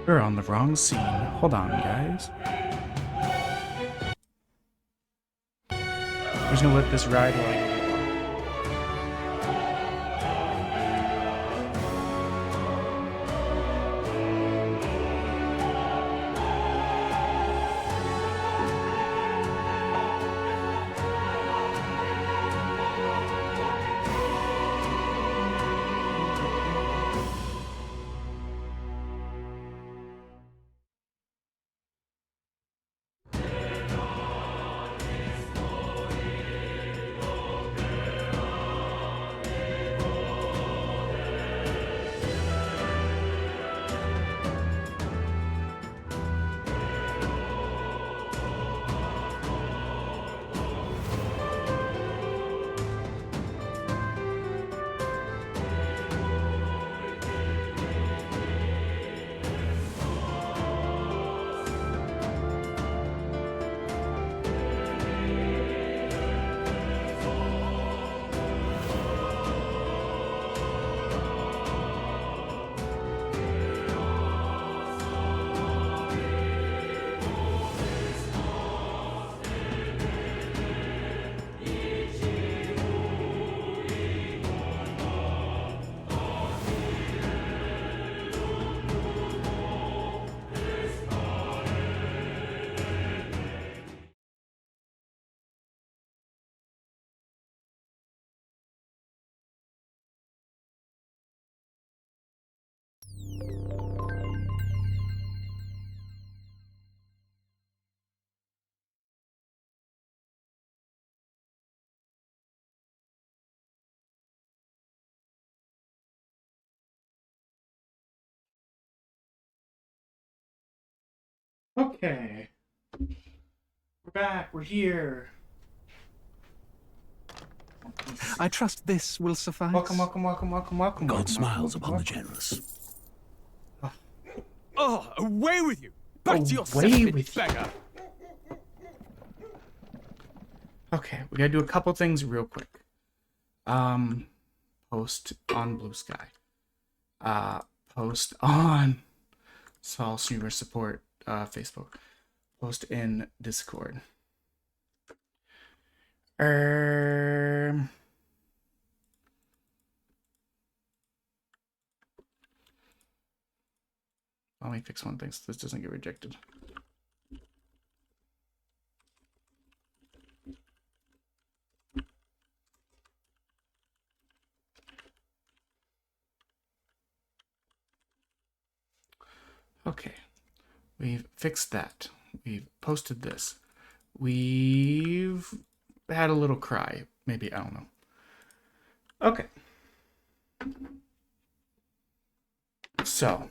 We're on the wrong scene. Hold on, guys. We're just gonna let this ride while you... Okay. We're back. We're here. I trust this will suffice. Welcome, welcome, welcome, welcome, welcome. God welcome, smiles welcome, upon welcome. the generous. Oh, away with you! Back to your Away sepid with you. beggar! Okay, we gotta do a couple things real quick. Post on Blue Sky. Post on Small Streamer Support Facebook. Post in Discord. Let me fix one thing so this doesn't get rejected. Okay, we've fixed that. We've posted this. We've had a little cry. Maybe, I don't know. Okay. So,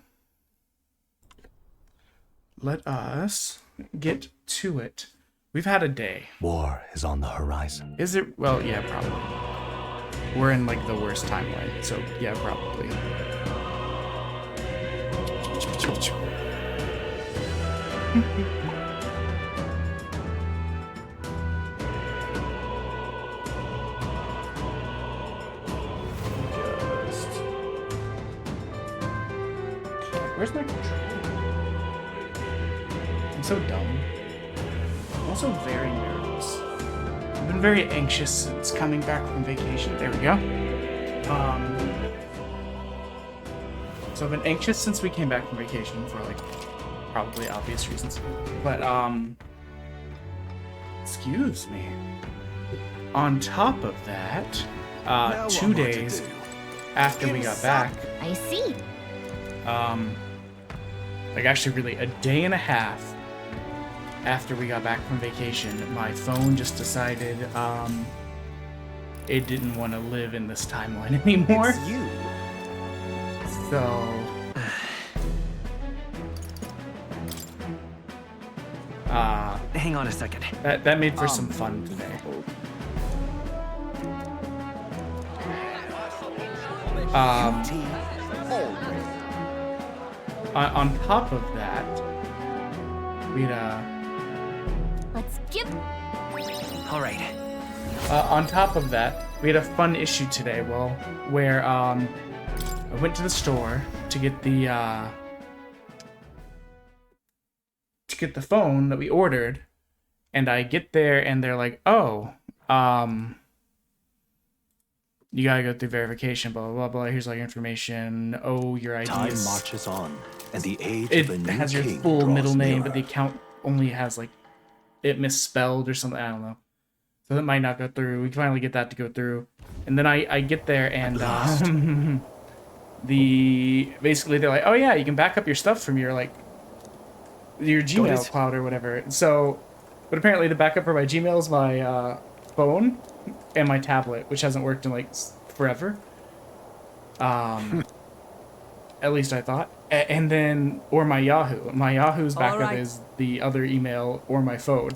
let us get to it. We've had a day. War is on the horizon. Is it? Well, yeah, probably. We're in like the worst timeline, so yeah, probably. Just... Where's my controller? I'm so dumb. I'm also very nervous. I've been very anxious since coming back from vacation. There we go. So I've been anxious since we came back from vacation for like probably obvious reasons. But excuse me. On top of that, 2 days after we got back, I see. like actually really a day and a half after we got back from vacation, my phone just decided it didn't want to live in this timeline anymore. It's you. So Hang on a second. that made for some fun today. On top of that, we'd Let's give. All right. on top of that, we had a fun issue today. Well, where I went to the store to get the to get the phone that we ordered, and I get there and they're like, "Oh, you gotta go through verification, blah, blah, blah, blah. Here's all your information. Oh, your ID Time is... marches on, and the age It of a new has your king full draws middle name, nearer. but the account only has, like, it misspelled or something. I don't know. So that might not go through. We can finally get that to go through. And then I get there and basically they're like, "Oh yeah, you can back up your stuff from your Gmail cloud or whatever." So, but apparently the backup for my Gmail is my phone and my tablet, which hasn't worked in like forever. At least I thought. And then, or my Yahoo. My Yahoo's backup is the other email or my phone.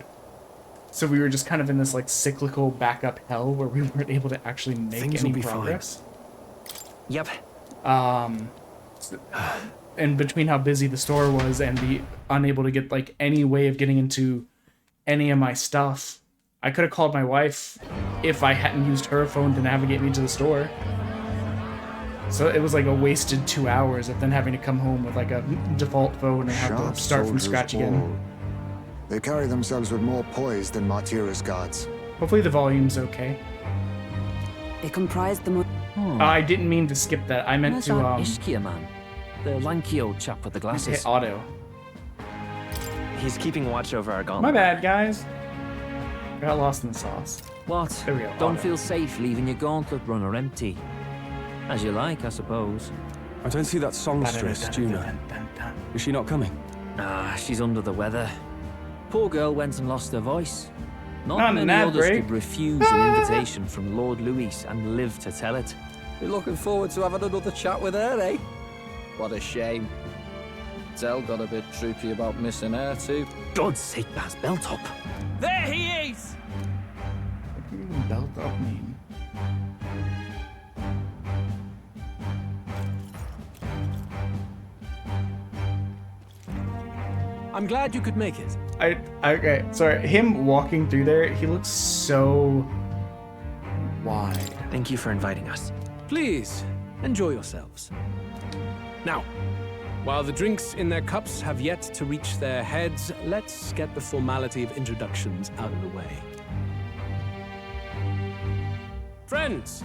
So we were just kind of in this like cyclical backup hell where we weren't able to actually make Things will any be fine. progress. Yep. And between how busy the store was and the unable to get like any way of getting into any of my stuff, I could have called my wife if I hadn't used her phone to navigate me to the store. So it was like a wasted 2 hours of then having to come home with like a default phone and have Sharp to start from soldiers scratch again. all. They carry themselves with more poise than Martyrus guards. Hopefully the volume's okay. They comprised the I didn't mean to skip that. I meant Where's to that hit Ishkia man? The lanky old chap with the glasses. auto. He's keeping watch over our gauntlet. My bad, guys. Got lost in the sauce. What? There we go, Don't auto. feel safe leaving your gauntlet runner empty. As you like, I suppose. I don't see that songstress, Juno. Is she not coming? Ah, she's under the weather. Poor girl went and lost her voice. Not Not many an ad others break. could refuse an invitation from Lord Louis and live to tell it. You're looking forward to having another chat with her, eh? What a shame. Zell got a bit droopy about missing her too. God's sake, Baz, belt up. There he is! What do you belt up mean? I'm glad you could make it. Okay, sorry. Him walking through there, he looks so wide. Thank you for inviting us. Please, enjoy yourselves. Now, while the drinks in their cups have yet to reach their heads, let's get the formality of introductions out of the way. Friends,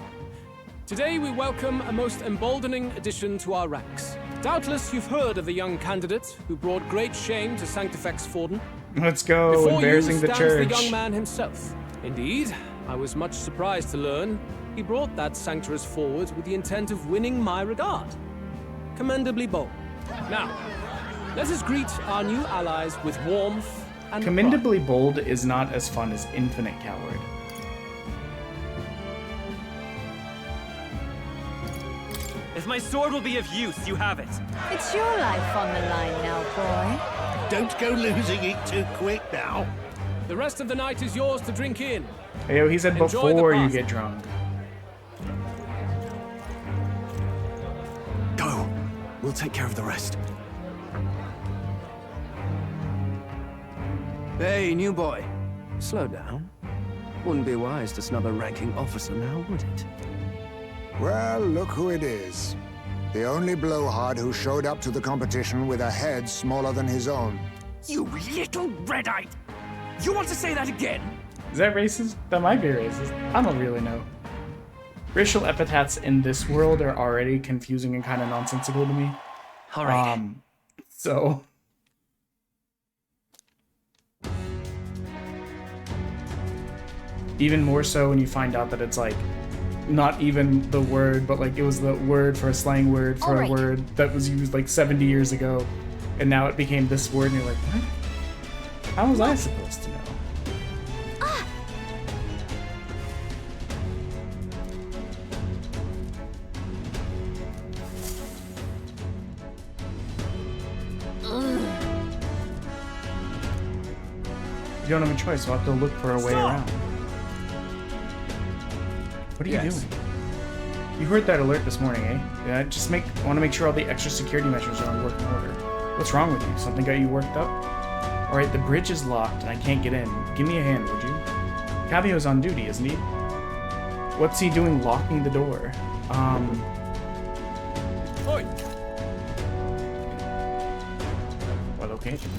today we welcome a most emboldening addition to our ranks. Doubtless you've heard of the young candidate who brought great shame to Sanctifex Forden. Let's go, Before embarrassing you the stands church. the young man himself. Indeed, I was much surprised to learn he brought that sanctuary forward with the intent of winning my regard. Commendably bold. Now, let us greet our new allies with warmth and Commendably bold is not as fun as Infinite Coward. If my sword will be of use, you have it. It's your life on the line now, boy. Don't go losing it too quick now. pride. The rest of the night is yours to drink in. Hey, yo, he said Enjoy the before you party. get drunk. Go. We'll take care of the rest. Hey, new boy. Slow down. Wouldn't be wise to snub a ranking officer now, would it? Well, look who it is. The only blowhard who showed up to the competition with a head smaller than his own. You little red-eyed! You want to say that again? Is that racist? That might be racist. I don't really know. Racial epithets in this world are already confusing and kind of nonsensical to me. All right. So... Even more so when you find out that it's like not even the word, but like it was the word for a slang word for a Alright. word that was used like 70 years ago, and now it became this word, and you're like, what? How was I supposed to know? You don't have a choice. We'll have to look for a way around. What are you doing? You heard that alert this morning, eh? Yeah, just want to make sure all the extra security measures are in working order. What's wrong with you? Something got you worked up? All right, the bridge is locked and I can't get in. Give me a hand, would you? Cabio's on duty, isn't he? What's he doing locking the door? Oi! What location?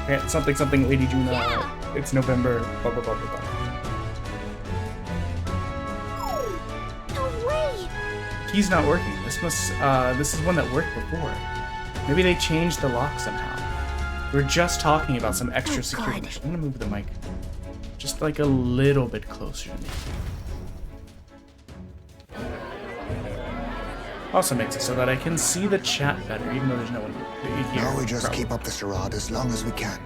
Okay, something something Lady Juna. It's November. Blah blah blah blah blah. No way! Key's not working. This is one that worked before. Maybe they changed the lock somehow. We're just talking about some extra security. God. I'm gonna move the mic just like a little bit closer to me. Also makes it so that I can see the chat better, even though there's no one here. Now we just probably. keep up the charade as long as we can.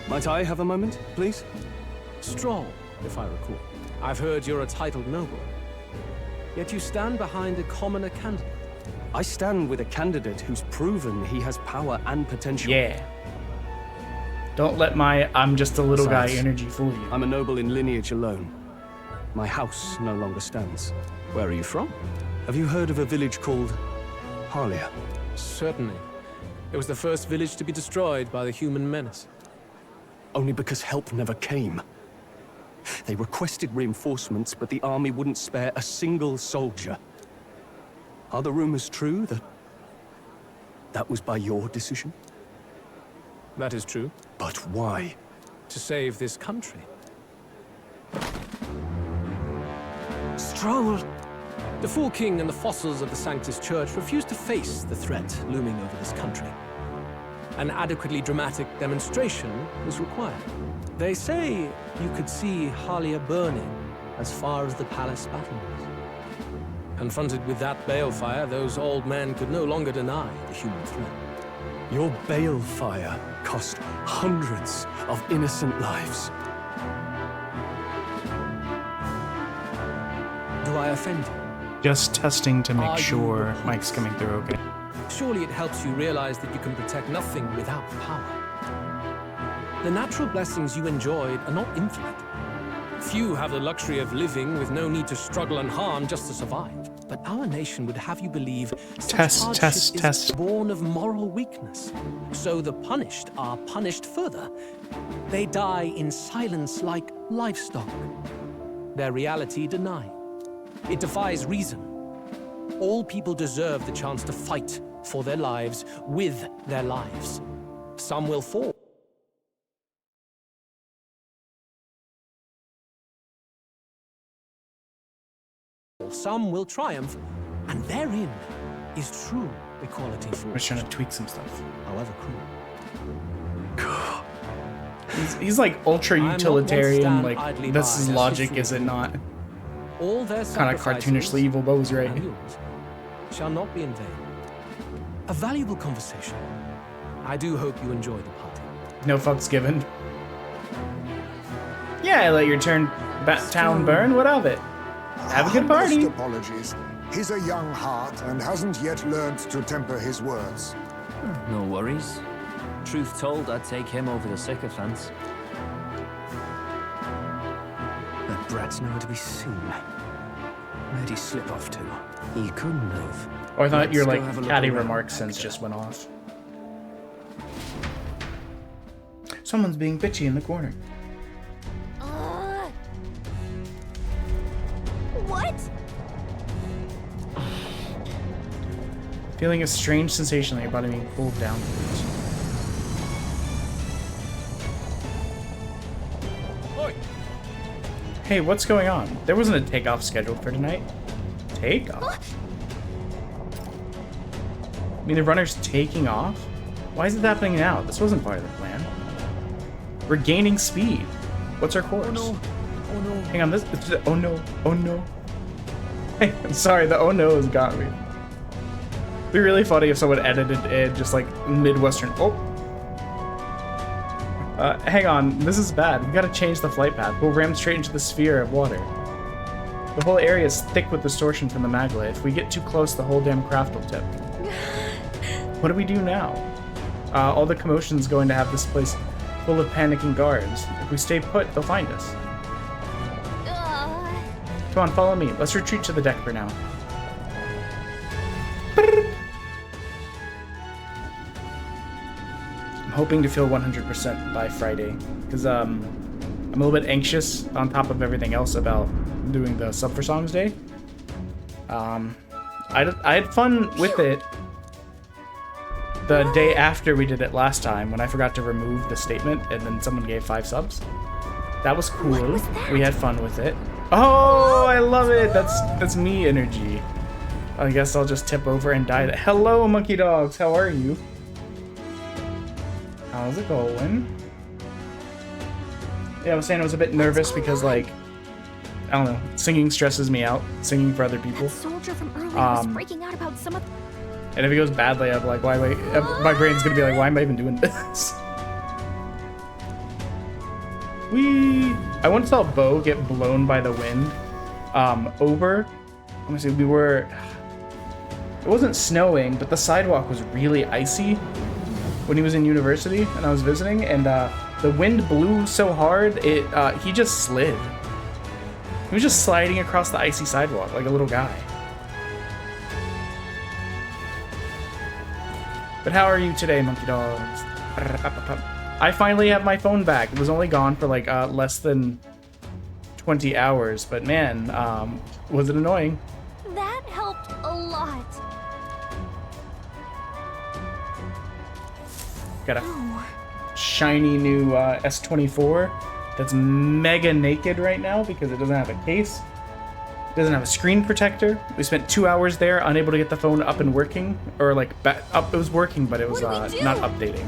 Might I have a moment, please? Stroll, if I recall. I've heard you're a titled noble. Yet you stand behind a commoner candidate. I stand with a candidate who's proven he has power and potential. Yeah. Don't let my I'm just a little guy Besides, energy fool you. I'm a noble in lineage alone. My house no longer stands. Where are you from? Have you heard of a village called Harlia? Certainly. It was the first village to be destroyed by the human menace. Only because help never came. They requested reinforcements, but the army wouldn't spare a single soldier. Are the rumors true that was by your decision? That is true. But why? To save this country. Stroll! The Fool King and the fossils of the Sanctus Church refused to face the threat looming over this country. An adequately dramatic demonstration was required. They say you could see Harlia burning as far as the palace battlements. Confronted with that balefire, those old men could no longer deny the human threat. Your balefire cost hundreds of innocent lives. Do I offend you? Just testing to make Are you sure repulsed? Mike's coming through okay. Surely it helps you realize that you can protect nothing without power. The natural blessings you enjoyed are not infinite. Few have the luxury of living with no need to struggle and harm just to survive. But our nation would have you believe such hardship is born of moral weakness. So the punished are punished further. They die in silence like livestock. Their reality denied. It defies reason. All people deserve the chance to fight for their lives with their lives. Some will fall. Some will triumph, and therein is true equality for I'm just trying to tweak some stuff. however cruel. He's like ultra not one to utilitarian, stand like idly this by is as logic, history is it not? All their Kind of sacrifices, cartoonishly evil Bo's right. and yours, shall not be in vain. A valuable conversation. I do hope you enjoy the party. No fucks given. Yeah, let your town burn. What of it? Have a good party. Humblest apologies. He's a young heart and hasn't yet learned to temper his words. No worries. Truth told, I'd take him over the sycophants. That brat's nowhere to be seen. Where'd he slip off to? He couldn't have. Oh, I thought Let's your go like have a look catty around, remark sense Hector. just went off. Someone's being bitchy in the corner. What? Feeling a strange sensation like your body being pulled downwards. Hey, what's going on? There wasn't a takeoff scheduled for tonight. Takeoff? I mean, the runner's taking off? Why is it happening now? This wasn't part of the plan. We're gaining speed. What's our course? Oh no. Oh no. Hang on, oh no, oh no. Hey, I'm sorry, the oh no has got me. It'd be really funny if someone edited it just like Midwestern. Oh. Hang on, this is bad. We gotta change the flight path. We'll ram straight into the sphere of water. The whole area is thick with distortion from the magma. If we get too close, the whole damn craft will tip. What do we do now? All the commotion's going to have this place full of panicking guards. If we stay put, they'll find us. Come on, follow me. Let's retreat to the deck for now. I'm hoping to feel 100% by Friday, because I'm a little bit anxious on top of everything else about doing the Sub for Songs Day. I had fun with it the day after we did it last time when I forgot to remove the statement and then someone gave 5 subs. That was cool. What was that? We had fun with it. Oh, I love it. That's me energy. I guess I'll just tip over and die. Hello, monkey dogs. How are you? How's it going? Yeah, I was saying I was a bit nervous because, like, I don't know, singing stresses me out. Singing for other people. That soldier from earlier was freaking out about some of. And if it goes badly, I'm like, why? My brain's gonna be like, why am I even doing this? I once saw Bo get blown by the wind over. Let me see. It wasn't snowing, but the sidewalk was really icy when he was in university and I was visiting, and the wind blew so hard he just slid. He was just sliding across the icy sidewalk like a little guy. But how are you today, monkey dogs? I finally have my phone back. It was only gone for like less than 20 hours, but man, was it annoying. That helped a lot. Got a shiny new S24 that's mega naked right now because it doesn't have a case. It doesn't have a screen protector. We spent 2 hours there, unable to get the phone up and working, or like up. It was working, but it was not updating,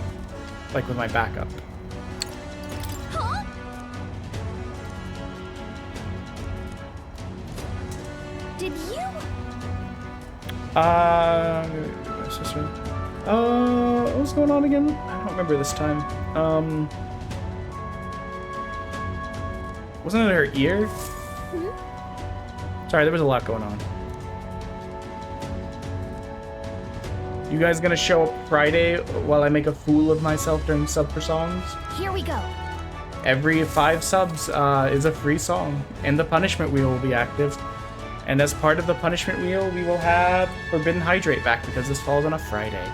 like with my backup. Huh? Did you? What's going on again? I don't remember this time. Wasn't it her ear? Sorry, there was a lot going on. You guys gonna show up Friday while I make a fool of myself during sub for songs? Here we go. Every 5 subs is a free song, and the punishment wheel will be active. And as part of the punishment wheel, we will have Forbidden Hydrate back because this falls on a Friday.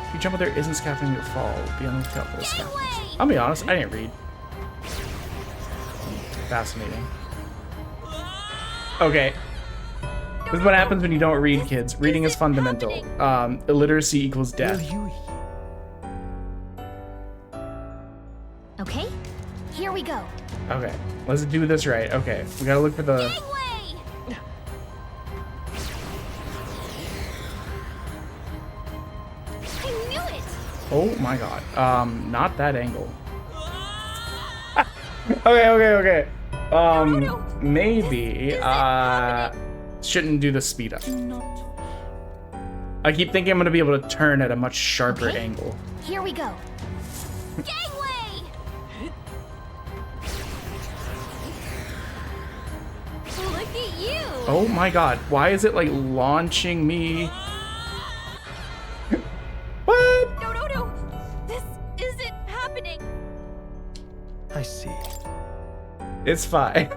If you jump where there isn't scaffolding, you'll fall. Be on the lookout for the scaffoldings. I'll be honest, I didn't read. Fascinating. Okay. This is what happens when you don't read, kids. Reading is fundamental. Illiteracy equals death. Okay, here we go. Okay, let's do this right. Okay, we gotta look for the... Gangway! I knew it! Oh my god. Not that angle. Okay. Maybe, shouldn't do the speed up. I keep thinking I'm gonna be able to turn at a much sharper angle. Here we go. Gangway! Look at you! Oh my god, why is it like launching me? What? No. This isn't happening. I see. It's fine.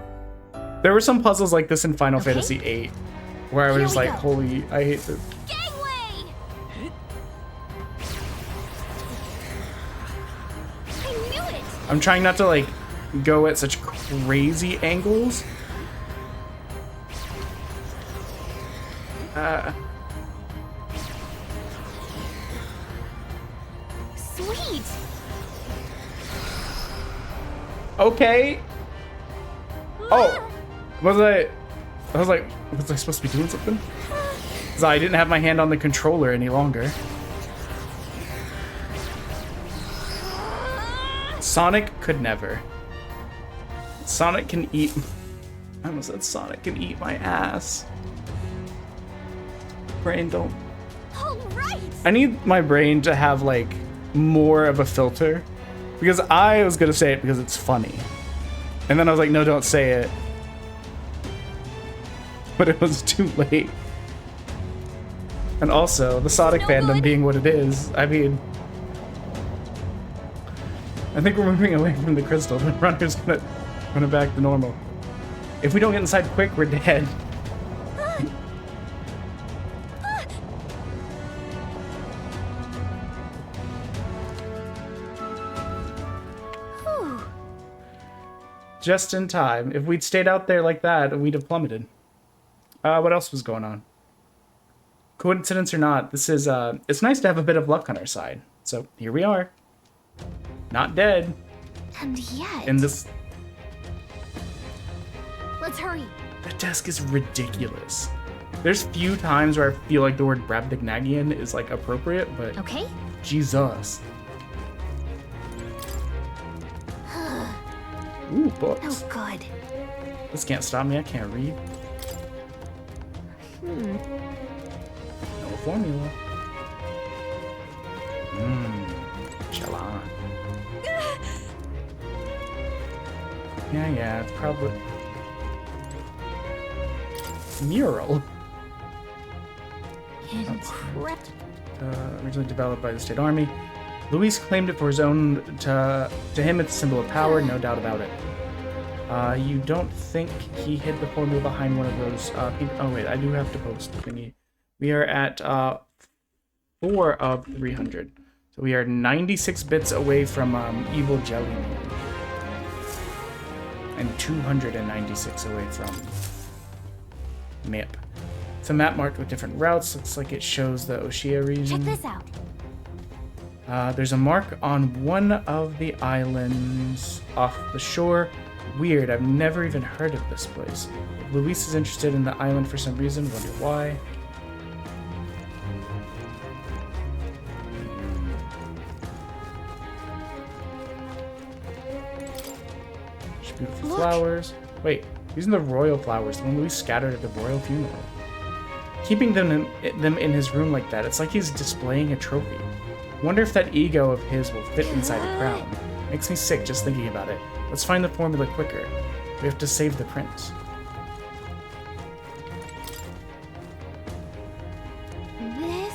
There were some puzzles like this in Final Fantasy VIII where I was just like, holy, I hate this. Gangway! I knew it! I'm trying not to like go at such crazy angles. Sweet! Okay. Oh, was I supposed to be doing something? So I didn't have my hand on the controller any longer. Sonic could never. Sonic can eat... I almost said Sonic can eat my ass. Brain, don't... All right! I need my brain to have, like, more of a filter. Because I was gonna say it because it's funny. And then I was like, no, don't say it. But it was too late. And also, the Sonic fandom being what it is, I mean... I think we're moving away from the crystal. The runner's gonna run it back to normal. If we don't get inside quick, we're dead. Just in time. If we'd stayed out there like that, we'd have plummeted. What else was going on? coincidence or not, this is it's nice to have a bit of luck on our side. So here we are, not dead. And yet... In this, Let's hurry. that desk is ridiculous. There's few times where I feel like the word Brabdignagian is like appropriate, but Okay. Jesus. Ooh, books. Oh, good. This can't stop me. I can't read. No formula. Chalan. Yeah, it's probably mural. Incredible. Originally developed by the State Army. Luis claimed it for his own. To him, it's a symbol of power, no doubt about it. You don't think he hid the formula behind one of those pink... Oh, wait, I do have to post thingy. We are at 4 of 300. So we are 96 bits away from Evil Jelly Man. And 296 away from Map. It's a map marked with different routes. Looks like it shows the Oshia region. Check this out. There's a mark on one of the islands off the shore. Weird, I've never even heard of this place. If Luis is interested in the island for some reason, wonder why. Such beautiful flowers. Wait, these are the royal flowers, the one Luis scattered at the royal funeral. Keeping them in his room like that, it's like he's displaying a trophy. Wonder if that ego of his will fit inside the crown. Makes me sick just thinking about it. Let's find the formula quicker. We have to save the prince. This?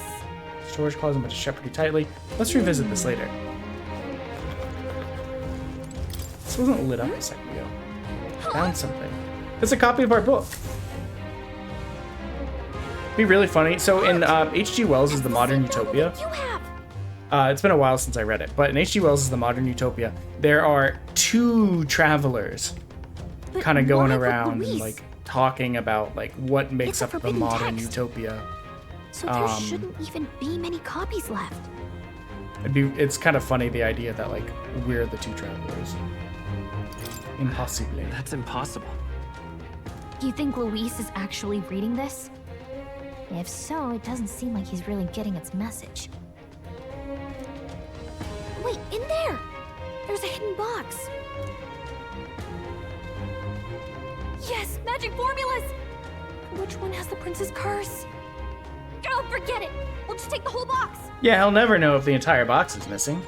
Storage closet, but shut pretty tightly. Let's revisit this later. This wasn't lit up a second ago. Found something. It's a copy of our book. Be really funny. So in H.G. Wells' The Modern Utopia. It's been a while since I read it, but in H.G. Wells' The Modern Utopia, there are two travelers kind of going around and like talking about like what makes up the modern utopia. So there shouldn't even be many copies left. It's kind of funny, the idea that like we're the two travelers. Impossible. That's impossible. You think Luis is actually reading this? If so, it doesn't seem like he's really getting its message. Wait, in there! There's a hidden box. Yes, magic formulas! Which one has the prince's curse? Oh, forget it! We'll just take the whole box! Yeah, he'll never know if the entire box is missing.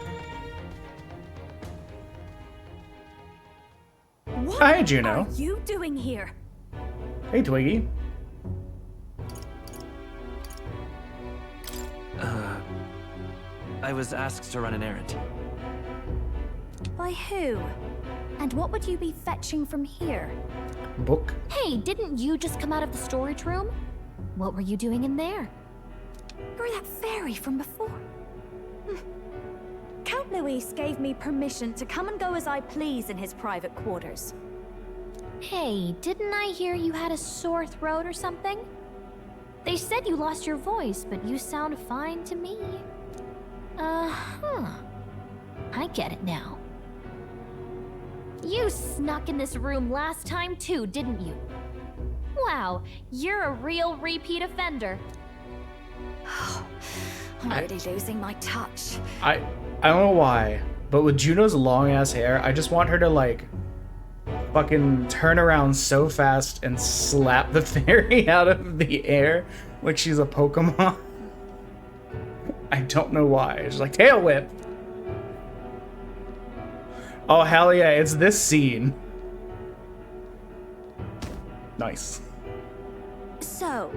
What Hi, Juno. are you doing here? Hey, Twiggy. I was asked to run an errand. By who? And what would you be fetching from here? Book. Hey, didn't you just come out of the storage room? What were you doing in there? You're that fairy from before. Count Luis gave me permission to come and go as I please in his private quarters. Hey, didn't I hear you had a sore throat or something? They said you lost your voice, but you sound fine to me. I get it now. You snuck in this room last time too, didn't you? Wow, you're a real repeat offender. I'm already losing my touch. I don't know why, but with Juno's long ass hair, I just want her to like fucking turn around so fast and slap the fairy out of the air like she's a Pokemon. I don't know why. It's like tail whip. Oh hell yeah, it's this scene. Nice. So,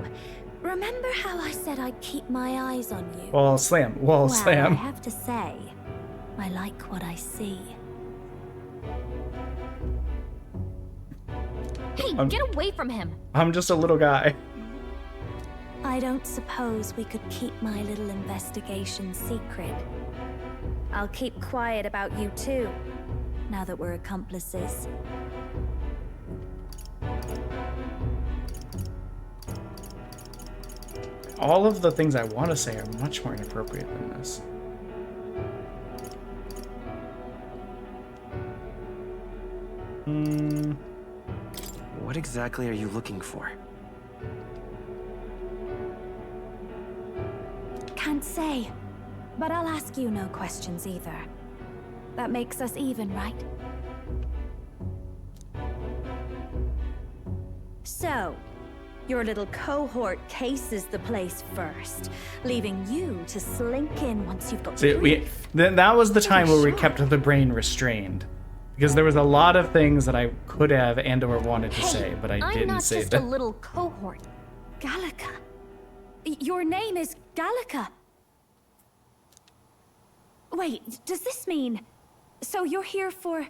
remember how I said I'd keep my eyes on you? Wall slam. Wall slam. I have to say, I like what I see. Hey, get away from him! I'm just a little guy. I don't suppose we could keep my little investigation secret. I'll keep quiet about you too, now that we're accomplices. all of the things I want to say are much more inappropriate than this. What exactly are you looking for? Can't say, but I'll ask you no questions either. That makes us even, right? So, your little cohort cases the place first, leaving you to slink in once you've got that was the time where we kept the brain restrained. Because there was a lot of things that I could have and or wanted to say, but I didn't say I'm not just a little cohort. Gallica. Your name is Gallica. Wait, does this mean... So you're here for...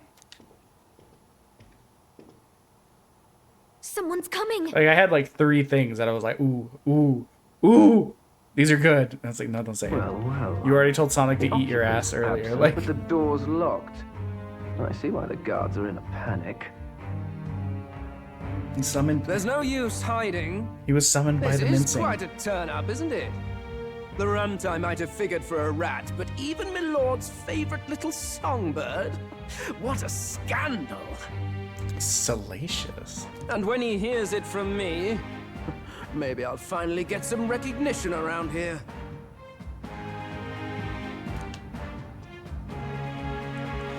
Someone's coming. Like, I had like 3 things that I was like, ooh, ooh, ooh. These are good. And I was like, no, don't say it. Well. You already told Sonic to eat your ass earlier. Like, but the door's locked. I see why the guards are in a panic. he summoned. There's no use hiding. He was summoned by the This is mincing. quite a turn-up, isn't it? The runt I might have figured for a rat, but even my lord's favorite little songbird? What a scandal! Salacious. And when he hears it from me, maybe I'll finally get some recognition around here.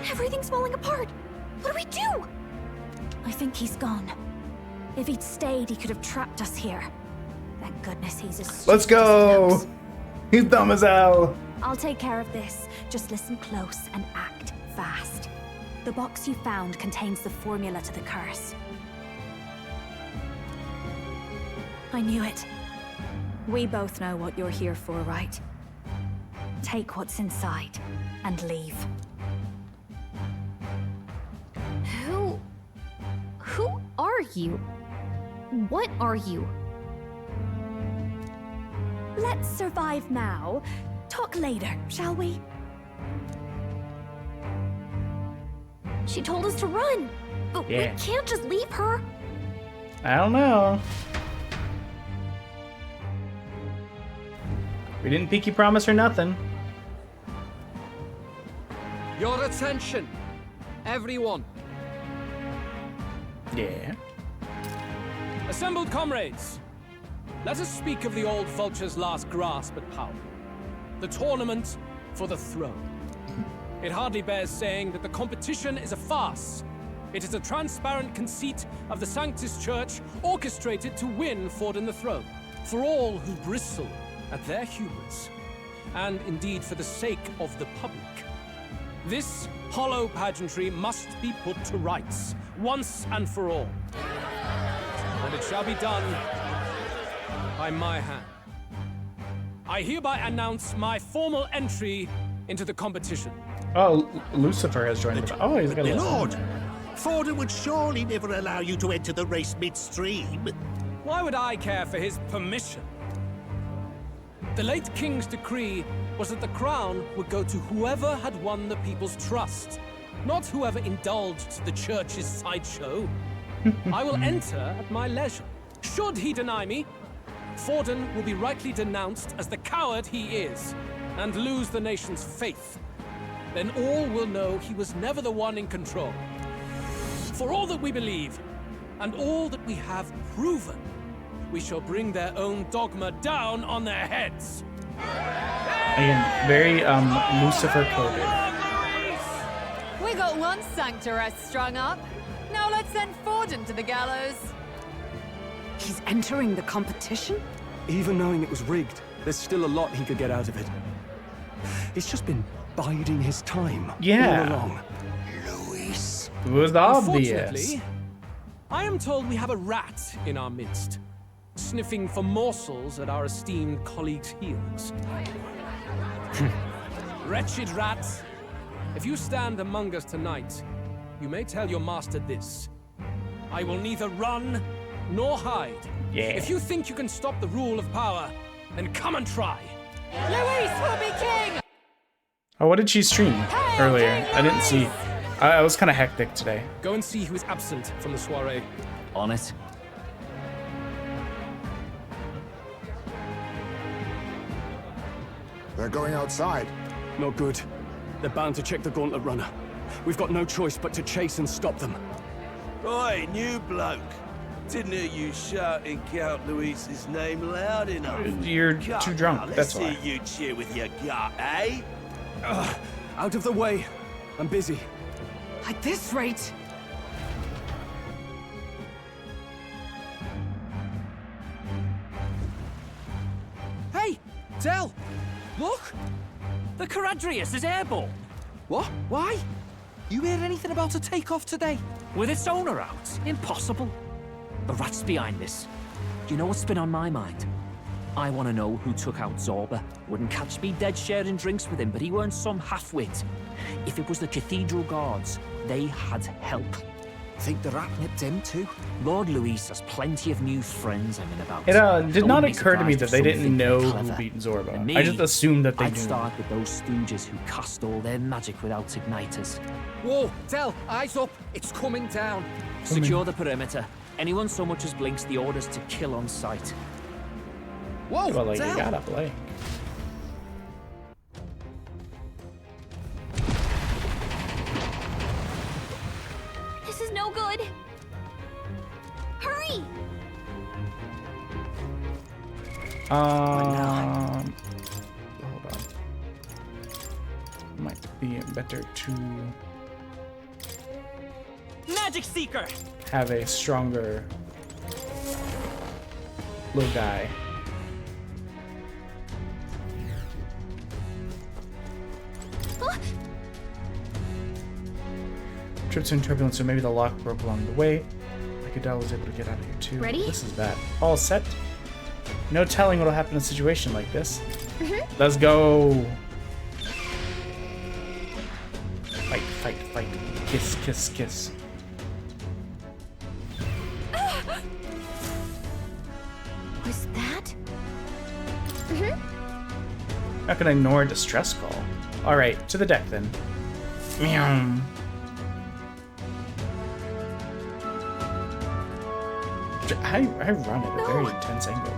Everything's falling apart. What do we do? I think he's gone. If he'd stayed, he could have trapped us here. Thank goodness he's as stupid Let's as he go! looks. He's dumb as hell. I'll take care of this. Just listen close and act fast. The box you found contains the formula to the curse. I knew it. We both know what you're here for, right? Take what's inside and leave. Who are you? What are you? Let's survive now. Talk later, shall we? She told us to run, but Yeah. we can't just leave her. I don't know. We didn't pinky promise her nothing. Your attention, everyone. Yeah. Assembled comrades, let us speak of the old vulture's last grasp at power. The tournament for the throne. It hardly bears saying that the competition is a farce. It is a transparent conceit of the Sanctus Church orchestrated to win Forden the throne. For all who bristle at their hubris, and indeed for the sake of the public. This hollow pageantry must be put to rights, once and for all. And it shall be done by my hand. I hereby announce my formal entry into the competition. Oh, Lucifer has joined the... Oh, he's got a My little... lord, Forden would surely never allow you to enter the race midstream. Why would I care for his permission? The late king's decree was that the crown would go to whoever had won the people's trust, not whoever indulged the church's sideshow. I will enter at my leisure. Should he deny me, Forden will be rightly denounced as the coward he is, and lose the nation's faith. Then all will know he was never the one in control. For all that we believe, and all that we have proven, we shall bring their own dogma down on their heads. Again, very Lucifer coded. We got one sanctoress strung up. Now let's send Forden to the gallows. He's entering the competition? Even knowing it was rigged, there's still a lot he could get out of it. He's just been biding his time Yeah. all along. Louis. It was obvious. Unfortunately, I am told we have a rat in our midst, sniffing for morsels at our esteemed colleagues' heels. Wretched rat, if you stand among us tonight, you may tell your master this. I will neither run nor hide. Yeah. If you think you can stop the rule of power, then come and try. Luis will be king! Oh, what did she stream earlier? I didn't see. I was kind of hectic today. Go and see who is absent from the soiree. On it. They're going outside. Not good. They're bound to check the gauntlet runner. We've got no choice but to chase and stop them. Oi, new bloke. Didn't hear you shouting Count Luis's name loud enough. You're Come too drunk, on, that's let's why. hear you cheer with your gut, eh? Out of the way. I'm busy. At this rate... Hey, Del! Look! The Caradrius is airborne. What? Why? You hear anything about a takeoff today? With its owner out? Impossible. The rat's behind this. Do you know what's been on my mind? I want to know who took out Zorba. Wouldn't catch me dead sharing drinks with him, but he weren't some half-wit. If it was the Cathedral Guards, they had help. Think the rat nipped him too? Lord Luis has plenty of new friends hanging about. It did I not wouldn't be occur to me surprised that if they didn't something know clever. who beat Zorba. And me, I just assumed that they I'd knew. start with those stooges who cast all their magic without igniters. Whoa, Del, eyes up. It's coming down. Secure the perimeter. Anyone so much as blinks, the orders to kill on sight. Whoa, Well, like, Del. you gotta blink. This is no good. Hurry! Hold on. Might be better to Magic Seeker! have a stronger little guy. Trips in turbulence, so maybe the lock broke along the way. Adele was able to get out of here too. Ready? This is bad. All set. No telling what'll happen in a situation like this. Let's go. Fight, fight, fight. Kiss, kiss, kiss. Was that? Not gonna ignore a distress call. Alright, to the deck then. Meow. I run at a very intense angle.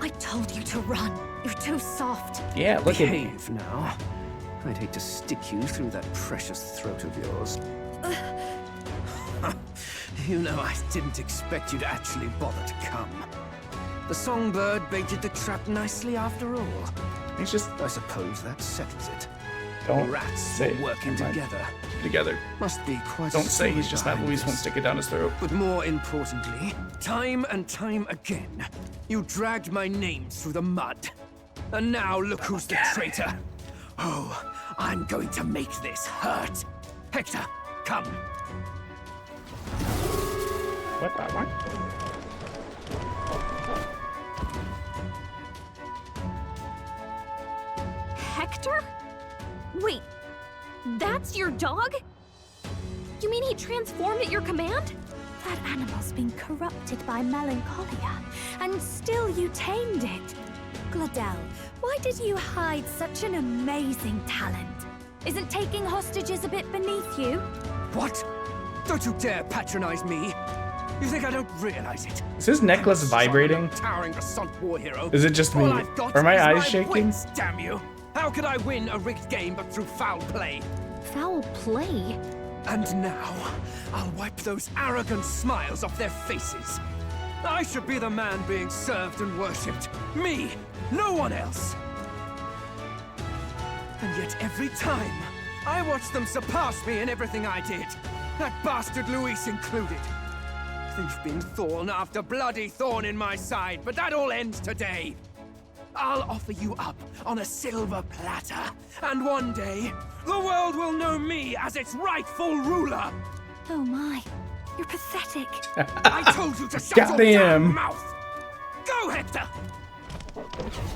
I told you to run. You're too soft. Yeah, look at me. Behave now. I'd hate to stick you through that precious throat of yours. You know, I didn't expect you to actually bother to come. The songbird baited the trap nicely after all. He's just... I suppose that settles it. Don't Rats say were working never mind. together. Together. Must be quite. Don't say he's story just not behind Luis this. won't stick it down his throat. But more importantly, time and time again, you dragged my name through the mud. And now look who's the traitor. Oh, I'm going to make this hurt. Hector, come. What the what? Hector? Wait, that's your dog? You mean he transformed at your command? That animal's been corrupted by melancholia, and still you tamed it. Gladel, why did you hide such an amazing talent? Isn't taking hostages a bit beneath you? What? Don't you dare patronize me. You think I don't realize it? Is his necklace vibrating? Towering assault war hero. Is it just me? All I've got Are my is eyes shaking? wits, damn you! How could I win a rigged game but through foul play? Foul play? And now, I'll wipe those arrogant smiles off their faces. I should be the man being served and worshipped. Me, no one else. And yet every time, I watch them surpass me in everything I did. That bastard Luis included. They've been thorn after bloody thorn in my side, but that all ends today. I'll offer you up on a silver platter, and one day, the world will know me as its rightful ruler. Oh my, you're pathetic. I told you to shut your Goddamn. damn mouth. Go, Hector.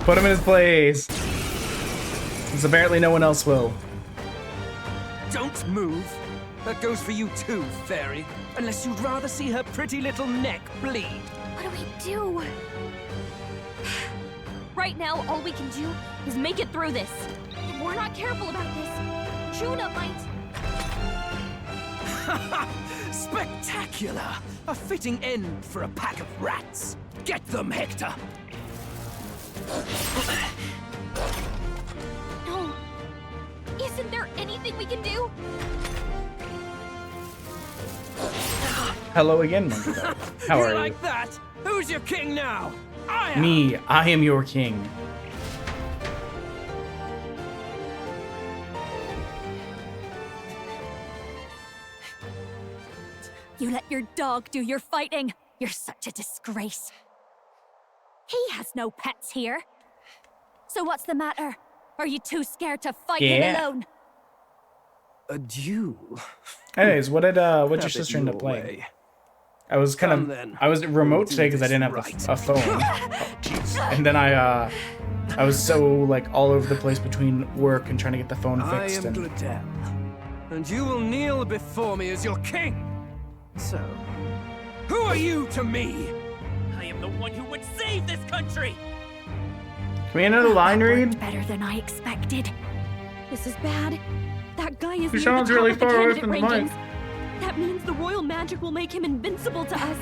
Put him in his place. Because apparently no one else will. Don't move. That goes for you too, fairy. Unless you'd rather see her pretty little neck bleed. What do we do? Right now, all we can do is make it through this. If we're not careful about this, Juna might... Spectacular! A fitting end for a pack of rats. Get them, Hector. No. Isn't there anything we can do? Hello again, Monkey Dog. How You are you? like that? Who's your king now? I am. Me, I am your king. You let your dog do your fighting. You're such a disgrace. He has no pets here. So what's the matter? Are you too scared to fight him alone? A duel? Anyways, what'd your Have it sister end up your playing? way. I was kind Come of, then. I was remote We'll today do because I this didn't have right. a phone. Oh, jeez. And then I was so like all over the place between work and trying to get the phone I fixed. am And Gladel, and you will kneel before me as your king. So, who are you to me? I am the one who would save this country! can we end a line That read? worked better than I expected. This is bad. That guy is He near sounds the top really of the far away candidate from the mic. rankings. That means the royal magic will make him invincible to us.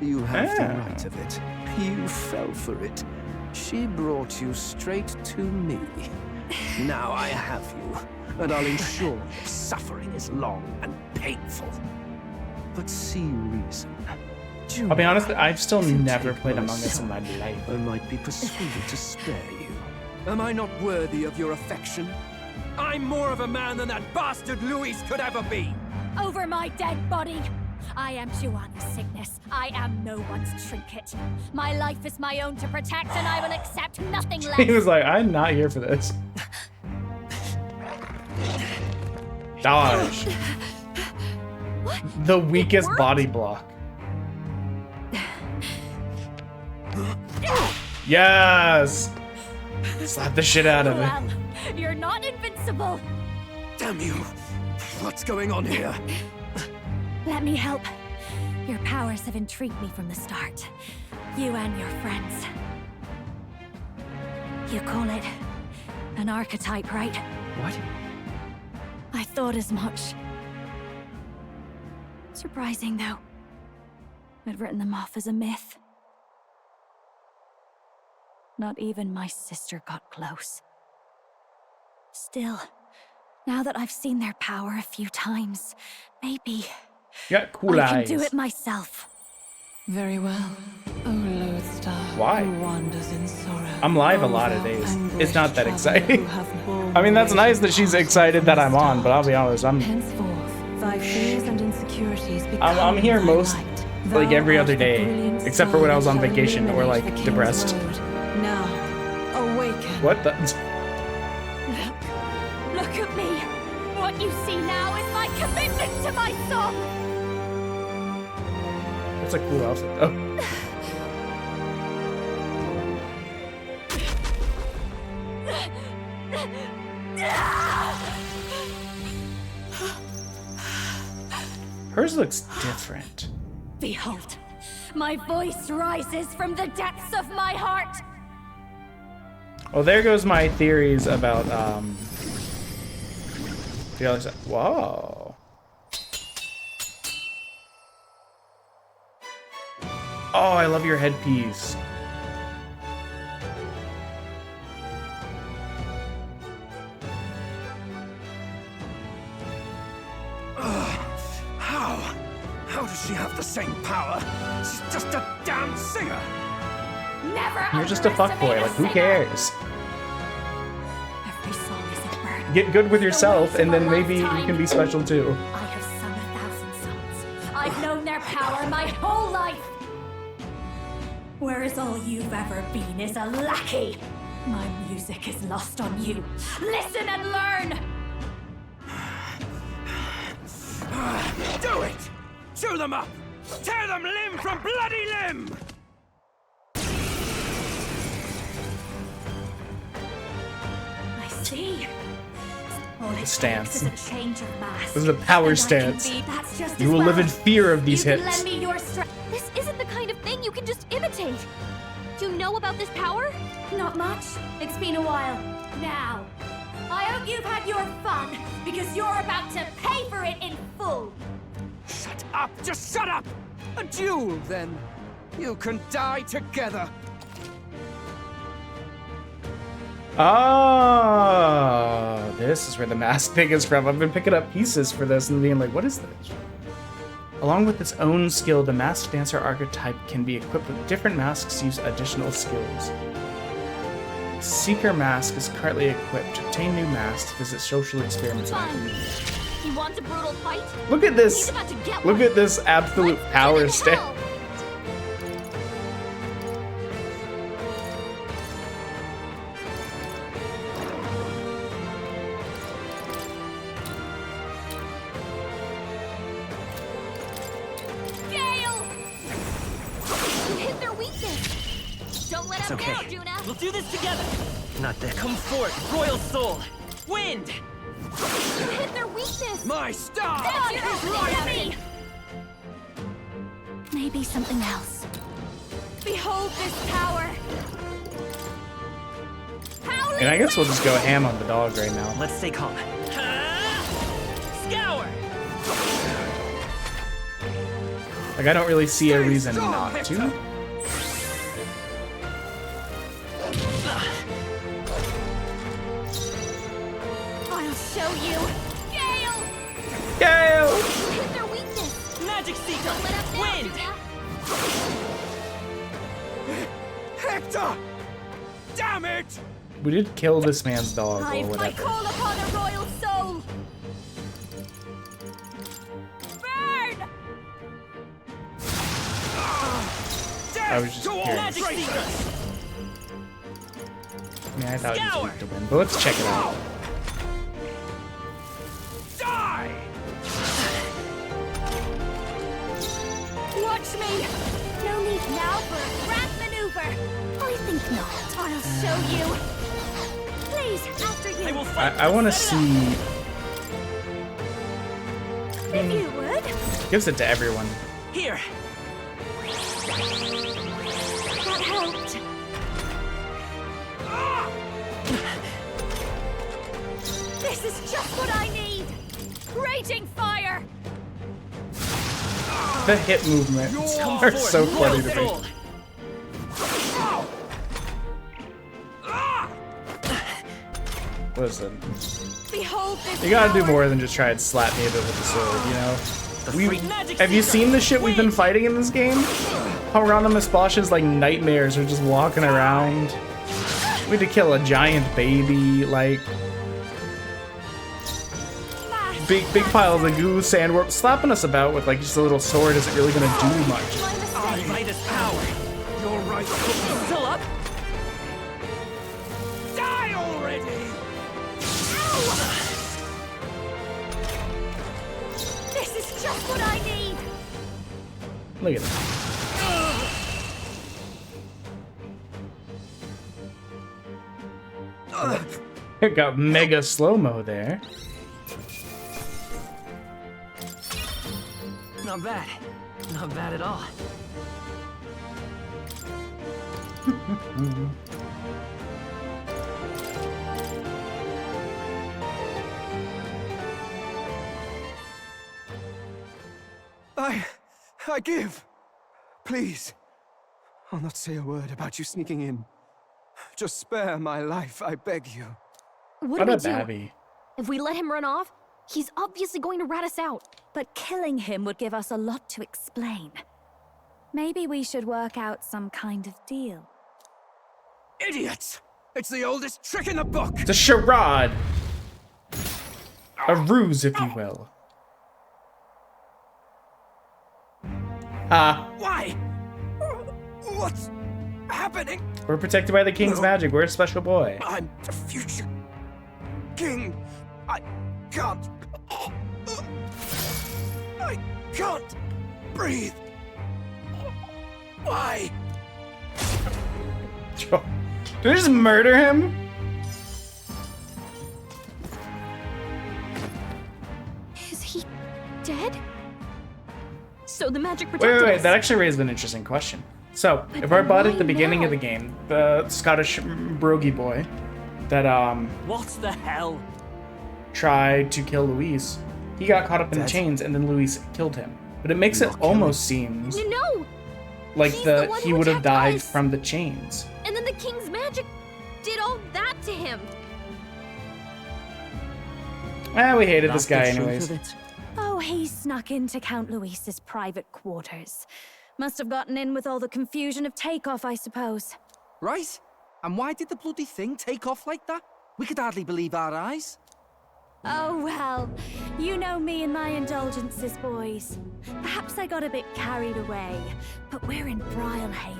You have the Ah. right of it. You fell for it. She brought you straight to me. Now I have you, and I'll ensure your suffering is long and painful. But see reason. I'll be honest, I've still If you never take played my Among Us in my side, life. I might be persuaded to spare you. Am I not worthy of your affection? I'm more of a man than that bastard Luis could ever be. Over my dead body. I am Juana's sickness. I am no one's trinket. My life is my own to protect, and I will accept nothing less. He was like, I'm not here for this. Dodge. The weakest body block. Yes! Slap the shit out of it. Well, you're not invincible. Damn you! What's going on here? Let me help. Your powers have intrigued me from the start. You and your friends. You call it an archetype, right? What? I thought as much. Surprising, though. I'd written them off as a myth. Not even my sister got close. Still, now that I've seen their power a few times, maybe You got cool I eyes. can do it myself. Very well. O lodestar, Why? who wanders in sorrow. I'm live a O lot of thou days. anguished It's not that traveller exciting. who hath borne I mean, that's the nice that weight she's of excited that I'm on, stars. but I'll be honest, I'm Henceforth, thy fears and insecurities become I'm here thy most, light. like, Thou every art other the day, brilliant except for when I was on sun that shall vacation or, illuminate like, the king's depressed. road. Now, awaken. What the? Look at me. What you see now is my commitment to my song. That's a cool outfit. Oh. Hers looks different. Behold, my voice rises from the depths of my heart. Well, there goes my theories about the other side. Whoa. Oh, I love your headpiece. How does she have the same power? She's just a damn singer. Never. You're just a fuckboy. Like, who cares? Every song is a burden. Get good with yourself, waste and of then a maybe you lifetime. can be special too. I have sung 1,000 songs. I've known their power my whole life. Whereas all you've ever been is a lackey. My music is lost on you. Listen and learn. Do it! Chew them up! Tear them limb from bloody limb! I see. All it Stance. takes is a change of mask. This is a power And I can stance. be- that's just You as will live well. in fear of these You can hits. lend me your strength. This isn't the kind of thing you can just imitate. Do you know about this power? Not much. It's been a while. Now, I hope you've had your fun, because you're about to pay for it in full. Shut up! Just shut up! A duel, then. You can die together. Oh, this is where the mask thing is from. I've been picking up pieces for this and being like, what is this? Along with its own skill, the masked dancer archetype can be equipped with different masks to use additional skills. Seeker mask is currently equipped. To obtain new masks, visit social experiments. You want a brutal fight? Look at this! He's about to get Look one. at this absolute power stick. Gale! You hit their weakness. Don't let It's him okay. down, Juna. We'll do this together. Not that. Come forth, Royal Soul. Wind! You hit their weakness. My star That's your is opening, rising! Abby. Maybe something else. Behold this power. Howling And I guess we'll just go ham on the dog right now. Let's stay calm. Scour! Like, I don't really see a reason not to. I'll show you. Gale! Gale! You hit their weakness. Magic Seeker! Don't let him down, Wind! Juna. Hector! Damn it! We did kill this man's dog or I whatever. call upon a royal soul. Burn! I was just To all curious. Magic Seeker! I mean, I thought he was Scour! weak to win, but let's check it out. Die! Watch me. No need now for a grand maneuver. I think not. I'll show you. Please, after you. I will fight. I want to see. If you would. Gives it to everyone. Here! That helped. This is just what I need. Raging fire. The hip movements Come are forth, so funny Royal to me. Soul! Listen, Behold this you gotta do power. more than just try and slap me a bit with the sword, you know? Free Magic Have you Seeker! seen the shit we've been fighting in this game? Hieronymus Bosch's like nightmares are just walking around. We had to kill a giant baby, like big piles of goo, sandworm. Slapping us about with like just a little sword isn't really gonna do much. Our might is power. You're right. Still up? Die already! This is just what I need. Look at that. It got mega slow-mo there. Not bad. Not bad at all. I give. Please. I'll not say a word about you sneaking in. Just spare my life, I beg you. What What do a we do? babby. If we let him run off, he's obviously going to rat us out. But killing him would give us a lot to explain. Maybe we should work out some kind of deal. Idiots! It's the oldest trick in the book! It's a charade. A ruse, if you will. Why? What's happening? We're protected by the king's magic. We're a special boy. I'm the future king. I can't. I can't breathe. Why? Did I just murder him? Is he dead? So the magic Wait, protected wait, wait. us. That actually raised an interesting question. So, if our bud at the beginning of the game, the Scottish brogy boy that What the hell? tried to kill Luis, he got caught up in the chains and then Luis killed him. But it makes it almost seem No! Like He's the one he who would have attacked died us. from the chains. And then the king's magic did all that to him. We hated That's this guy the truth anyways. of it. Oh, he snuck into Count Luis's private quarters. Must have gotten in with all the confusion of takeoff, I suppose. Right? And why did the bloody thing take off like that? We could hardly believe our eyes. Oh, well, you know me and my indulgences, boys. Perhaps I got a bit carried away, but we're in Brilehaven.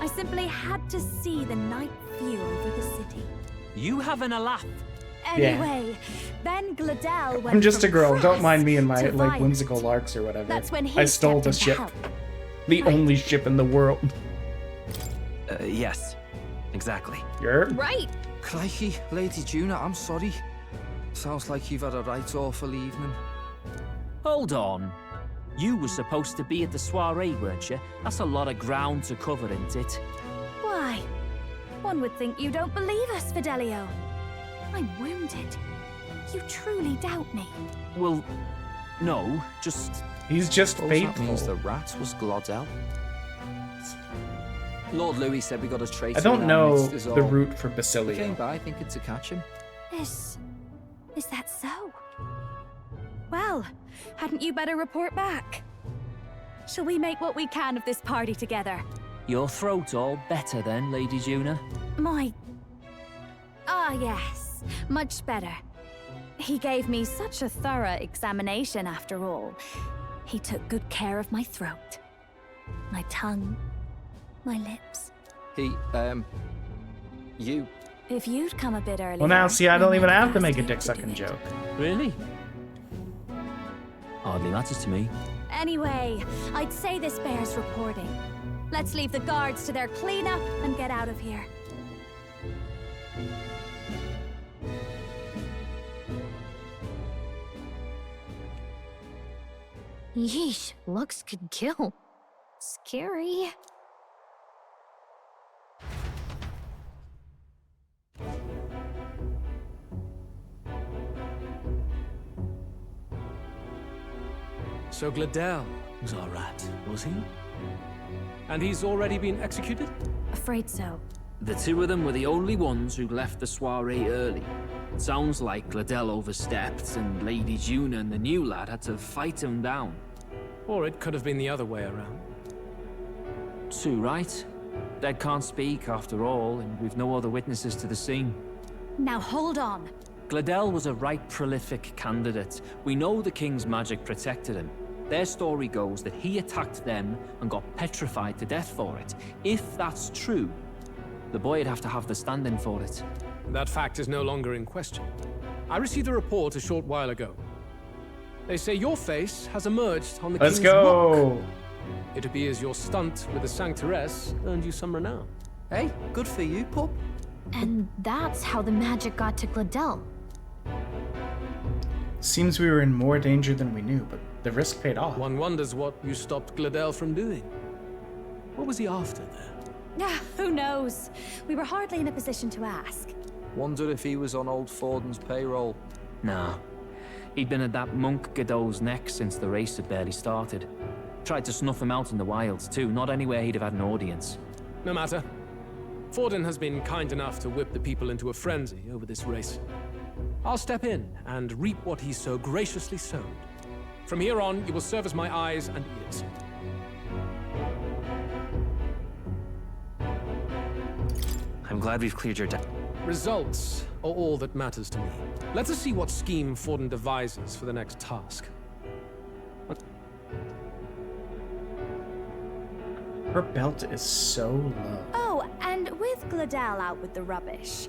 I simply had to see the night view over the city. You having a laugh? Anyway, Ben Gladell went I'm just a from girl. Don't crass mind me and my to like violent. whimsical larks or whatever. That's when he I stole stepped the in to ship. help. The only ship in the world. Yes. Exactly. You're Right. Crikey, Lady Juna, I'm sorry. Sounds like you've had a right awful evening. Hold on. You were supposed to be at the soiree, weren't you? That's a lot of ground to cover, isn't it? Why? One would think you don't believe us, Fidelio. I'm wounded. You truly doubt me. Well, no, just... He's just Suppose faithful. that means the rat was Glodell. Lord Louis said we got a traitor. I don't in our know midst is the all. route for He came Basilio. by thinking to catch him. Is that so? Well, hadn't you better report back? Shall we make what we can of this party together? Your throat all better then, Lady Juna? Yes, much better. He gave me such a thorough examination after all. He took good care of my throat, my tongue, my lips. You. If you'd come a bit earlier... Well, now, see, I don't we even might have to have make a time dick-sucking do it. joke. Really? Hardly matters to me. Anyway, I'd say this bears reporting. Let's leave the guards to their cleanup and get out of here. Yeesh, looks could kill. Scary. So Gladell was our rat, was he? And he's already been executed? Afraid so. The two of them were the only ones who left the soiree early. Sounds like Gladell overstepped, and Lady Juna and the new lad had to fight him down. Or it could have been the other way around. Too right. Dead can't speak, after all, and we've no other witnesses to the scene. Now hold on. Gladell was a right prolific candidate. We know the king's magic protected him. Their story goes that he attacked them and got petrified to death for it. If that's true, the boy'd have to have the stand-in for it. That fact is no longer in question. I received a report a short while ago. They say your face has emerged on the Let's king's go. book. It appears your stunt with the Sanctoress earned you some renown. Hey, good for you, pup. And that's how the magic got to Gladell. Seems we were in more danger than we knew, but the risk paid off. One wonders what you stopped Gladell from doing. What was he after there? Who knows? We were hardly in a position to ask. Wonder if he was on old Forden's payroll. Nah. He'd been at that monk Godot's neck since the race had barely started. Tried to snuff him out in the wilds, too. Not anywhere he'd have had an audience. No matter. Forden has been kind enough to whip the people into a frenzy over this race. I'll step in and reap what he so graciously sowed. From here on, you will serve as my eyes and ears. I'm glad we've cleared your debt. Results are all that matters to me. Let us see what scheme Forden devises for the next task. Her belt is so low. Oh, and with Gladell out with the rubbish,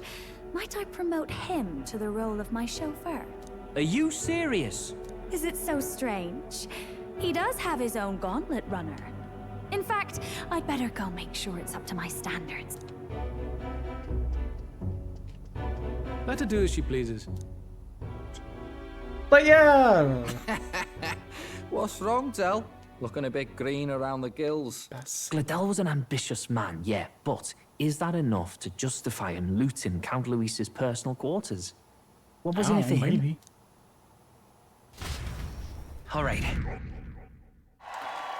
might I promote him to the role of my chauffeur? Are you serious? Is it so strange? He does have his own gauntlet runner. In fact, I'd better go make sure it's up to my standards. Let her do as she pleases. But yeah! What's wrong, Del? Looking a bit green around the gills. Gladell was an ambitious man, yeah, but is that enough to justify him looting Count Luis's personal quarters? What was in it for him? Maybe. All right.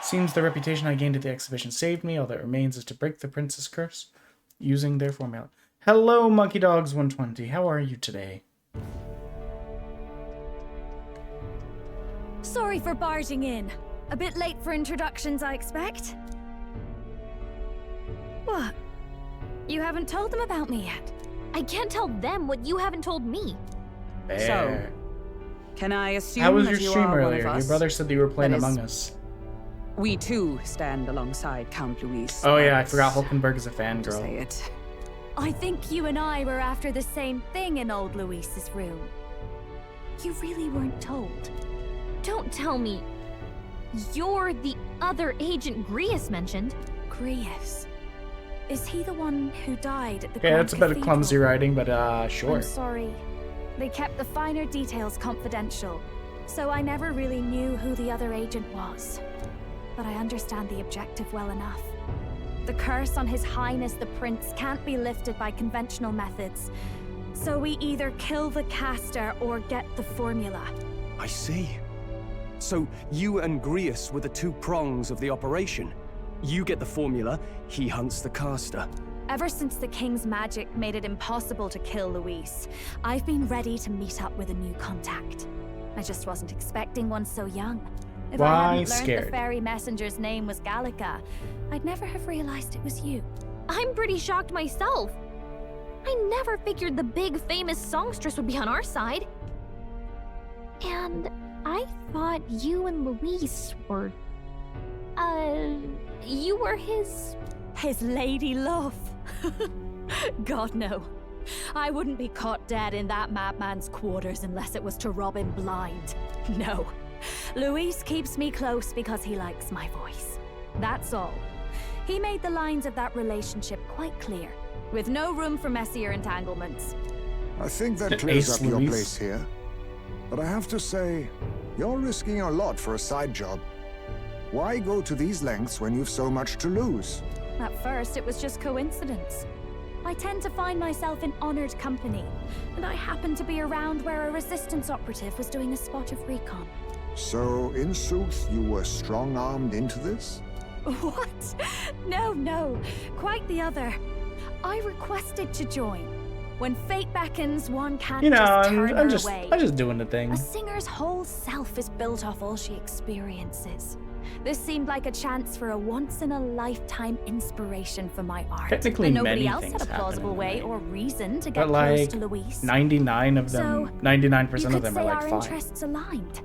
Seems the reputation I gained at the exhibition saved me. All that remains is to break the prince's curse using their formula. Hello, Monkey Dogs 120. How are you today? Sorry for barging in. A bit late for introductions, I expect. What? You haven't told them about me yet? I can't tell them what you haven't told me. So, can I assume how was that your you stream are one earlier? of us? Your brother said that you were playing That is, Among Us. We too stand alongside Count Luis. Oh yeah, I forgot Hulkenberg is a fangirl. Say it. I think you and I were after the same thing in old Luis's room. You really weren't told. Don't tell me. You're the other agent Grius mentioned. Grius? Is he the one who died at the Okay, that's a bit of clumsy writing, but sure. I'm sorry. They kept the finer details confidential, so I never really knew who the other agent was. But I understand the objective well enough. The curse on His Highness the Prince can't be lifted by conventional methods, so we either kill the caster or get the formula. I see. So you and Grius were the two prongs of the operation. You get the formula, he hunts the caster. Ever since the King's magic made it impossible to kill Luis, I've been ready to meet up with a new contact. I just wasn't expecting one so young. If I hadn't learned the fairy messenger's name was Gallica, I'd never have realized it was you. I'm pretty shocked myself. I never figured the big famous songstress would be on our side. And I thought you and Luis were... you were his lady love. God, no. I wouldn't be caught dead in that madman's quarters unless it was to rob him blind. No. Luis keeps me close because he likes my voice. That's all. He made the lines of that relationship quite clear, with no room for messier entanglements. I think that clears up your place here. But I have to say, you're risking a lot for a side job. Why go to these lengths when you've so much to lose? At first, it was just coincidence. I tend to find myself in honored company, and I happened to be around where a resistance operative was doing a spot of recon. So, in sooth, you were strong-armed into this? What? No. Quite the other. I requested to join. When fate beckons, one can't just turn her away. I'm just doing the thing. A singer's whole self is built off all she experiences. This seemed like a chance for a once-in-a-lifetime inspiration for my art. Technically, and nobody many else things had a plausible way or reason to get but close like to Luis. 99 of them, 99% of them are like our fine. interests aligned.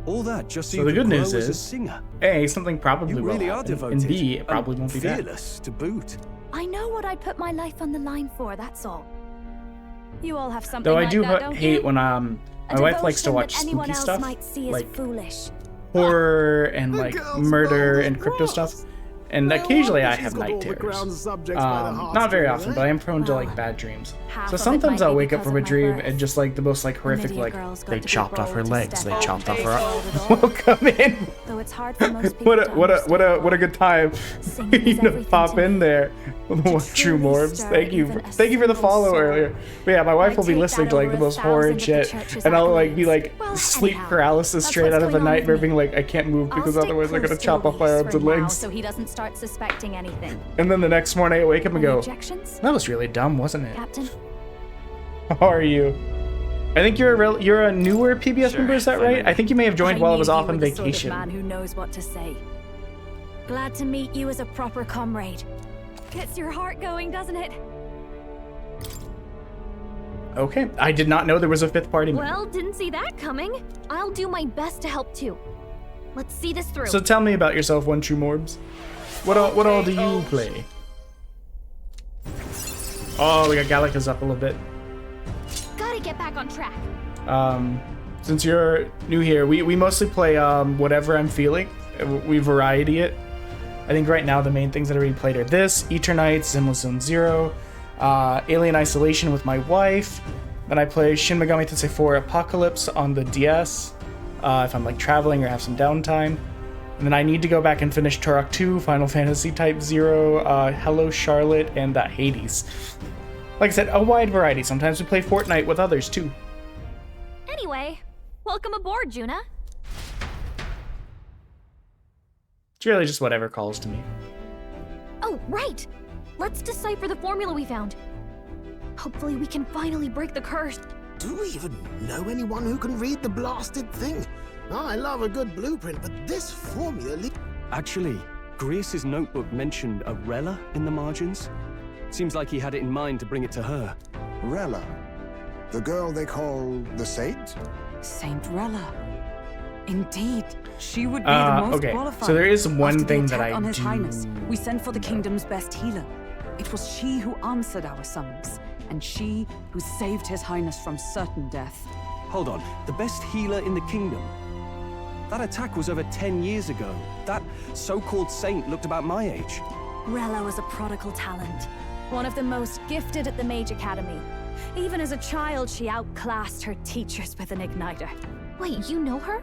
All that just so, So you the good could news grow as a is, singer. A, something probably You will really are happen, devoted. and B, it probably won't be bad. Fearless to boot. I know what I put my life on the line for, that's all. You all have something Though I like do that, don't hate you? when my wife likes to devotion watch that anyone spooky else stuff, might see as like foolish. horror and like murder and crypto stuff. And occasionally I have night terrors. Not very often, but I am prone to like bad dreams. So sometimes I'll wake up from a dream and just like the most like horrific, like they chopped off her legs, they chopped off her arm. Welcome in. Though it's hard for most people What a good time. You know, pop in there. True Morbs. Thank you for the follow earlier. But yeah, my wife will be listening to like the most horror shit, and I'll like be like sleep paralysis straight out of a nightmare, being like I can't move because otherwise they're gonna chop off my arms and legs. So he doesn't start suspecting anything. And then the next morning I wake up and go, objections? that was really dumb, wasn't it? Captain? How are you? I think you're a newer PBS member, is that right? I think you may have joined while I was off on vacation. The sort of man who knows what to say. Glad to meet you as a proper comrade. Gets your heart going, doesn't it? Okay, I did not know there was a fifth party member. Well, didn't see that coming. I'll do my best to help too. Let's see this through. So tell me about yourself, One True Morbs. What all do you play? Oh, we got Gallica's up a little bit. Gotta get back on track. Since you're new here, we mostly play whatever I'm feeling. We variety it. I think right now the main things that I already played are this, Eternights, Zenless Zone Zero, Alien Isolation with my wife. Then I play Shin Megami Tensei 4 Apocalypse on the DS, if I'm like traveling or have some downtime. And then I need to go back and finish Turok 2, Final Fantasy Type 0, Hello Charlotte, and Hades. Like I said, a wide variety. Sometimes we play Fortnite with others too. Anyway, welcome aboard, Juna. It's really just whatever calls to me. Oh, right! Let's decipher the formula we found. Hopefully we can finally break the curse. Do we even know anyone who can read the blasted thing? I love a good blueprint, but this formula... Actually, Grease's notebook mentioned a Rella in the margins. Seems like he had it in mind to bring it to her. Rella? The girl they call the Saint? Saint Rella. Indeed, she would be the most okay. qualified. So there is one After the thing that attack I on His do Highness, we sent for the kingdom's best healer. It was she who answered our summons, and she who saved His Highness from certain death. Hold on, the best healer in the kingdom? That attack was over 10 years ago. That so-called saint looked about my age. Rella was a prodigal talent. One of the most gifted at the Mage Academy. Even as a child, she outclassed her teachers with an igniter. Wait, you know her?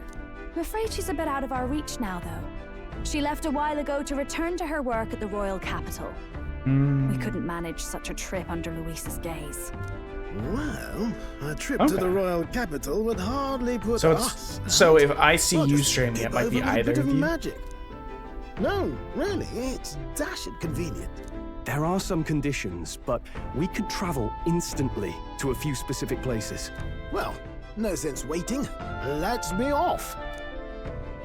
I'm afraid she's a bit out of our reach now, though. She left a while ago to return to her work at the royal capital. We couldn't manage such a trip under Luis's gaze. Well, a trip to the royal capital would hardly put us... So if I see you streaming, it might be either of you. Magic. No, really, it's dashed convenient. There are some conditions, but we could travel instantly to a few specific places. Well, no sense waiting. Let's be off.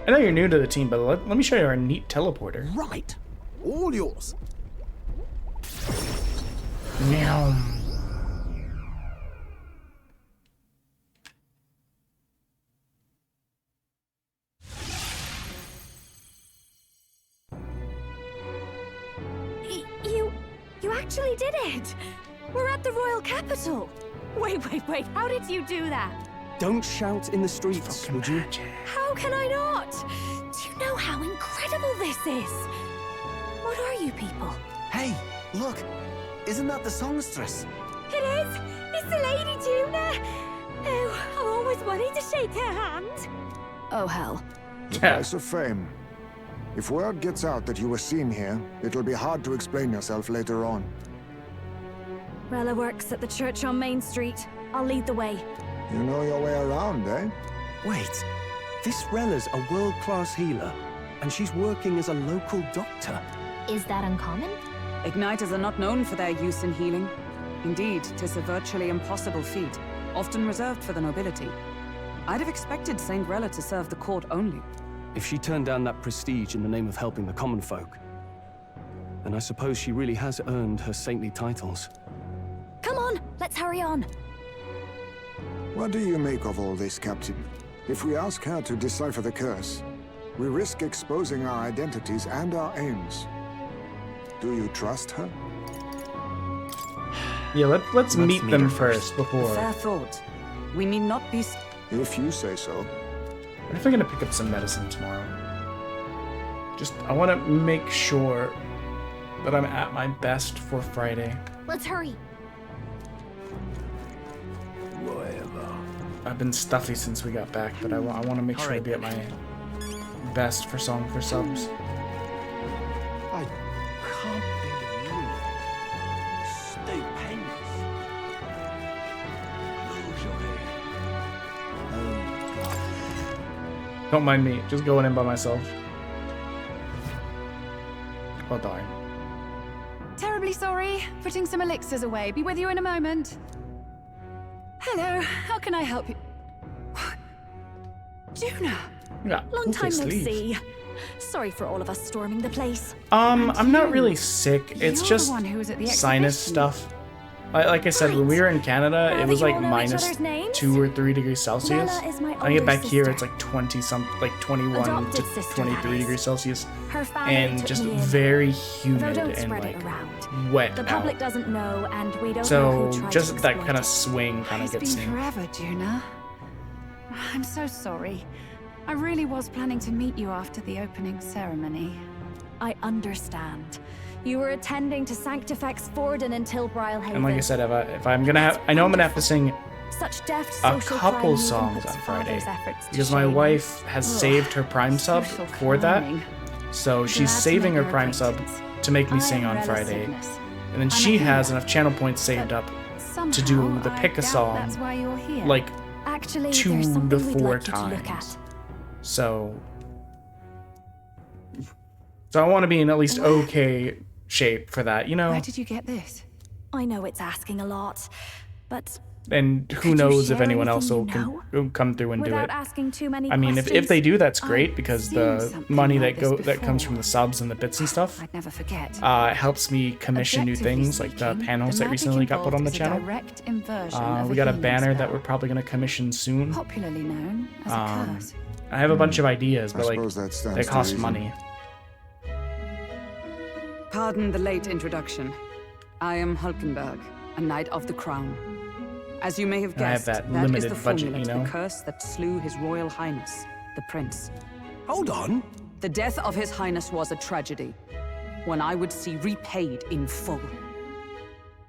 I know you're new to the team, but let me show you our neat teleporter. Right. All yours. Meow. You actually did it! We're at the royal capital! Wait, how did you do that? Don't shout in the streets, would you? How can I not? Do you know how incredible this is? What are you people? Hey, look! Isn't that the songstress? It is! It's the Lady Juna! Oh, I've always wanted to shake her hand. Oh, hell. The price of fame. If word gets out that you were seen here, it'll be hard to explain yourself later on. Rella works at the church on Main Street. I'll lead the way. You know your way around, eh? Wait, this Rella's a world-class healer, and she's working as a local doctor. Is that uncommon? Igniters are not known for their use in healing. Indeed, 'tis a virtually impossible feat, often reserved for the nobility. I'd have expected Saint Rella to serve the court only. If she turned down that prestige in the name of helping the common folk, then I suppose she really has earned her saintly titles. Come on, let's hurry on. What do you make of all this, Captain? If we ask her to decipher the curse, we risk exposing our identities and our aims. Do you trust her? Yeah, let's meet them first before. Fair thought. We need not be... If you say so. What if I'm gonna pick up some medicine tomorrow? I want to make sure that I'm at my best for Friday. Let's hurry. I've been stuffy since we got back, but I want to make sure I be at my best for Song for Subs. I can't believe it. Stupendous. Don't mind me, just going in by myself. Oh darn. Terribly sorry. Putting some elixirs away. Be with you in a moment. Hello, how can I help you? Juna! Yeah, Long time no see. Sorry for all of us storming the place. I'm not really sick. It's You're just the one who was at the sinus exhibition. stuff. Like I said, when we were in Canada, it was like minus 2 or 3 degrees Celsius. Rella is my When I get older back here, sister. it's like 21 Adopted to sister, 23 that degrees is. Celsius, Her family and took just me in. very Though humid don't and spread like it around. wet The out. public doesn't know, and we don't know So who tried just to that exploit kind of it. swing kind of It's gets been me. forever, Juna. I'm so sorry. I really was planning to meet you after the opening ceremony. I understand. You were attending to Sanctifex Forden until Brylehaven. And like I said, if I'm gonna have, I know I'm gonna have to sing Such deft a social couple crime songs puts on Friday father's efforts to because my shame. wife has saved her Prime sub social for that, climbing. so she's Glad to saving make her your Prime sub to make me sing on Rella's Friday, sickness. and then she has enough channel points saved up to do Somehow, the I pick a doubt song that's why you're here. like Actually, 2 there's to something we'd 4 like you to look times. at. So So I want to be in at least okay shape for that, you know? Where did you get this? I know it's asking a lot, but And who could you knows if share anyone else will anything you can come through and do without it. asking too many I mean, if questions? they do, that's great because seen the something money like this that comes before. from the subs and the bits and stuff I'd never forget. it helps me commission new Objectively things like the speaking, panels the that magic recently got put on the involved is a channel. direct inversion of We got a healing banner that spell, we're probably going to commission soon. popularly known as a curse. I have a bunch of ideas, but like suppose that stands they to cost reason. money. Pardon the late introduction. I am Hulkenberg, a Knight of the Crown. As you may have And I have guessed, that that is limited the budget, formula you to know? the curse that slew His Royal Highness, the Prince. Hold on. The death of His Highness was a tragedy, one I would see repaid in full.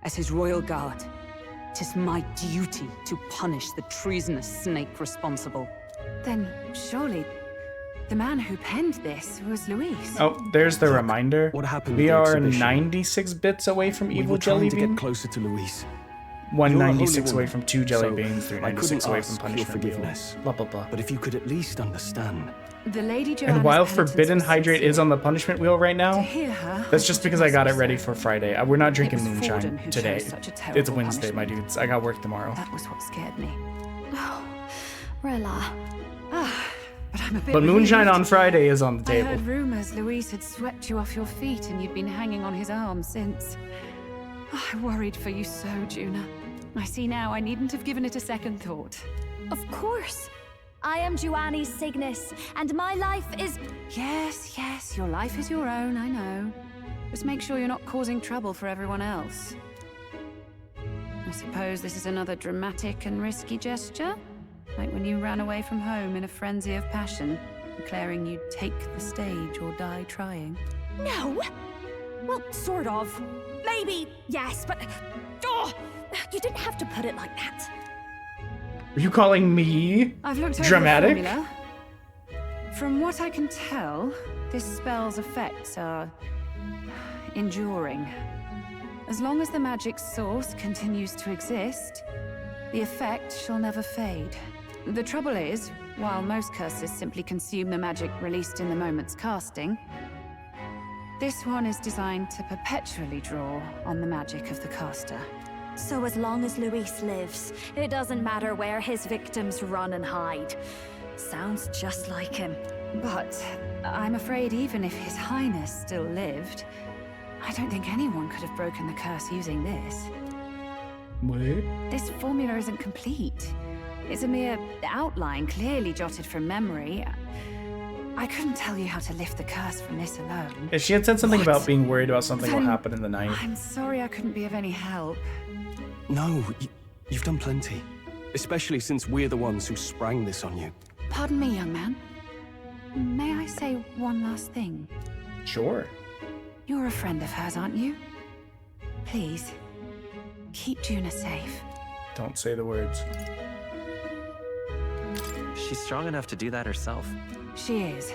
As His Royal Guard, 'tis my duty to punish the treasonous snake responsible. Then surely the man who penned this was Luis. Oh, there's the reminder. What happened We with the are exhibition? 96 bits away from We Evil were trying Jelly to get Bean. closer to Luis. 196 You're a away holy from 2 Jelly woman, Beans, so 396 I away couldn't from ask your Punishment Wheel. forgiveness. Blah, blah, blah. But if you could at least understand. The Lady Joanna's And while penitence Forbidden was Hydrate is sincere. on the Punishment Wheel right To now, hear her, that's just because I got it ready for Friday. We're not drinking was moonshine Forden who today. chose such a It's terrible Wednesday, my punishment. dudes. I got work tomorrow. That was what scared me. Oh, Rilla. But I'm a bit But moonshine relieved. on Friday is on the I table. heard rumors Luis had swept you off your feet and you'd been hanging on his arm since. Oh, I worried for you so, Juna. I see now I needn't have given it a second thought. Of course. I am Juani Cygnus, and my life is... Yes, yes, your life is your own, I know. Just make sure you're not causing trouble for everyone else. I suppose this is another dramatic and risky gesture? Like when you ran away from home in a frenzy of passion, declaring you'd take the stage or die trying. No! Well, sort of. Maybe, yes, but... Oh, you didn't have to put it like that. Are you calling me I've looked over dramatic? the formula. From what I can tell, this spell's effects are enduring. As long as the magic's source continues to exist, the effect shall never fade. The trouble is, while most curses simply consume the magic released in the moment's casting, this one is designed to perpetually draw on the magic of the caster. So as long as Luis lives, it doesn't matter where his victims run and hide. Sounds just like him. But I'm afraid even if His Highness still lived, I don't think anyone could have broken the curse using this. What? This formula isn't complete. It's a mere outline, clearly jotted from memory. I couldn't tell you how to lift the curse from this alone. If she had said something about being worried about something will Then happen in the night. I'm sorry I couldn't be of any help. No, you've done plenty. Especially since we're the ones who sprang this on you. Pardon me, young man. May I say one last thing? Sure. You're a friend of hers, aren't you? Please, keep Juna safe. Don't say the words. She's strong enough to do that herself. She is.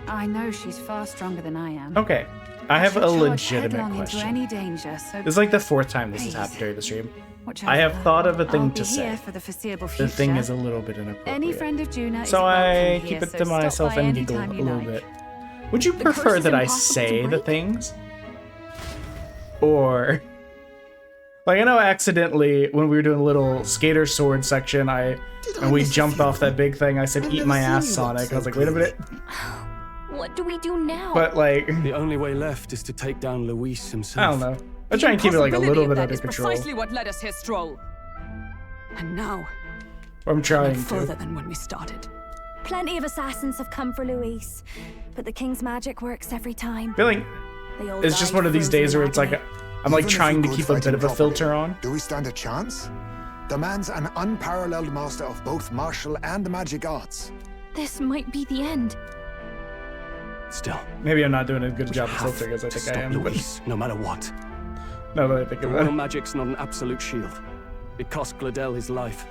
I know she's far stronger than I am. Okay, I have should a charge legitimate headlong into question. any danger, so This is like the 4th time this has please, happened during the stream. watch I have over. thought of a I'll thing be to say. here for the foreseeable The future. thing is a little bit inappropriate. Any friend of Juna is So welcome I here, keep it so to stop myself by and giggle a anytime you little like. bit. Would you The curse prefer is that I impossible to say the break? things? Or... Like, I know accidentally, when we were doing a little skater sword section, and we jumped off that big thing, I said, eat my ass, Sonic. I was like, wait a minute. What do we do now? But, like... The only way left is to take down Luis himself. I don't know. I try and keep it, like, a little bit that under is control. precisely what led us here, Stroll. And now, I'm trying no further to. than when we started. Plenty of assassins have come for Luis, but the king's magic works every time. Feeling They all it's just died one of these frozen days where in it's like, agony. I'm like Even if trying we to could keep a fight bit him of a properly, filter on. Do we stand a chance? The man's an unparalleled master of both martial and magic arts. This might be the end. Still, Maybe I'm not doing a good job of have filtering as I to think I stop am. But Luis, no matter what. now that I think The about royal it. magic's not an absolute shield. It cost Gladel his life.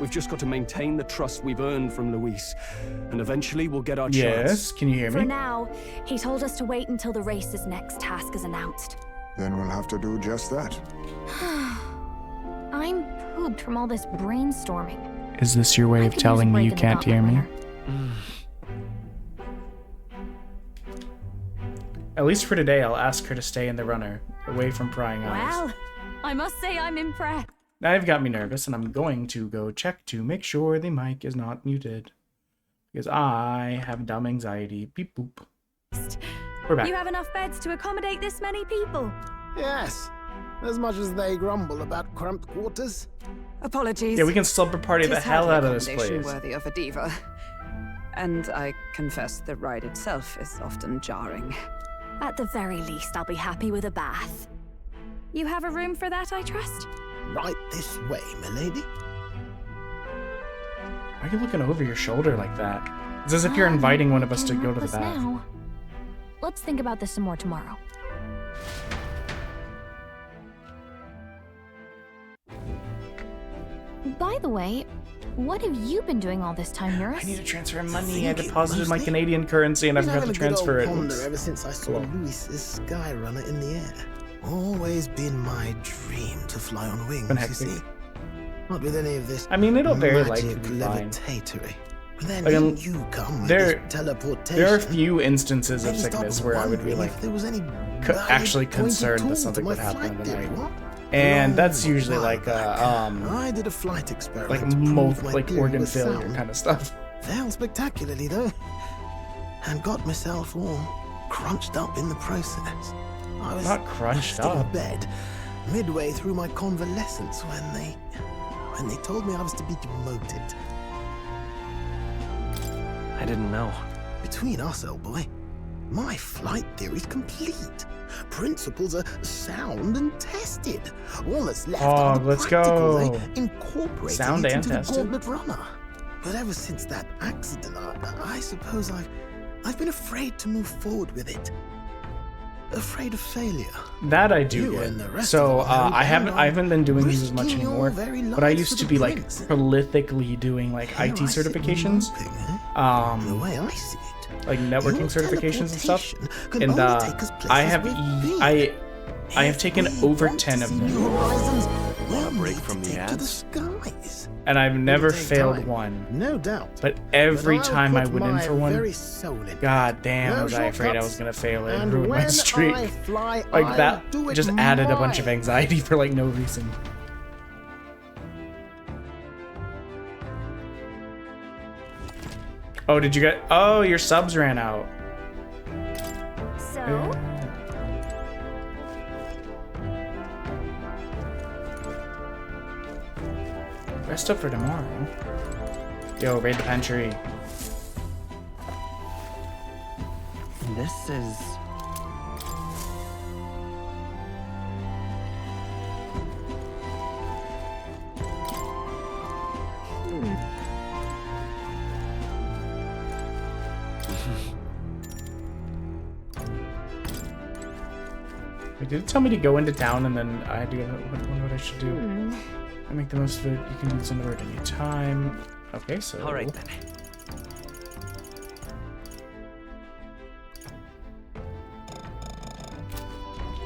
We've just got to maintain the trust we've earned from Luis, and eventually we'll get our chance. Yes, can you hear For me? now, he told us to wait until the race's next task is announced. Then we'll have to do just that. I'm pooped from all this brainstorming. Is this your way of could use a telling me break you in the can't hear me? gauntlet At least for today, I'll ask her to stay in the runner, away from prying eyes. Well, I must say I'm impressed. Now you've got me nervous, and I'm going to go check to make sure the mic is not muted. Because I have dumb anxiety. Beep boop. We're back. You have enough beds to accommodate this many people? Yes. As much as they grumble about cramped quarters. Apologies. Yeah, we can slumber party the Tis hell hardly out of this accommodation place. worthy of a diva. And I confess the ride itself is often jarring. At the very least, I'll be happy with a bath. You have a room for that, I trust? Right this way, milady. Why are you looking over your shoulder like that? It's as if you're inviting one of us to go to the bath. Now. Let's think about this some more tomorrow. By the way, what have you been doing all this time, Eurus? I need to transfer money. I deposited my Canadian currency and I forgot to transfer it. Ponder ever since I saw Luis's Skyrunner in the air. Always been my dream to fly on wings, you see. Not with any of this. I mean, it'll very likely be fine. Levitatory. But then Like, you come with there, this teleportation. there are a few instances of Then you start sickness where I would be like if there was any actually valid concerned pointy that tool something to would my happen in flight the theory, night. what? And that's Long usually while like I did a flight experiment like to prove my theory organ was failure sound. kind of stuff. Failed spectacularly though, and got myself all crunched up in the process. I was Not crunched still up. in bed midway through my convalescence when they told me I was to be demoted. I didn't know. Between us, old boy, my flight theory's complete. Principles are sound and tested. All that's left are the let's practicals, go. Incorporating Sound it and into tested. the gauntlet runner. But ever since that accident, I suppose I've been afraid to move forward with it. Afraid of failure. That I do You and the get. rest So of them I haven't been doing these as much risking your anymore. very But I lives used for to the be like prince. prolifically doing like Here IT I sit certifications, the way I see it, like networking your certifications and stuff. teleportation can And only take us I places have we've I have taken over 10 of them, Want a break from the ads? and I've never take failed time, one. no doubt. But every But I'll time I put went in my for one, very soul in god damn, No was I afraid I shortcuts. was gonna fail it and And ruin my when streak. I fly, Like I'll that do it just added a bunch of my anxiety for like no reason. Oh, did you get? Oh, your subs ran out. So? Rest up for tomorrow. Yo, raid the pantry. This is... Wait, did it tell me to go into town and then I had to go? What I should do? I make the most of it. You can use another at any time. Okay, so. All right then.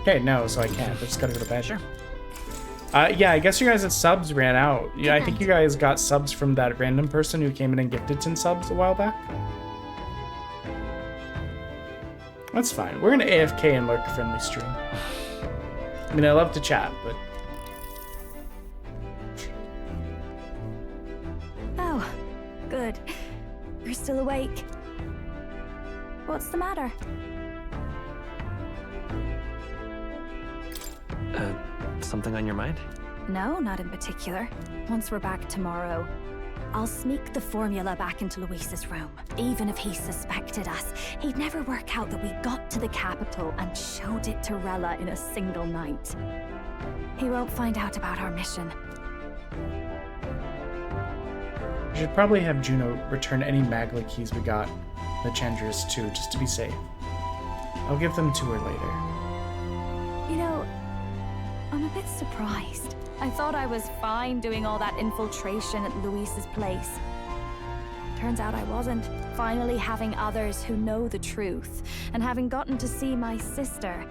Okay, no, so I can't. I just gotta go to bed. Sure. Yeah, I guess you guys' subs ran out. Yeah, I think you guys got subs from that random person who came in and gifted 10 subs a while back. That's fine. We're gonna AFK and lurk friendly stream. I mean, I love to chat, but Oh, good. You're still awake. What's the matter? Something on your mind? No, not in particular. Once we're back tomorrow, I'll sneak the formula back into Luis's room. Even if he suspected us, he'd never work out that we got to the capital and showed it to Rella in a single night. He won't find out about our mission. we should probably have Juno return any Magla keys we got the Chandras too, just to be safe. I'll give them to her later. You know, I'm a bit surprised. I thought I was fine doing all that infiltration at Luis's place. Turns out I wasn't. Finally having others who know the truth, and having gotten to see my sister.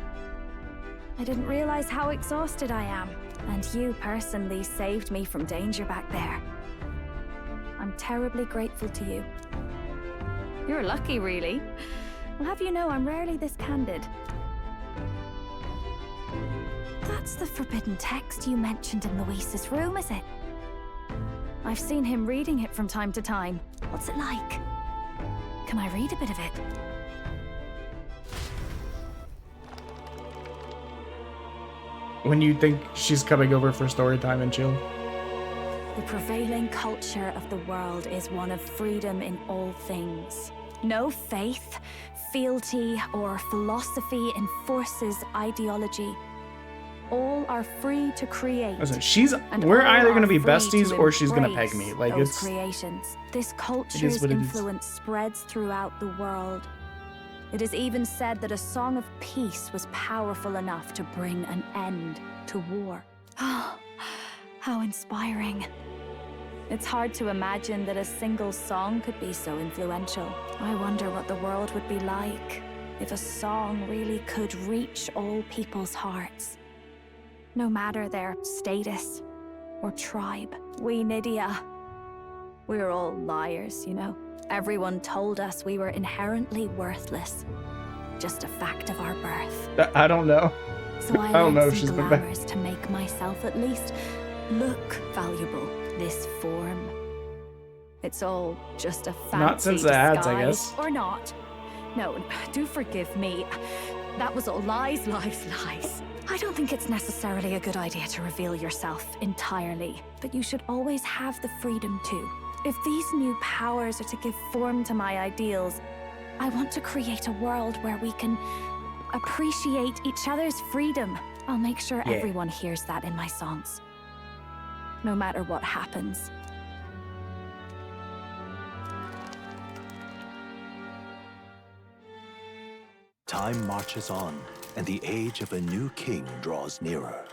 I didn't realize how exhausted I am, and you personally saved me from danger back there. I'm terribly grateful to you. You're lucky, really. I'll have you know I'm rarely this candid. That's the forbidden text you mentioned in Luis's room, is it? I've seen him reading it from time to time. What's it like? Can I read a bit of it? When you think she's coming over for story time and chill. The prevailing culture of the world is one of freedom in all things. No faith, fealty, or philosophy enforces ideology. All are free to create. Listen, we're either gonna be besties or she's gonna peg me. Like those it's creations. This culture's influence spreads throughout the world. It is even said that a song of peace was powerful enough to bring an end to war. Oh, how inspiring. It's hard to imagine that a single song could be so influential. I wonder what the world would be like if a song really could reach all people's hearts. No matter their status or tribe. We Nydia, we're all liars, you know. Everyone told us we were inherently worthless. Just a fact of our birth. I don't know. So I don't know learned if she's some the glamours to make myself at least look valuable. This form. It's all just a fancy Not since the ads, I disguise, guess. Or not. No, do forgive me. That was all lies, lies, lies. I don't think it's necessarily a good idea to reveal yourself entirely, but you should always have the freedom to. If these new powers are to give form to my ideals, I want to create a world where we can appreciate each other's freedom. I'll make sure everyone hears that in my songs. No matter what happens. Time marches on, and the age of a new king draws nearer.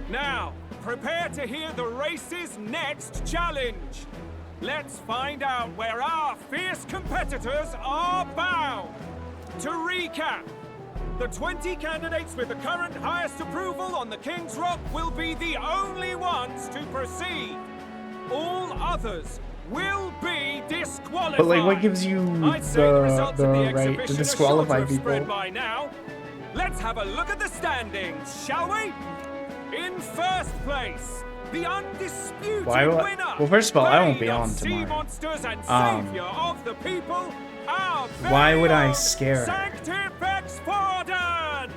Now, prepare to hear the race's next challenge. Let's find out where our fierce competitors are bound. To recap, the 20 candidates with the current highest approval on the King's Rock will be the only ones to proceed. All others will be disqualified. But like, what gives you the right to disqualify people? By now. Let's have a look at the standings, shall we? In first place, the undisputed winner. Well, first of all, I won't be on sea tomorrow. monsters and savior of the people, our Why would I very scare her? Sanctifex Pardon!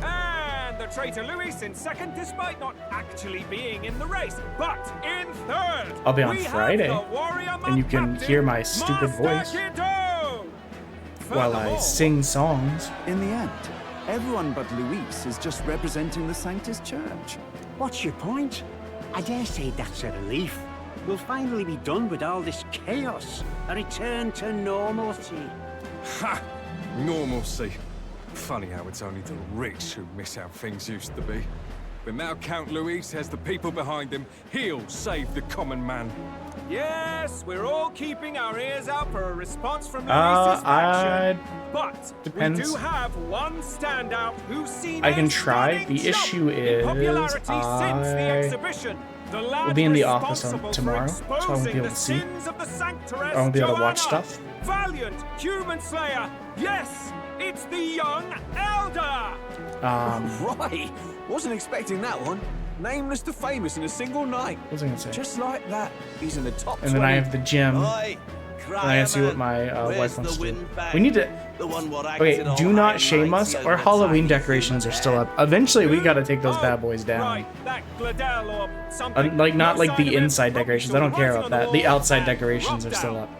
And the traitor Luis in second, despite not actually being in the race, but in third. I'll be on we have Friday, the warrior and you can hear my stupid voice while I sing songs. In the end, everyone but Luis is just representing the Sanctus Church. What's your point? I dare say that's a relief. We'll finally be done with all this chaos. A return to normalcy. Ha! Normalcy. Funny how it's only the rich who miss how things used to be. But now Count Luis has the people behind him. He'll save the common man. Yes, we're all keeping our ears out for a response from Luis's faction. But depends. we do have one standout who's seen I can try. The issue is I will be in the office tomorrow, so I won't be able to see. I won't be able to watch stuff. Valiant human slayer. Yes, it's the young elder. Right, wasn't expecting that one. Nameless to famous in a single night. What was I gonna say? Just like that, he's in the top And then I 20. have the gym. And I see what my wife wants to do. We need to. Okay, do not shame us. Our Halloween decorations are still up. Eventually, we gotta take those bad boys down. Like not like the inside decorations. I don't care about that. The outside decorations are still up.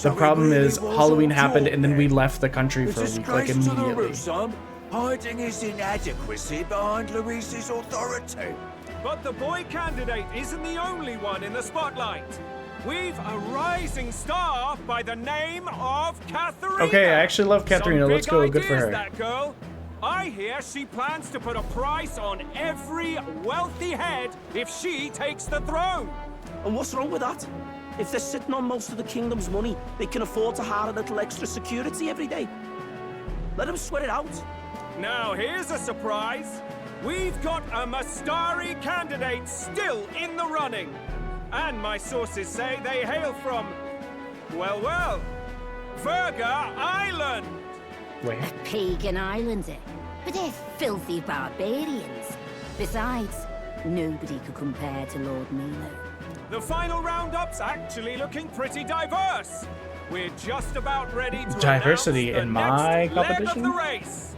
The problem is Halloween happened and then we left the country for a week, like immediately. Hiding his inadequacy behind Luis's authority. But the boy candidate isn't the only one in the spotlight. We've a rising star by the name of Katharina. Okay, I actually love Katharina. Let's go. Good for her. That girl. I hear she plans to put a price on every wealthy head if she takes the throne. And what's wrong with that? If they're sitting on most of the kingdom's money, they can afford to hire a little extra security every day. Let them sweat it out. Now here's a surprise. We've got a Mastari candidate still in the running. And my sources say they hail from, well, Verga Island. Where? A pagan island, eh? But they're filthy barbarians. Besides, nobody could compare to Lord Milo. The final roundup's actually looking pretty diverse. We're just about ready to Diversity announce the in my next leg competition? of the race.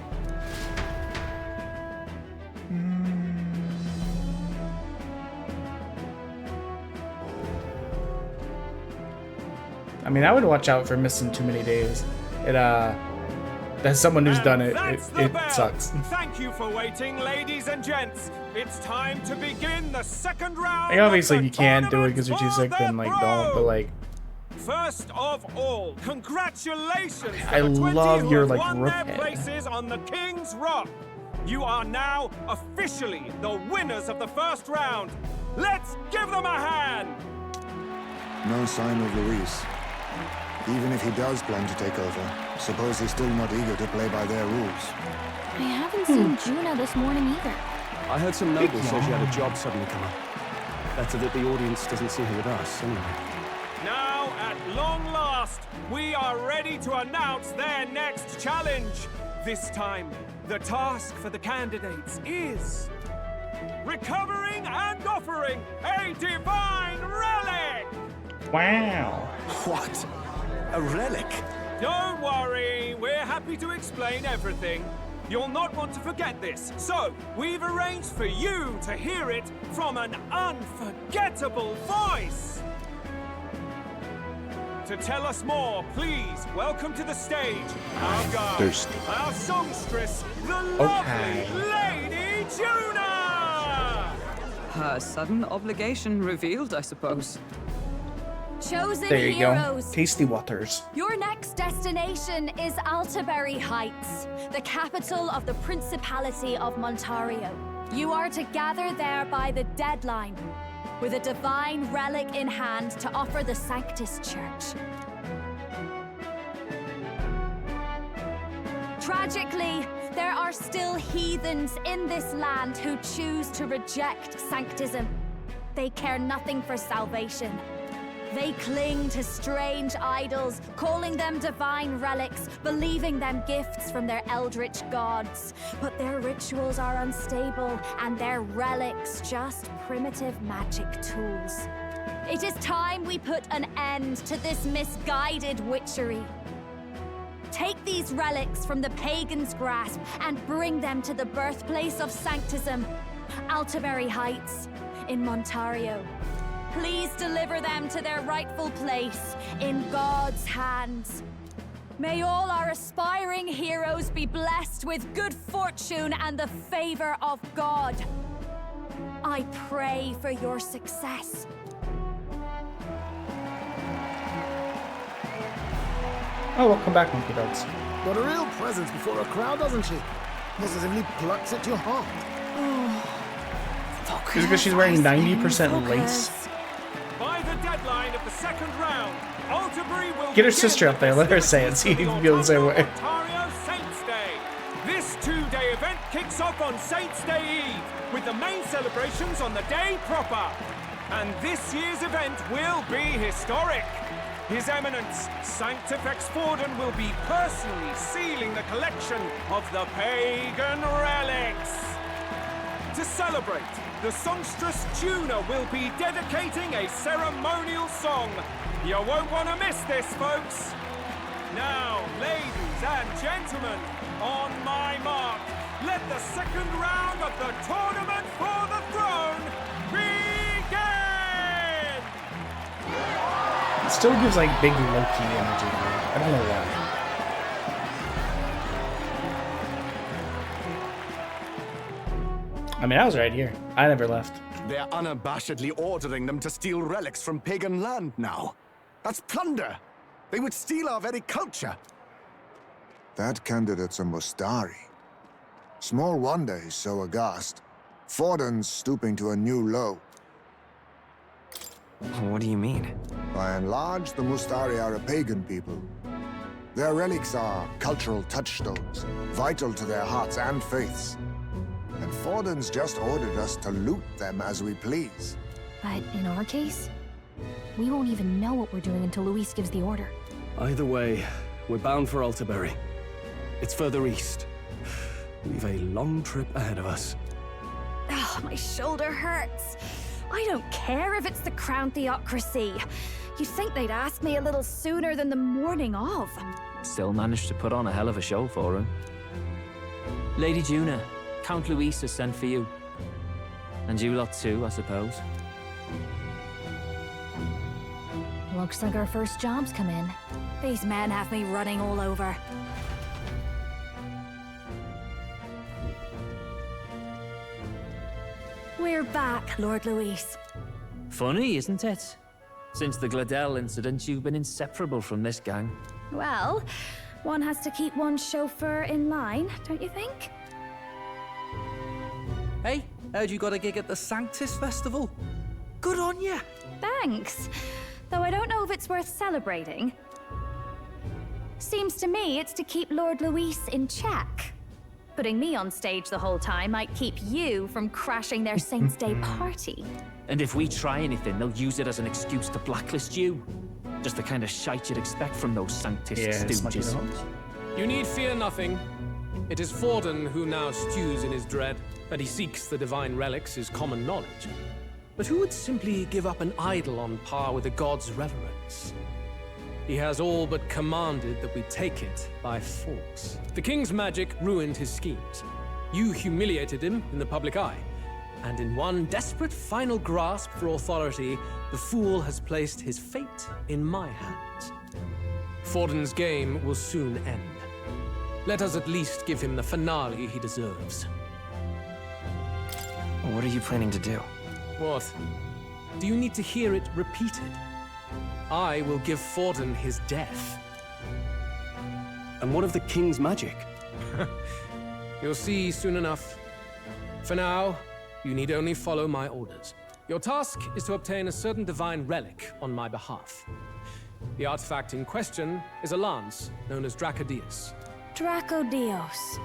I mean, I would watch out for missing too many days. As someone who's done it, it sucks. Thank you for waiting, ladies and gents. It's time to begin the second round. Like, obviously, if you can't do it because you're too sick, then like don't. But like, first of all, congratulations to I the 20 love who your have like won rook their head. places on the King's Rock. You are now officially the winners of the first round. Let's give them a hand. No sign of Luis. Even if he does plan to take over, suppose he's still not eager to play by their rules. I haven't seen Juna this morning either. I heard some nobles say she had a job suddenly come up. Better that the audience doesn't see her with us, anyway. Now, at long last, we are ready to announce their next challenge. This time, the task for the candidates is recovering and offering a divine relic! Wow. What? A relic? Don't worry, we're happy to explain everything. You'll not want to forget this, so we've arranged for you to hear it from an unforgettable voice. To tell us more, please welcome to the stage our guide, Thirsty. our songstress, the lovely Lady Juna! Her sudden obligation revealed, I suppose. Chosen There you heroes. go. Tasty waters. Your next destination is Altaberry Heights, the capital of the Principality of Montario. You are to gather there by the deadline, with a divine relic in hand to offer the Sanctus Church. Tragically, there are still heathens in this land who choose to reject Sanctism. They care nothing for salvation. They cling to strange idols, calling them divine relics, believing them gifts from their eldritch gods. But their rituals are unstable, and their relics just primitive magic tools. It is time we put an end to this misguided witchery. Take these relics from the pagan's grasp and bring them to the birthplace of Sanctism, Altaberry Heights, in Montario. Please deliver them to their rightful place in God's hands. May all our aspiring heroes be blessed with good fortune and the favor of God. I pray for your success. Oh, welcome back, monkey dogs. Got a real presence before a crowd, doesn't she? Positively plucks at your heart. Is it because she's wearing 90% lace? By the deadline of the second round, Altaberry will Get her sister up there. Let her say it. See if you feel the same way. Ontario Saints Day. This two-day event kicks off on Saints Day Eve, with the main celebrations on the day proper. And this year's event will be historic. His Eminence, Sanctifex Forden, will be personally sealing the collection of the pagan relics. To celebrate, the songstress Juna will be dedicating a ceremonial song. You won't want to miss this, folks. Now, ladies and gentlemen, on my mark, let the second round of the Tournament for the Throne begin! It still gives like big Loki energy. I don't know why. I mean, I was right here. I never left. They're unabashedly ordering them to steal relics from pagan land now. That's plunder. They would steal our very culture. That candidate's a Mustari. Small wonder he's so aghast. Forden's stooping to a new low. What do you mean? By and large, the Mustari are a pagan people. Their relics are cultural touchstones, vital to their hearts and faiths. And Forden's just ordered us to loot them as we please. But in our case, We won't even know what we're doing until Luis gives the order. Either way, we're bound for Altabury. It's further east. We've a long trip ahead of us. Oh, my shoulder hurts. I don't care if it's the Crown Theocracy. You'd think they'd ask me a little sooner than the morning of. Still managed to put on a hell of a show for him. Lady Juna, Count Luis has sent for you. And you lot too, I suppose. Looks like our first job's come in. These men have me running all over. We're back, Lord Luis. Funny, isn't it? Since the Gladel incident, you've been inseparable from this gang. Well, one has to keep one's chauffeur in line, don't you think? Hey, heard you got a gig at the Sanctus Festival? Good on ya! Thanks. Though I don't know if it's worth celebrating. Seems to me it's to keep Lord Luis in check. Putting me on stage the whole time might keep you from crashing their Saints' Day party. And if we try anything, they'll use it as an excuse to blacklist you. Just the kind of shite you'd expect from those Sanctus stooges. You need fear nothing. It is Forden who now stews in his dread. That he seeks the divine relics is common knowledge. But who would simply give up an idol on par with the god's reverence? He has all but commanded that we take it by force. The king's magic ruined his schemes. You humiliated him in the public eye. And in one desperate final grasp for authority, the fool has placed his fate in my hands. Forden's game will soon end. Let us at least give him the finale he deserves. What are you planning to do? What? Do you need to hear it repeated? I will give Forden his death. And what of the king's magic? You'll see soon enough. For now, you need only follow my orders. Your task is to obtain a certain divine relic on my behalf. The artifact in question is a lance known as Dracodius. Dracodios.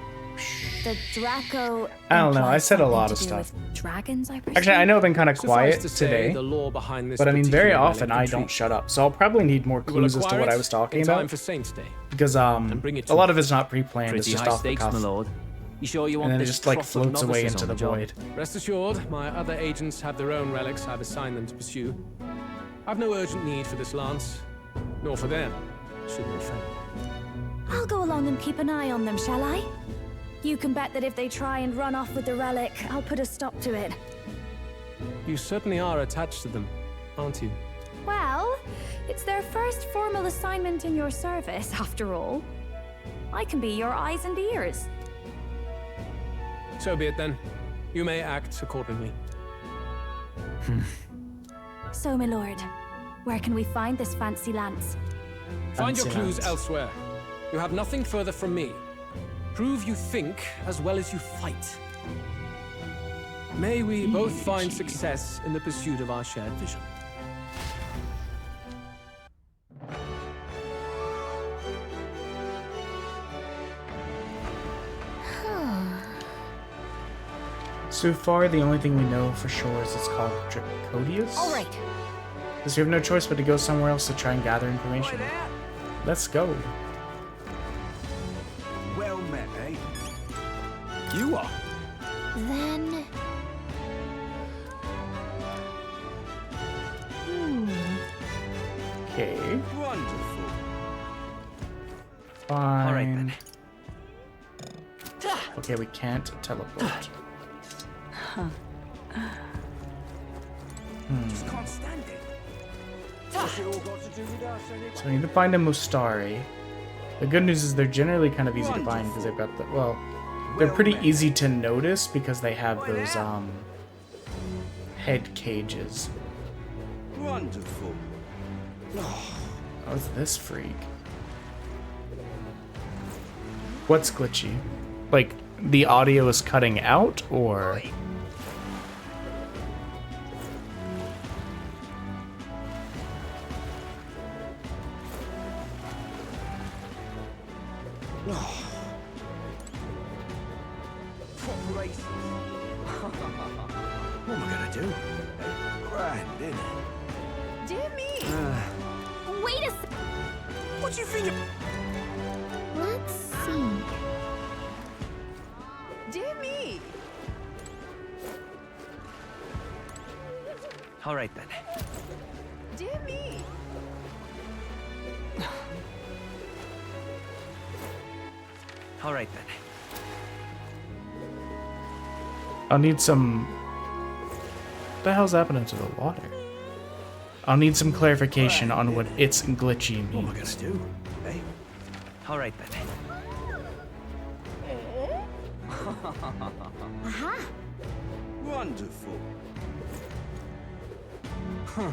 The Draco. I don't know. I said a lot to of do stuff. with dragons, I presume? Actually, I know I've been kind of quiet Suffice to say, today, the lore behind this but I mean, very particular often relic I don't intrigues. shut up. So I'll probably need more We will clues as to acquire what I it was talking in time about. for Saints' Day. Because And bring it to a lot me. of it's not pre-planned. It's Pretty just high off the stakes, cuff. my lord. You sure you want And then it this just like trough of floats away novices into on the job? void. Rest assured, my other agents have their own relics I've assigned them to pursue. I've no urgent need for this lance, nor for them, should they fail. I'll go along and keep an eye on them, shall I? You can bet that if they try and run off with the relic, I'll put a stop to it. You certainly are attached to them, aren't you? Well, it's their first formal assignment in your service, after all. I can be your eyes and ears. So be it then. You may act accordingly. So, my lord, where can we find this fancy lance? Find your Fancy clues lance. elsewhere. You have nothing further from me. Prove you think as well as you fight. May we both find success in the pursuit of our shared vision. So far, the only thing we know for sure is it's called Dracodius. All right. Because we have no choice but to go somewhere else to try and gather information. Let's go. Well met, eh? You are. Then... Okay. Wonderful. Fine. All right, then. Okay, we can't teleport. Just can't stand it. What's it all got to do with us, anyway? So we need to find a Mustari. The good news is they're generally kind of easy to find because they've got the, well, they're pretty easy to notice because they have those head cages. Wonderful. How's this freak? What's glitchy? Like the audio is cutting out, or? Preparation. What am I gonna do? Grand, innit? Dear me! Wait a sec. What do you think of... Let's see. Dear me! All right then. Dear me! All right then. I'll need some... What the hell's happening to the water? I'll need some clarification on what it's glitchy means. What am I gonna do? Hey? All right then. Aha! Wonderful. Huh.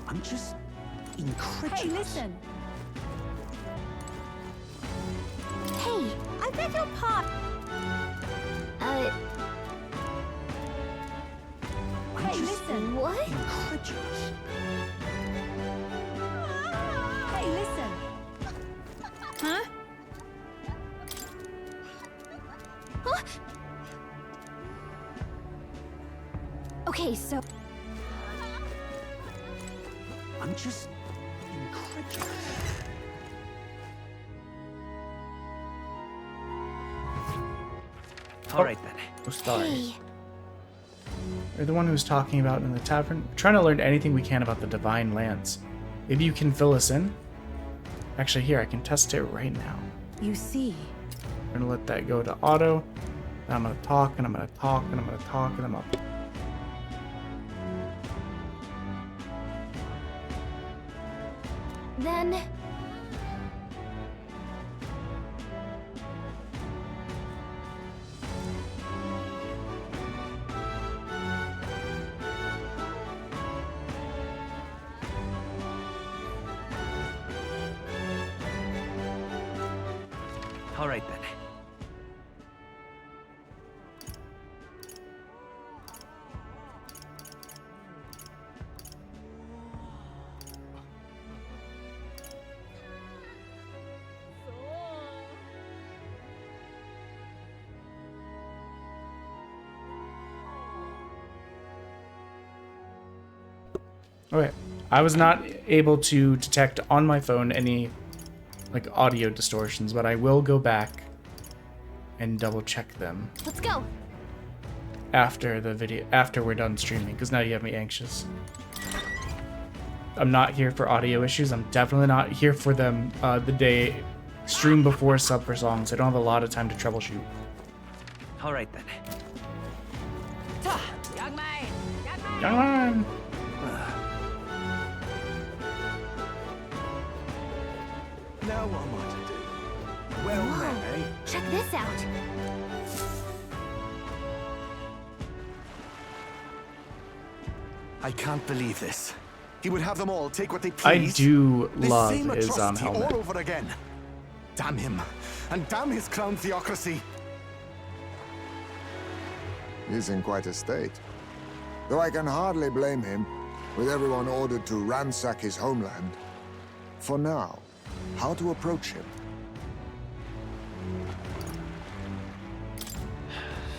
I'm just incredulous. Hey, listen! Hey, I beg your pardon! I'm Hey, just listen! what? incredulous. Hey, listen! Huh? Huh? Okay, so I'm just incredulous. All right then. Oh, sorry. hey, You're the one who was talking about in the tavern. We're trying to learn anything we can about the divine lands. Maybe you can fill us in? Actually, here, I can test it right now. You see, I'm gonna let that go to auto. Then I'm gonna talk, and I'm gonna talk, and I'm gonna talk, and I'm up. then All right then. Okay. I was not able to detect on my phone any like audio distortions, but I will go back and double check them let's go. after the video, after we're done streaming, because now you have me anxious. I'm not here for audio issues. I'm definitely not here for them the day stream before sub for songs. I don't have a lot of time to troubleshoot. All right then. Young man! Young man! Now what am I to do? Well met, eh? Check this out. I can't believe this. He would have them all take what they I please. do This love same his atrocity helmet. all over again. Damn him, and damn his crown theocracy. He's in quite a state. Though I can hardly blame him, with everyone ordered to ransack his homeland. For now, how to approach him?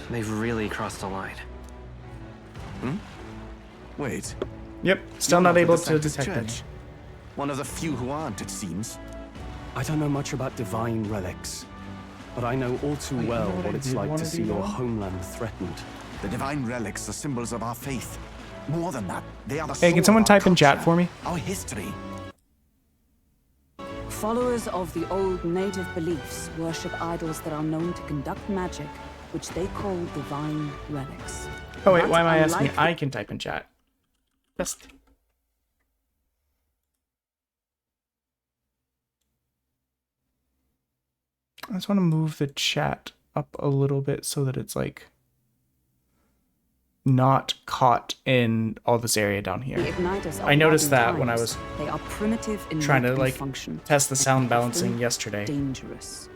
They've really crossed a line. Hmm? Wait. Yep, still You're not over able the to Sanctus detect them. Church. One of the few who aren't, it seems. I don't know much about divine relics, but I know all too Wait, you well know what what I it's did like wanna to see do, your though? homeland threatened. The divine relics are symbols of our faith. More than that, they are the Hey, soul can someone of our type in chat culture, for me? Our history. followers of the old native beliefs worship idols that are known to conduct magic, which they call divine relics. Oh wait, Not why am I asking? unlike I can type in chat. Best. I just want to move the chat up a little bit so that it's like not caught in all this area down here. The igniters of I noticed modern that when I times. was They are primitive in trying to mode and like function, test the sound and balancing often yesterday. dangerous.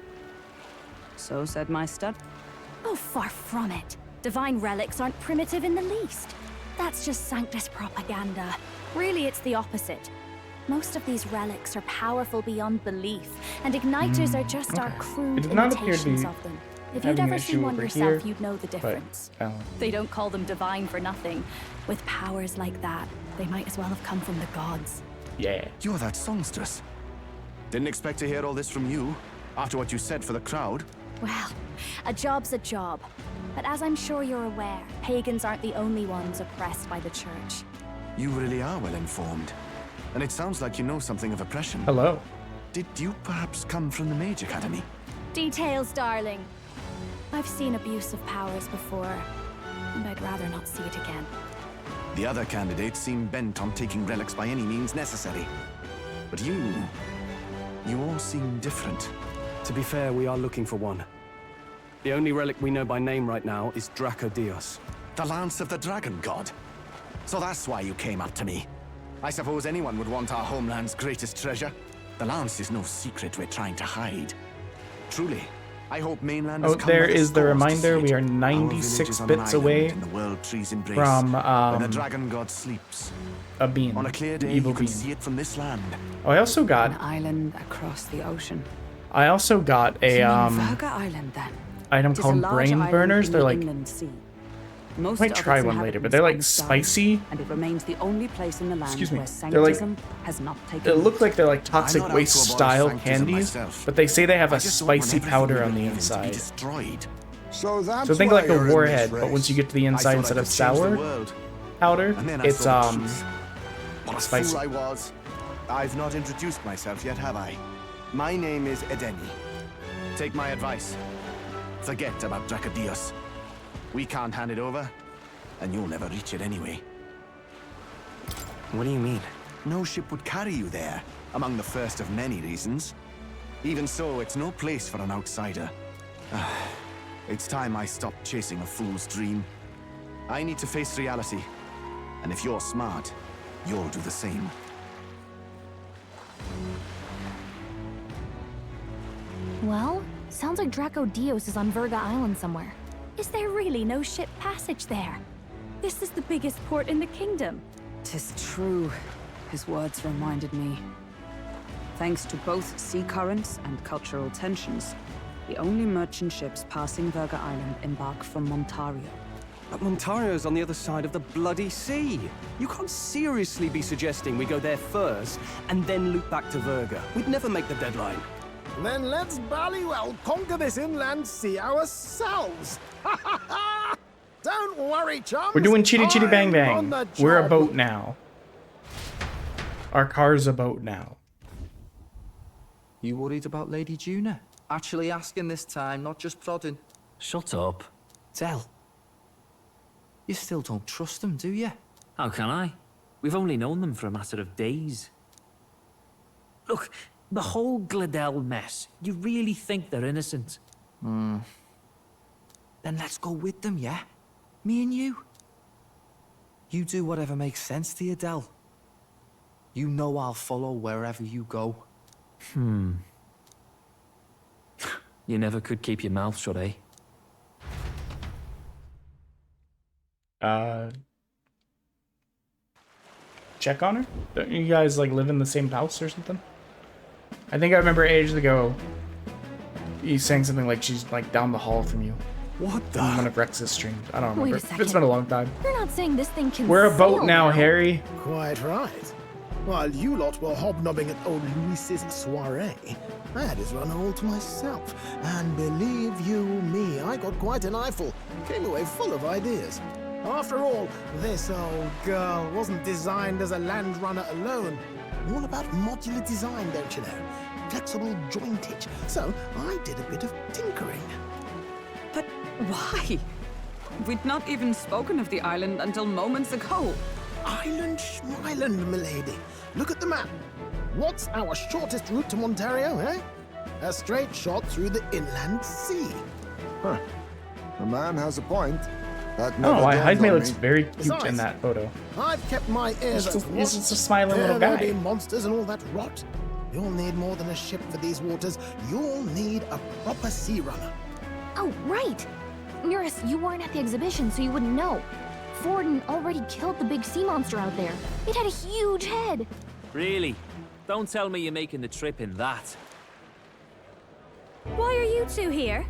So said my stud. Oh, far from it. Divine relics aren't primitive in the least. That's just Sanctus propaganda. Really, it's the opposite. Most of these relics are powerful beyond belief, and igniters are just our crude It does not appear to imitations be of them. If having you'd an ever issue seen one over yourself, here, you'd know the but, difference. oh. They don't call them divine for nothing. With powers like that, they might as well have come from the gods. Yeah. You're that songstress. Didn't expect to hear all this from you, after what you said for the crowd. Well, a job's a job. But as I'm sure you're aware, pagans aren't the only ones oppressed by the church. You really are well informed. And it sounds like you know something of oppression. Hello. Did you perhaps come from the Mage Academy? Details, darling. I've seen abuse of powers before, and I'd rather not see it again. The other candidates seem bent on taking relics by any means necessary. But you all seem different. To be fair, we are looking for one. The only relic we know by name right now is Dracodios. The Lance of the Dragon God. So that's why you came up to me. I suppose anyone would want our homeland's greatest treasure. The Lance is no secret we're trying to hide. Truly, I hope mainlanders Oh, there is the reminder. We are 96 bits away from the Dragon God sleeps. A bean. On a clear day, Evil you can bean. see it from this land. Oh, I also got. An island across the ocean. I also got a Virga Island, then. item It is a called large brain island burners. in They're the like. inland sea. I Most might of try its one later, but inhabitants they're are like exiled, spicy. and it remains the only place in the land Excuse me. where They're like. sanctism has not taken They look root. like they're like toxic I'm not out waste to abolish style sanctism candies, myself. but they say they have I a just don't want spicy everything powder we on the believe in to be inside. destroyed. So that's So think why like a you're in warhead, this but once you race. get to the I inside thought I instead of could change the sour world. powder, And then I it's saw the truth. What a spicy. fool I was. I've not introduced myself yet, have I? My name is Edeni. Take my advice. Forget about Dracodios. We can't hand it over, and you'll never reach it anyway. What do you mean? No ship would carry you there, among the first of many reasons. Even so, it's no place for an outsider. It's time I stopped chasing a fool's dream. I need to face reality. And if you're smart, you'll do the same. Well, sounds like Dracodios is on Virga Island somewhere. Is there really no ship passage there? This is the biggest port in the kingdom. 'Tis true. His words reminded me. Thanks to both sea currents and cultural tensions, the only merchant ships passing Virga Island embark from Montario. But Montario's on the other side of the bloody sea. You can't seriously be suggesting we go there first and then loop back to Virga. We'd never make the deadline. Then let's ballywell conquer this inland sea ourselves. Don't worry, chums. We're doing chitty chitty bang I'm on bang. the We're a job. boat now. Our car's a boat now. You worried about Lady Juna? Actually asking this time, not just prodding. Shut up. Tell. You still don't trust them, do you? How can I? We've only known them for a matter of days. Look, the whole Gladell mess, you really think they're innocent? Then let's go with them, yeah? Me and you. You do whatever makes sense to you, Del. You know I'll follow wherever you go. You never could keep your mouth shut, eh? Check on her? Don't you guys like live in the same house or something? I think I remember ages ago you saying something like she's like down the hall from you. What the? On one of Rex's streams. I don't Wait remember. a second. It's been a long time. You're not saying this thing can We're a boat sail now, Harry. Quite right. While you lot were hobnobbing at old Luis's soiree, I had his run all to myself. And believe you me, I got quite an eyeful. Came away full of ideas. After all, this old girl wasn't designed as a land runner alone. All about modular design, don't you know? Flexible jointage. So I did a bit of tinkering. But why? We'd not even spoken of the island until moments ago. Island Schmyland, milady. Look at the map. What's our shortest route to Montario, eh? A straight shot through the inland sea. Huh. The man has a point. That Oh, never dawned Jaime on looks me. very cute Besides, in that photo. I've kept my ears He's at just- he's what? just a smiling little There guy. be monsters and all that rot. You'll need more than a ship for these waters. You'll need a proper sea runner. Oh, right. Nearest, you weren't at the exhibition, so you wouldn't know. Forden already killed the big sea monster out there. It had a huge head. Really? Don't tell me you're making the trip in that. Why are you two here?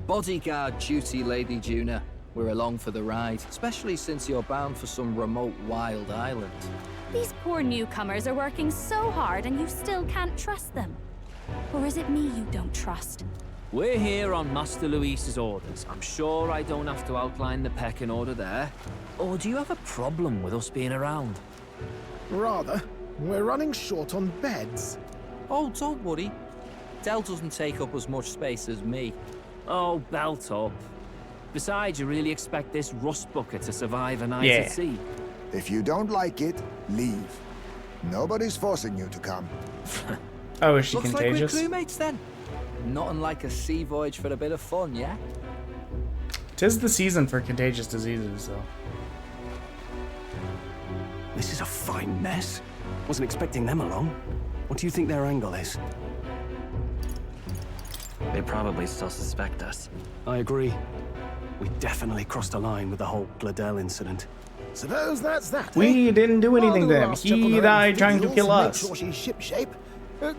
Bodyguard duty, Lady Juna. We're along for the ride, especially since you're bound for some remote wild island. These poor newcomers are working so hard and you still can't trust them. Or is it me you don't trust? We're here on Master Luis's orders. I'm sure I don't have to outline the pecking order there. Or do you have a problem with us being around? Rather. We're running short on beds. Oh, don't worry. Del doesn't take up as much space as me. Oh, belt up. Besides, you really expect this rust bucket to survive a night at sea? If you don't like it, leave. Nobody's forcing you to come. Oh, is she Looks contagious? like we're crewmates then. Not unlike a sea voyage for a bit of fun, yeah? 'Tis the season for contagious diseases, though. This is a fine mess. Wasn't expecting them along. What do you think their angle is? They probably still suspect us. I agree. We definitely crossed a line with the whole Gladel incident. Suppose that's that. We didn't do anything to him. He died trying to kill us. Make sure she's shipshape.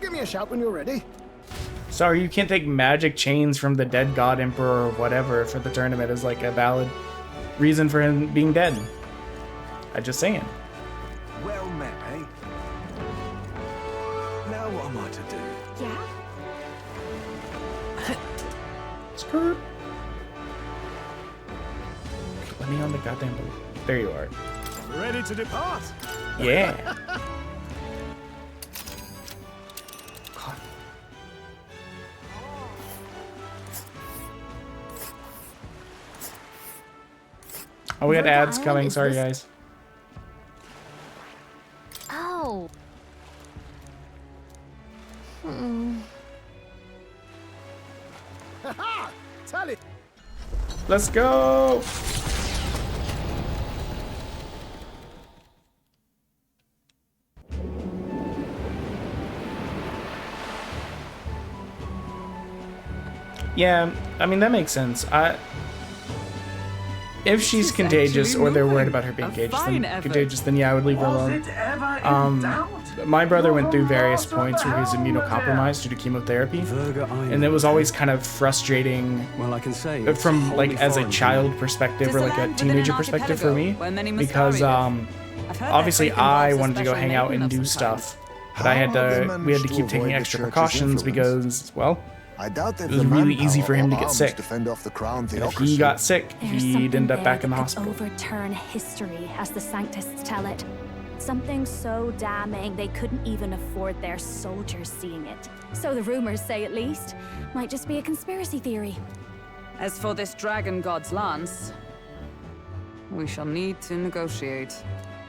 Give me a shout when you're ready. Sorry, you can't take magic chains from the dead god emperor or whatever for the tournament as like a valid reason for him being dead. I'm just saying. Well met, eh? Now what am I to do? Yeah? Skirt. Let me on the goddamn boat. There you are. Ready to depart? Yeah. God. Oh, we had ads coming. Sorry, guys. Oh. Ha-ha! Tell it. Let's go. Yeah, I mean, that makes sense. If she's contagious or they're worried about her being contagious, then yeah, I would leave her alone. My brother went through various points where he was immunocompromised due to chemotherapy, and it was always kind of frustrating. Well, I can say from like as a child perspective or like a teenager perspective for me, because obviously I wanted to go hang out and do stuff, but we had to keep taking extra precautions because, well, I doubt it was really easy for him to get sick. Defend off the crown And if he got sick, he'd end up back in the hospital. Overturn history, as the Sanctists tell it. Something so damning they couldn't even afford their soldiers seeing it. So the rumors say, at least. Might just be a conspiracy theory. As for this dragon god's lance, we shall need to negotiate.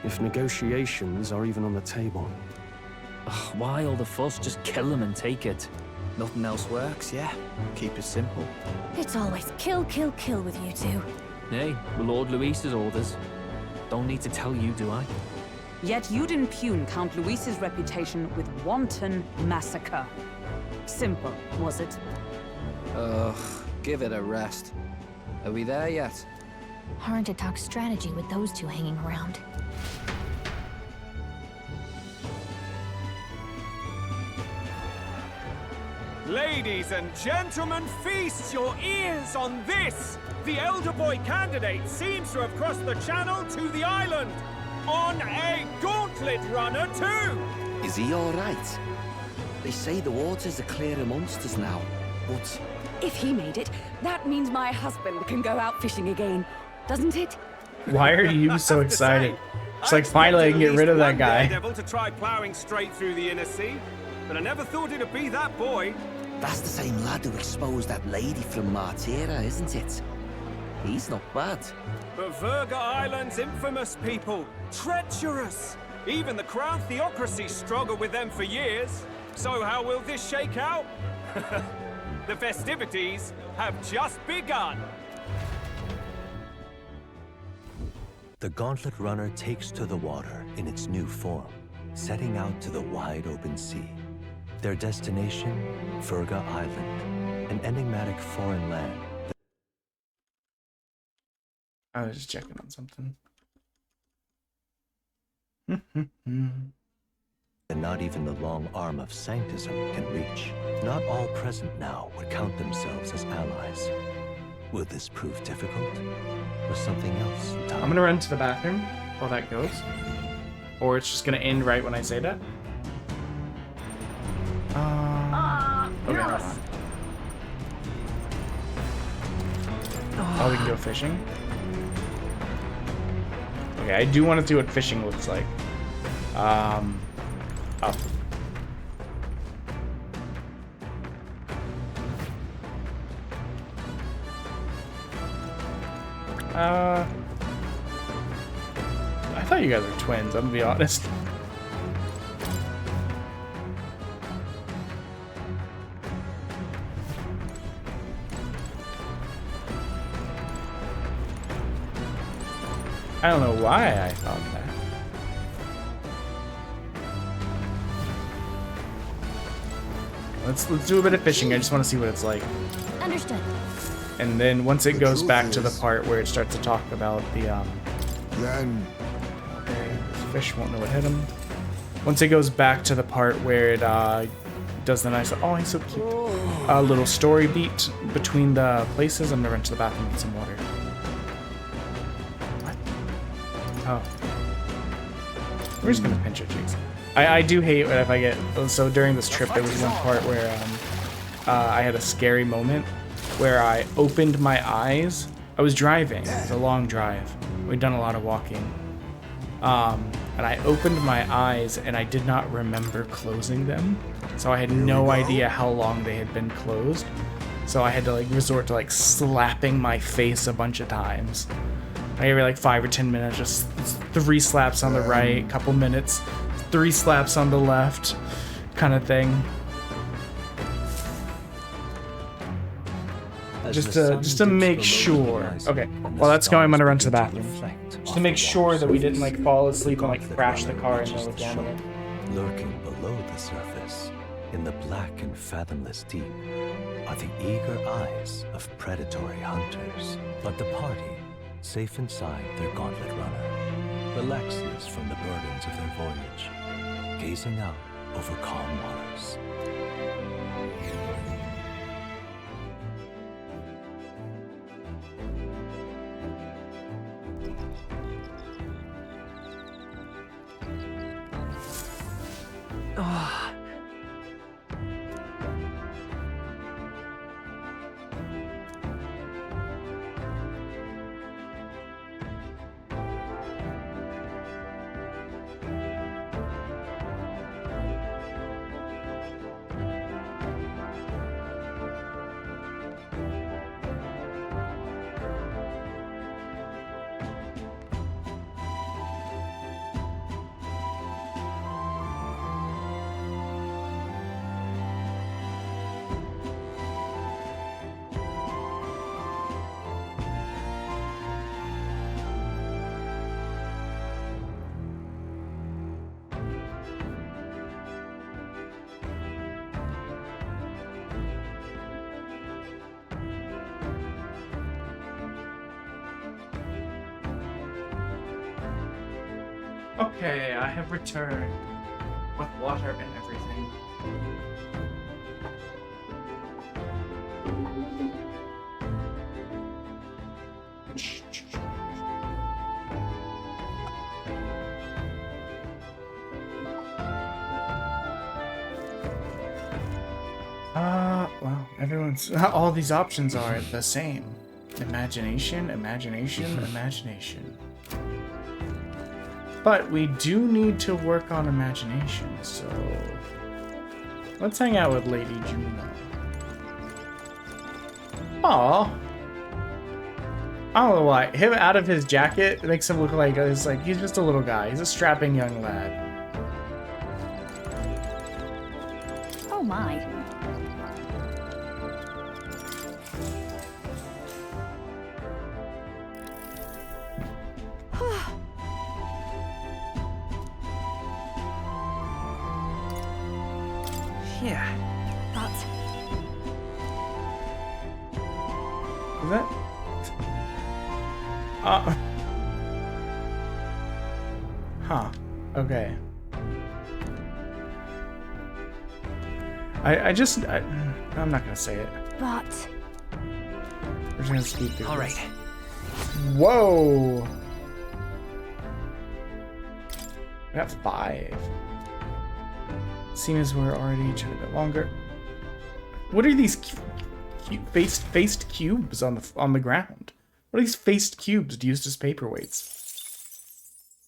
If negotiations are even on the table. Ugh, why all the fuss? Just kill them and take it. Nothing else works, yeah. Keep it simple. It's always kill, kill, kill with you two. Hey, Lord Luis's orders. Don't need to tell you, do I? Yet you'd impugn Count Luis's reputation with wanton massacre. Simple, was it? Ugh, give it a rest. Are we there yet? Hard to talk strategy with those two hanging around. Ladies and gentlemen, feast your ears on this! The elder boy candidate seems to have crossed the channel to the island! On a gauntlet runner, too! Is he all right? They say the waters are clear amongst us now, but... If he made it, that means my husband can go out fishing again, doesn't it? Why are you so excited? It's like finally I can get rid of that guy. Daredevil to try plowing straight through the inner sea, but I never thought it'd be that boy. That's the same lad who exposed that lady from Martira, isn't it? He's not bad. But Virga Island's infamous people. Treacherous! Even the Crown Theocracy struggled with them for years. So how will this shake out? The festivities have just begun. The Gauntlet Runner takes to the water in its new form, setting out to the wide open sea. Their destination, Virga Island, an enigmatic foreign land. I was just checking on something. that not even the long arm of Sanctism can reach. Not all present now would count themselves as allies. Will this prove difficult, or something else? I'm gonna run to the bathroom while that goes. Or it's just gonna end right when I say that. Okay, hold on. Oh, we can go fishing. Okay, I do want to see what fishing looks like. Oh. I thought you guys were twins, I'm gonna be honest. I don't know why I thought that. Let's do a bit of fishing. I just want to see what it's like. Understood. And then once it goes back to the part where it starts to talk about the Then okay, the fish won't know what hit him. Once it goes back to the part where it does the nice, oh, he's so cute, little story beat between the places, I'm gonna run to the bathroom and get some water. What? Oh. We're just gonna pinch our cheeks. I do hate when if I get, so during this trip there was one part where I had a scary moment where I opened my eyes. I was driving, it was a long drive. We'd done a lot of walking. And I opened my eyes and I did not remember closing them. So I had no idea how long they had been closed. So I had to like resort to like slapping my face a bunch of times. Like every like 5 or 10 minutes, just 3 slaps on the right, couple minutes, 3 slaps on the left, kind of thing. Just to make sure. Okay, well that's going. I'm gonna run to the bathroom. Just to make sure that we didn't like fall asleep and like crash the car and go down it. Lurking below the surface, in the black and fathomless deep, are the eager eyes of predatory hunters. But the party, safe inside their gauntlet runner, relaxes from the burdens of their voyage, gazing out over calm waters. Okay, I have returned with water and everything. Well, everyone's all these options are the same. Imagination, imagination, imagination. But we do need to work on imagination, so let's hang out with Lady Juno. Aw. I don't know why. Him out of his jacket makes him look like he's just a little guy. He's a strapping young lad. Oh my. Yeah, but... Is that? Huh. Okay. I'm not gonna say it. But We're just gonna speed through. All this. right. Whoa. We got 5. Seeing as we're already each other a bit longer. What are these faced cubes on the ground? What are these faced cubes used as paperweights?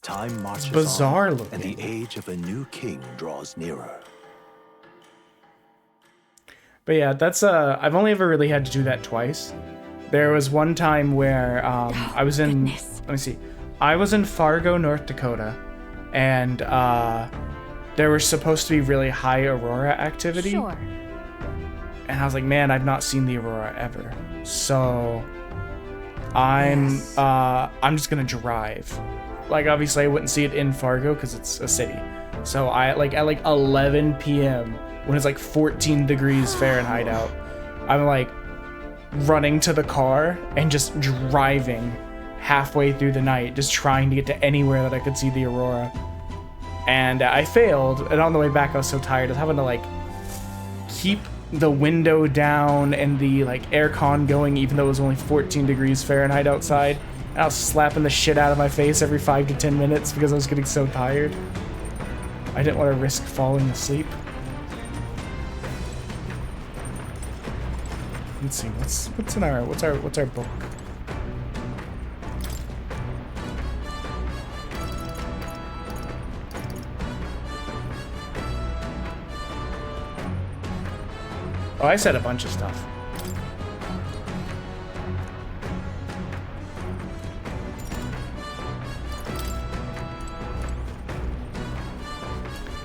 Time marches bizarre on, looking. and the age of a new king draws nearer. But yeah, that's I've only ever really had to do that twice. There was one time where I was in let me see. I was in Fargo, North Dakota, and there was supposed to be really high aurora activity. Sure. And I was like, man, I've not seen the aurora ever. So I'm just gonna drive. Like, obviously I wouldn't see it in Fargo because it's a city. So at 11 p.m. when it's like 14 degrees Fahrenheit out, I'm like running to the car and just driving halfway through the night, just trying to get to anywhere that I could see the aurora. And I failed, and on the way back I was so tired, I was having to like keep the window down and the like aircon going even though it was only 14 degrees Fahrenheit outside. And I was slapping the shit out of my face every 5 to 10 minutes because I was getting so tired. I didn't want to risk falling asleep. Let's see, what's our book? Oh, I said a bunch of stuff.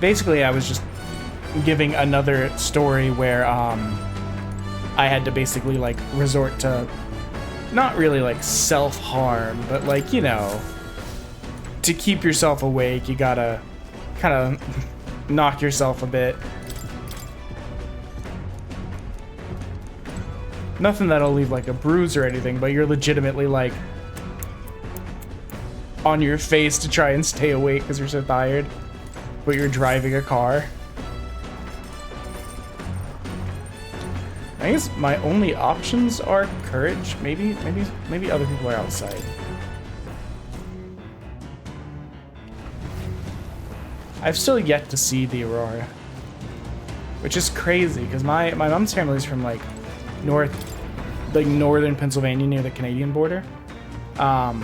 Basically, I was just giving another story where I had to basically like resort to not really like self-harm, but like, you know, to keep yourself awake, you gotta kind of knock yourself a bit. Nothing that'll leave like a bruise or anything, but you're legitimately like on your face to try and stay awake because you're so tired, but you're driving a car. I guess my only options are courage. Maybe other people are outside. I've still yet to see the aurora, which is crazy because my mom's family is from like northern Pennsylvania near the Canadian border, or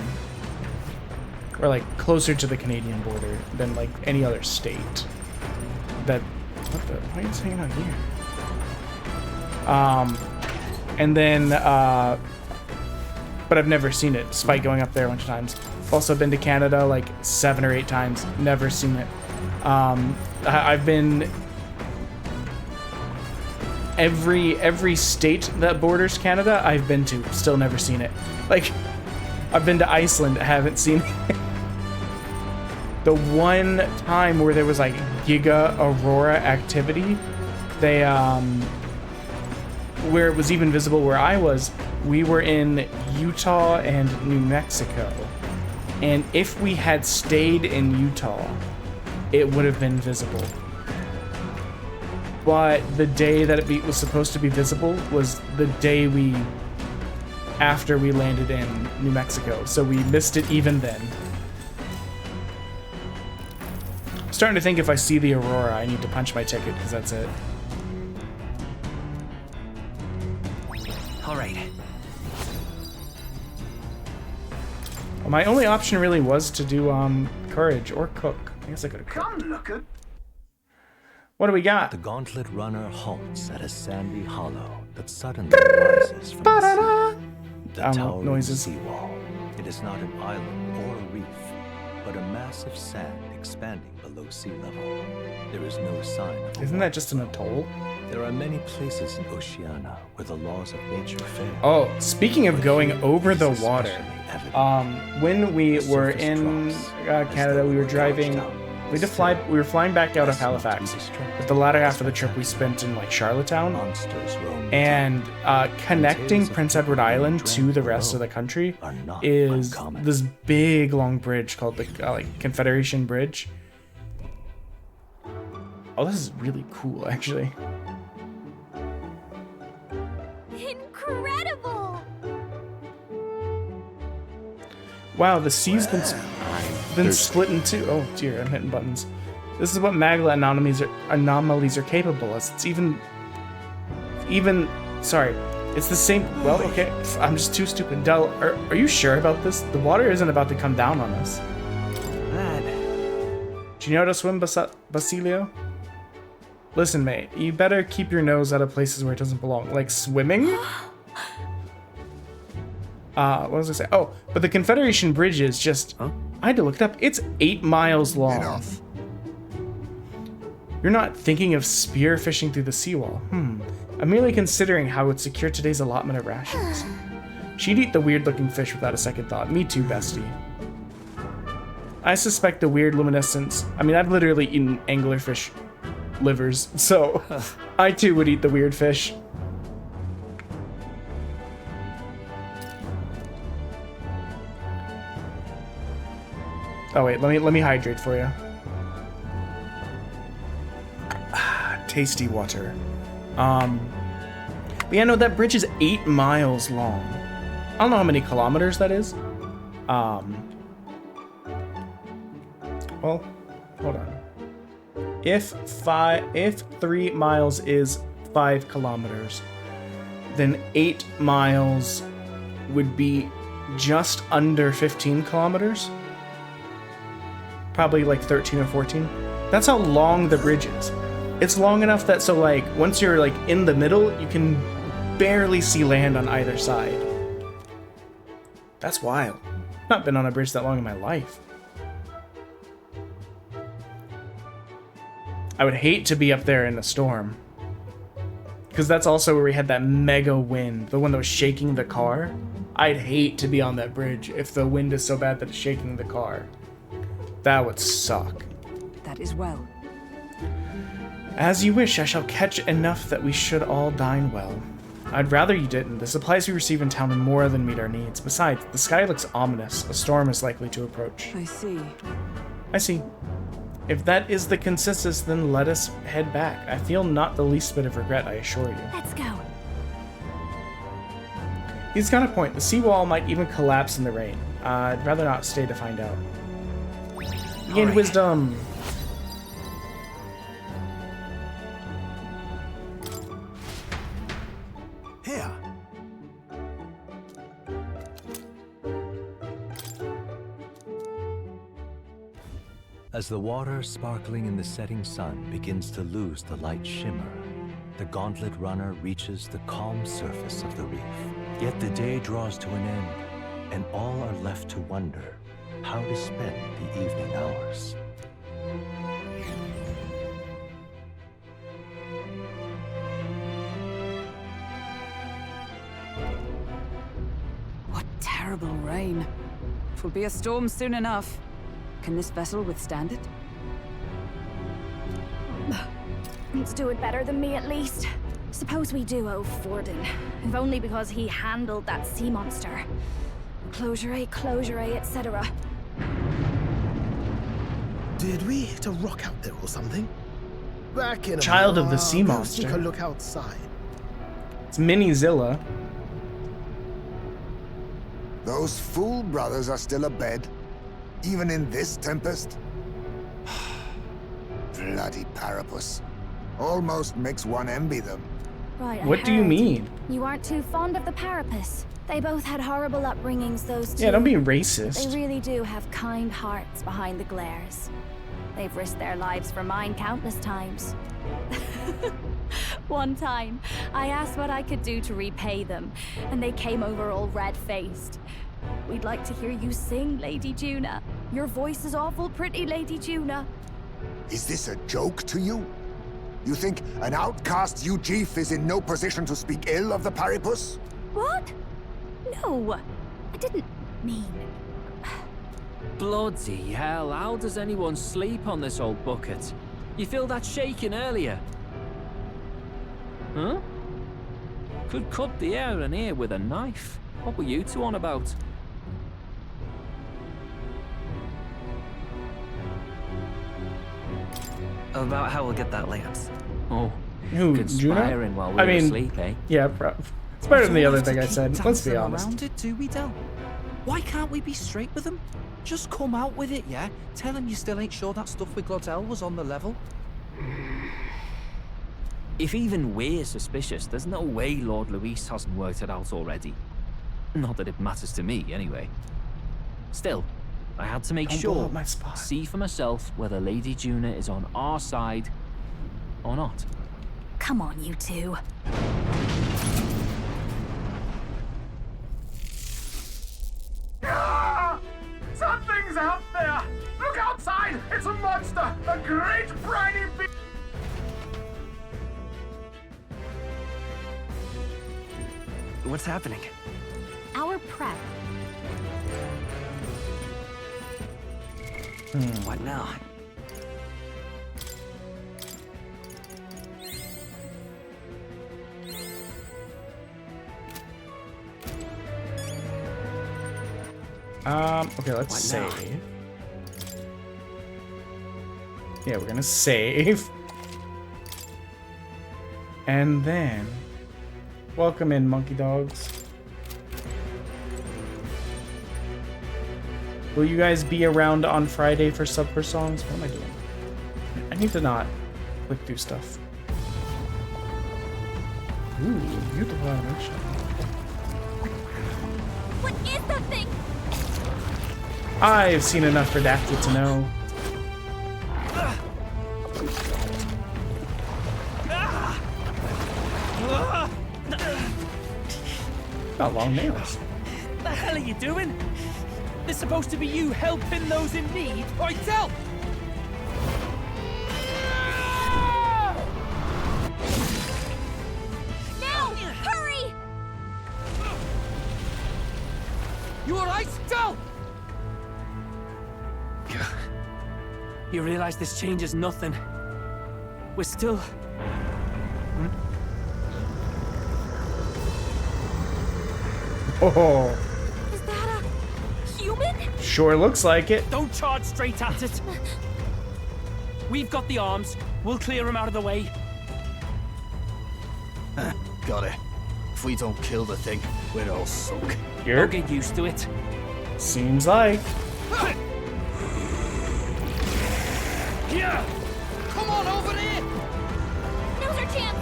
like closer to the Canadian border than like any other state. Why are you hanging out here? And then, but I've never seen it, despite going up there a bunch of times. Also been to Canada like 7 or 8 times, never seen it. I've been every state that borders Canada, I've been to, still never seen it. Like, I've been to Iceland, haven't seen it. The one time where there was like giga aurora activity, they where it was even visible where I was, we were in Utah and New Mexico. And if we had stayed in Utah, it would have been visible. But the day that it was supposed to be visible was the day after we landed in New Mexico. So we missed it even then. I'm starting to think if I see the aurora, I need to punch my ticket because that's it. All right. Well, my only option really was to do courage or cook. I guess I could have cooked. Come look at. What do we got? The gauntlet runner halts at a sandy hollow that suddenly rises from the sea. The towering noises. seawall. It is not an island or a reef, but a mass of sand expanding below sea level. There is no sign of Isn't that just an atoll? There are many places in Oceania where the laws of nature fail. Oh, speaking of going over the water, when we were in Canada, we were driving. We were flying back out of Halifax. But the latter half of the trip we spent in like Charlottetown, and connecting Prince Edward Island to the rest of the country is this big long bridge called the Confederation Bridge. Oh, this is really cool, actually. Wow, the sea's been split in two. Oh dear, I'm hitting buttons. This is what magma anomalies are capable of. It's even. Sorry, it's the same. Well, okay, I'm just too stupid. Del, are you sure about this? The water isn't about to come down on us. Do you know how to swim, Basilio? Listen, mate, you better keep your nose out of places where it doesn't belong. Like swimming? What was I say? Oh, but the Confederation Bridge is just... Huh? I had to look it up. It's 8 miles long. Enough. You're not thinking of spearfishing through the seawall. I'm merely considering how it would secure today's allotment of rations. She'd eat the weird-looking fish without a second thought. Me too, bestie. I suspect the weird luminescence... I mean, I've literally eaten anglerfish livers, so I too would eat the weird fish. Oh wait, let me hydrate for you. Tasty water. But yeah, no, that bridge is 8 miles long. I don't know how many kilometers that is. Well, hold on. If 3 miles is 5 kilometers, then 8 miles would be just under 15 kilometers. Probably like 13 or 14. That's how long the bridge is. It's long enough that so like once you're like in the middle, you can barely see land on either side. That's wild. Not been on a bridge that long in my life. I would hate to be up there in the storm. Because that's also where we had that mega wind, the one that was shaking the car. I'd hate to be on that bridge if the wind is so bad that it's shaking the car. That would suck. That is well. As you wish, I shall catch enough that we should all dine well. I'd rather you didn't. The supplies we receive in town more than meet our needs. Besides, the sky looks ominous. A storm is likely to approach. I see. I see. If that is the consensus, then let us head back. I feel not the least bit of regret, I assure you. Let's go. He's got a point. The seawall might even collapse in the rain. I'd rather not stay to find out. Gain wisdom. Here. As the water sparkling in the setting sun begins to lose the light shimmer, the gauntlet runner reaches the calm surface of the reef. Yet the day draws to an end, and all are left to wonder how to spend the evening hours. What terrible rain. 'Twill be a storm soon enough. Can this vessel withstand it? It's doing better than me, at least. Suppose we do owe Forden, if only because he handled that sea monster. Closure, etc. Did we hit a rock out there or something? Back in a Child of the sea go monster. Take a look outside. It's Mini Zilla. Those fool brothers are still abed, even in this tempest. Bloody Parapus. Almost makes one envy them. Right, What do you mean? You aren't too fond of the Parapus. They both had horrible upbringings, those two. Yeah, don't be racist. They really do have kind hearts behind the glares. They've risked their lives for mine countless times. One time, I asked what I could do to repay them, and they came over all red-faced. We'd like to hear you sing, Lady Juna. Your voice is awful pretty, Lady Juna. Is this a joke to you? You think an outcast Ujief is in no position to speak ill of the Paripus? What? No, I didn't mean... Bloody hell, how does anyone sleep on this old bucket? You feel that shaking earlier? Huh? Could cut the air in here with a knife. What were you two on about? About how we'll get that lance. Oh, Who, conspiring while we were asleep, eh? Yeah, bro. It's better than the other thing I said. Let's be honest. Around it, do we, Del? Why can't we be straight with him? Just come out with it, yeah? Tell him you still ain't sure that stuff with Glodell was on the level. If even we're suspicious, there's no way Lord Luis hasn't worked it out already. Not that it matters to me, anyway. Still, I had to make sure, see for myself whether Lady Juna is on our side or not. Come on, you two. Ah! Something's out there! Look outside! It's a monster! A great briny beast! What's happening? Our prep. What now? Okay, let's save. Yeah, we're gonna save. And then welcome in, monkey dogs. Will you guys be around on Friday for Subver songs? What am I doing? I need to not click through stuff. Ooh, beautiful animation. What is that thing? I've seen enough Redacted to know. Got long nails. What the hell are you doing? This is supposed to be you helping those in need. Right, tell! Now! Hurry! You alright? Tell! You realize this changes nothing. We're still... Oh, Is that a human? sure looks like it. Don't charge straight at it. We've got the arms. We'll clear him out of the way. Got it. If we don't kill the thing, we're all sunk. Here. Don't get used to it. Seems like. Here! Come on over here! Now's our chance!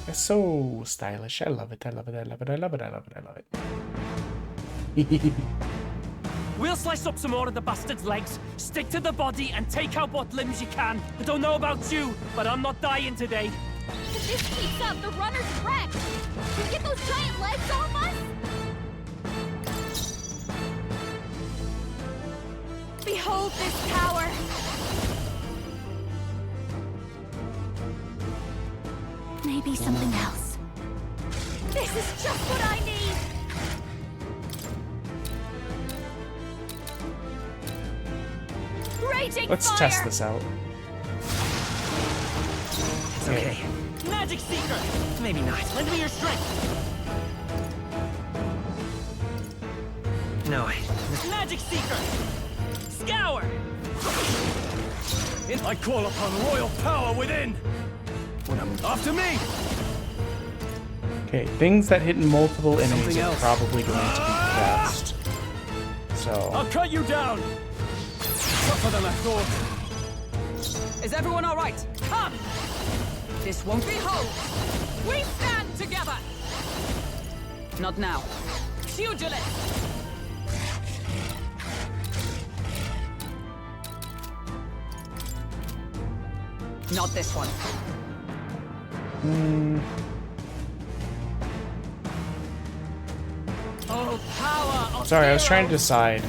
That's so stylish. I love it. I love it. I love it. I love it. I love it. I love it. We'll slice up some more of the bastard's legs, stick to the body, and take out what limbs you can. I don't know about you, but I'm not dying today. If this keeps up, the runner's wrecked! We get those giant legs off us? Behold this power! Maybe something else. This is just what I need! Raging Let's fire! test this out. It's okay. Magic Seeker! Maybe not. Lend me your strength! No. Magic Seeker! Scour! I call upon royal power within! After me! Okay, things that hit multiple enemies Something are else. probably going to be fast. So. I'll cut you down! Tougher than I thought. Is everyone all right? Come! This won't be hold! We stand together! Not now. Pugilist! Not this one. Oh, power of Sorry, I was trying to decide.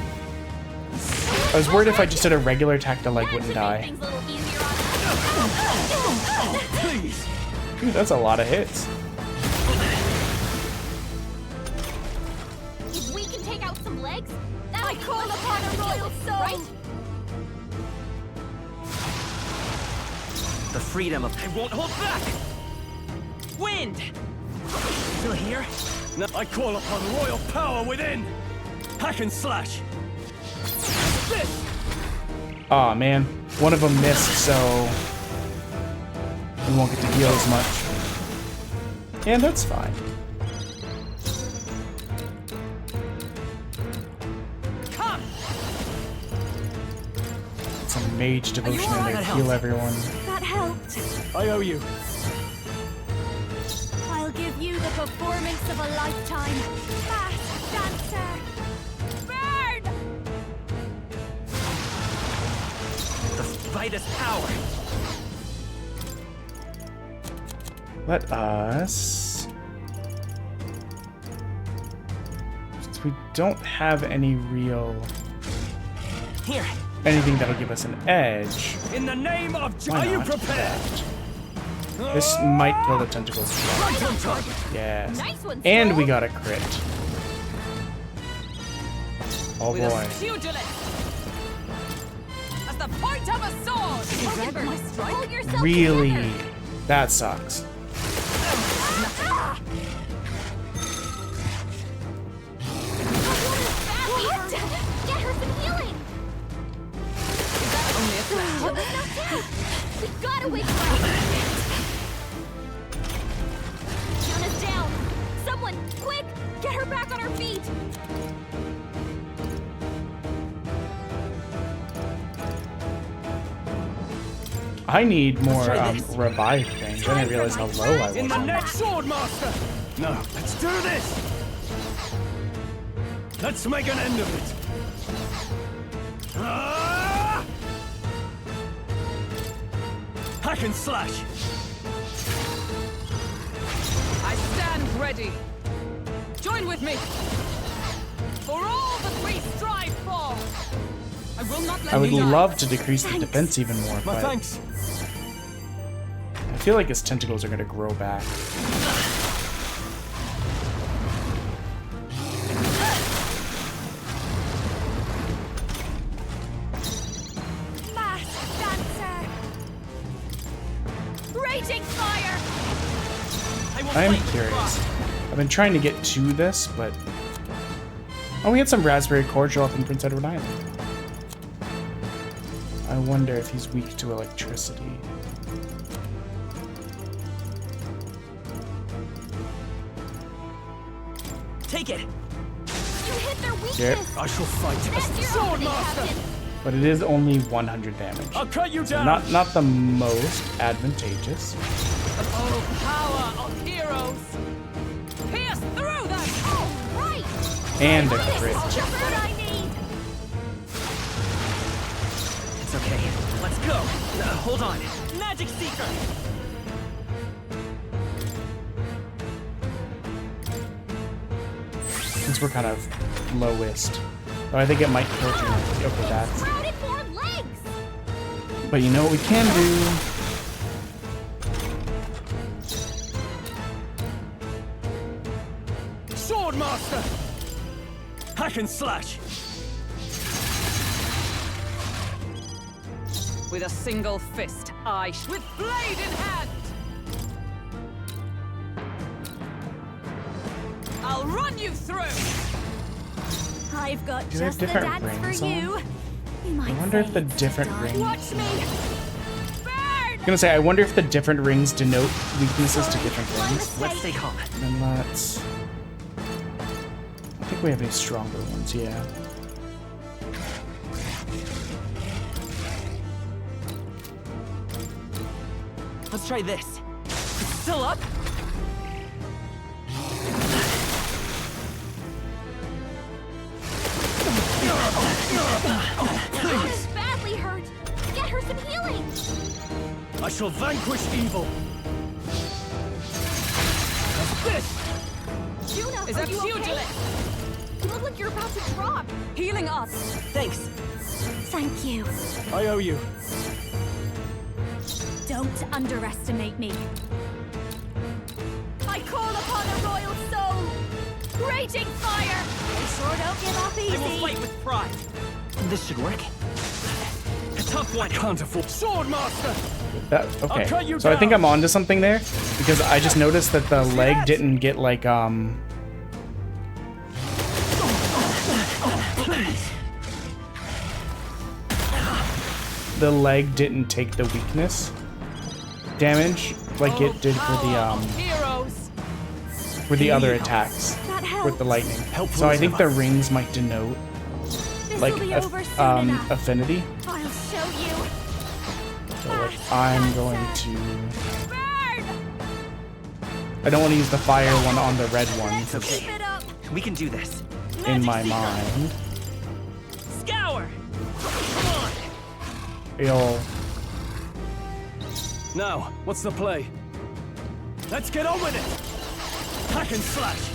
I was worried if I just did a regular attack, the leg wouldn't die. Please! Dude, that's a lot of hits. If we can take out some legs, I call upon a royal soul! Right? The freedom of... I won't hold back! Wind! Still here? No, I call upon royal power within! Hack and slash! This! Aw, man. One of them missed, so we won't get to heal as much. And that's fine. Come! Some mage devotion in there to heal everyone. That helped. I owe you. I'll give you the performance of a lifetime. Fast dancer. Burn! The fight is power. Let us... Since we don't have any real... Here. Anything that'll give us an edge. In the name of Why Are you not? prepared? This might kill the tentacles. Right on target. Yes. Nice one, And Stroll. we got a crit. Oh With a boy. pugilist. As the point of a sword. You read my strike? Hold yourself Really? together. That sucks. What? Get her some healing. Only a flash. She was knocked down. We gotta wake her up. Shauna's down. Someone, quick, get her back on her feet. I need more revive things. I didn't realize how low I In the was. next sword, master. No, let's do this. Let's make an end of it. Ah! Hack and slash. I stand ready. Join with me. For all that we strive for. I will not let I would you die. love to decrease the defense even more, My but thanks. I feel like his tentacles are gonna grow back. Mass dancer. Raging fire. I am curious. I've been trying to get to this, but... Oh, we had some raspberry cordial up in Prince Edward Island. I wonder if he's weak to electricity. Take it. You hit their weakness. Here. I shall fight That's as the your sword opening, master. Captain. But it is only 100 damage. I'll cut you So down. not the most advantageous. Oh, power of heroes. Pierce through them. Oh, right. And a This crit. is just what I need. It's okay. Let's go. Hold on. Magic Seeker. Since we're kind of lowest. Oh, I think it might kill you. Okay, that's... Crowded form legs. But you know what we can do? Sword master. Hack and slash. With a single fist, with blade in hand. I'll run you through. I've got Do they have just the different dance for rings on? you. You might I wonder say if the it's different done. rings... Watch me. I'm gonna say, I wonder if the different rings denote weaknesses to different things. Let's stay calm. Then let's... I don't think we have any stronger ones, yeah. Let's try this. It's still up? Shauna's badly hurt. Get her some healing. I shall vanquish evil. This. Juna, Is are that you okay? pugilist? You look like you're about to drop. Healing us. Thanks. Thank you. I owe you. Don't underestimate me. I call upon a royal soul. Raging fire. They sure don't give up I will easy. fight with pride. This should work. A tough one. I can't afford. Sword master. That, I'll cut okay, you so I think down. I'm onto something there, because I just noticed that the leg that? didn't get, like, the leg didn't take the weakness damage like it did for the, Heroes. for the other attacks with the lightning. So I think the rings might denote like affinity. I'll show you. So like I'm going to. I don't want to use the fire one on the red one. It's okay. We can do this. In my mind. Scour. Come on. Yo. Now, what's the play? Let's get on with it! Hack and slash!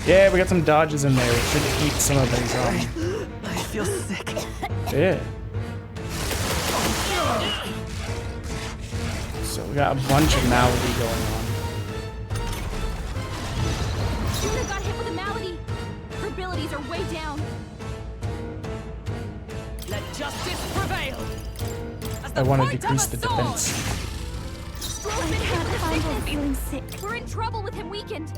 Yeah, we got some dodges in there. We should keep some of these on. I feel sick. Yeah. So we got a bunch of malady going on. Juna got hit with a malady. Her abilities are way down. Let justice prevail. I want to decrease the defense. Stroll's been hit with a sickness. Feeling sick. We're in trouble with him weakened.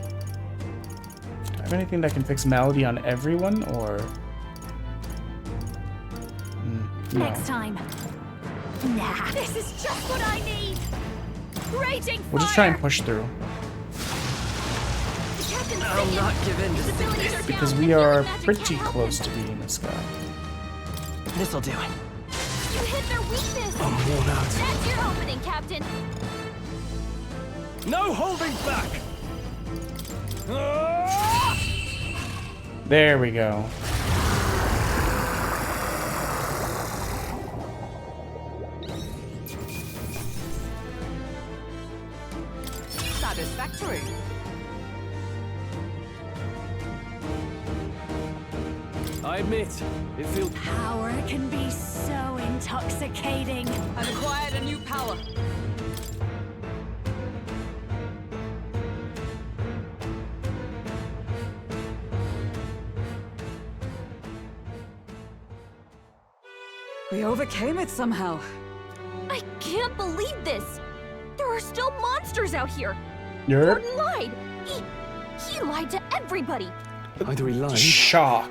Do I have anything that can fix malady on everyone, or? No. Next time. Nah. This is just what I need. Raging fire. We'll just try and push through. I'll not give in to sickness. Because we are pretty close to beating this guy. This'll do it. You hit their weakness. I'm worn out. That's your opening, Captain. No holding back! There we go. Satisfactory. I admit, it feels... Power can be so intoxicating. I've acquired a new power. We overcame it somehow. I can't believe this. There are still monsters out here. Yerp. Gordon lied. He lied to everybody. Either he lied. Shock.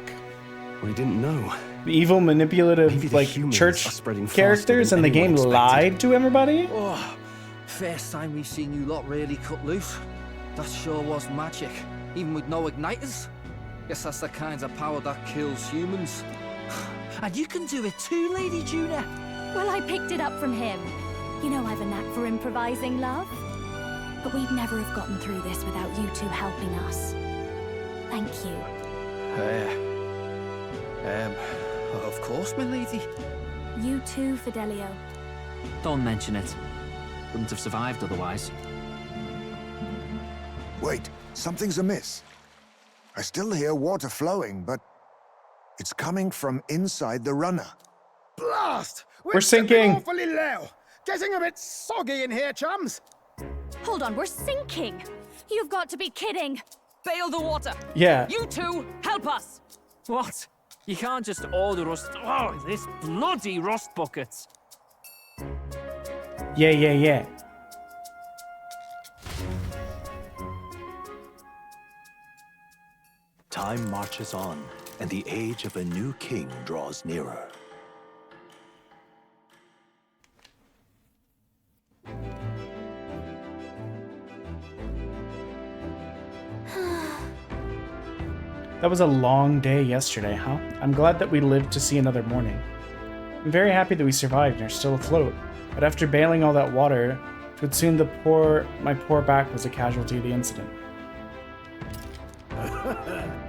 Or he didn't know. The evil, manipulative, like church characters in the game lied to everybody. Oh, first time we've seen you lot really cut loose. That sure was magic, even with no igniters. Guess that's the kind of power that kills humans. And you can do it too, Lady Juna. Well, I picked it up from him. You know I've a knack for improvising, love. But we'd never have gotten through this without you two helping us. Thank you. Of course, my lady. You too, Fidelio. Don't mention it. Wouldn't have survived otherwise. Wait, something's amiss. I still hear water flowing, but it's coming from inside the runner. Blast! We're sinking. Awfully low. Getting a bit soggy in here, chums. Hold on, we're sinking. You've got to be kidding. Bail the water. Yeah. You two, help us. What? You can't just order us... Oh, this bloody rust buckets. Yeah. Time marches on, and the age of a new king draws nearer. That was a long day yesterday, huh? I'm glad that we lived to see another morning. I'm very happy that we survived and are still afloat, but after bailing all that water, it would seem my poor back was a casualty of the incident.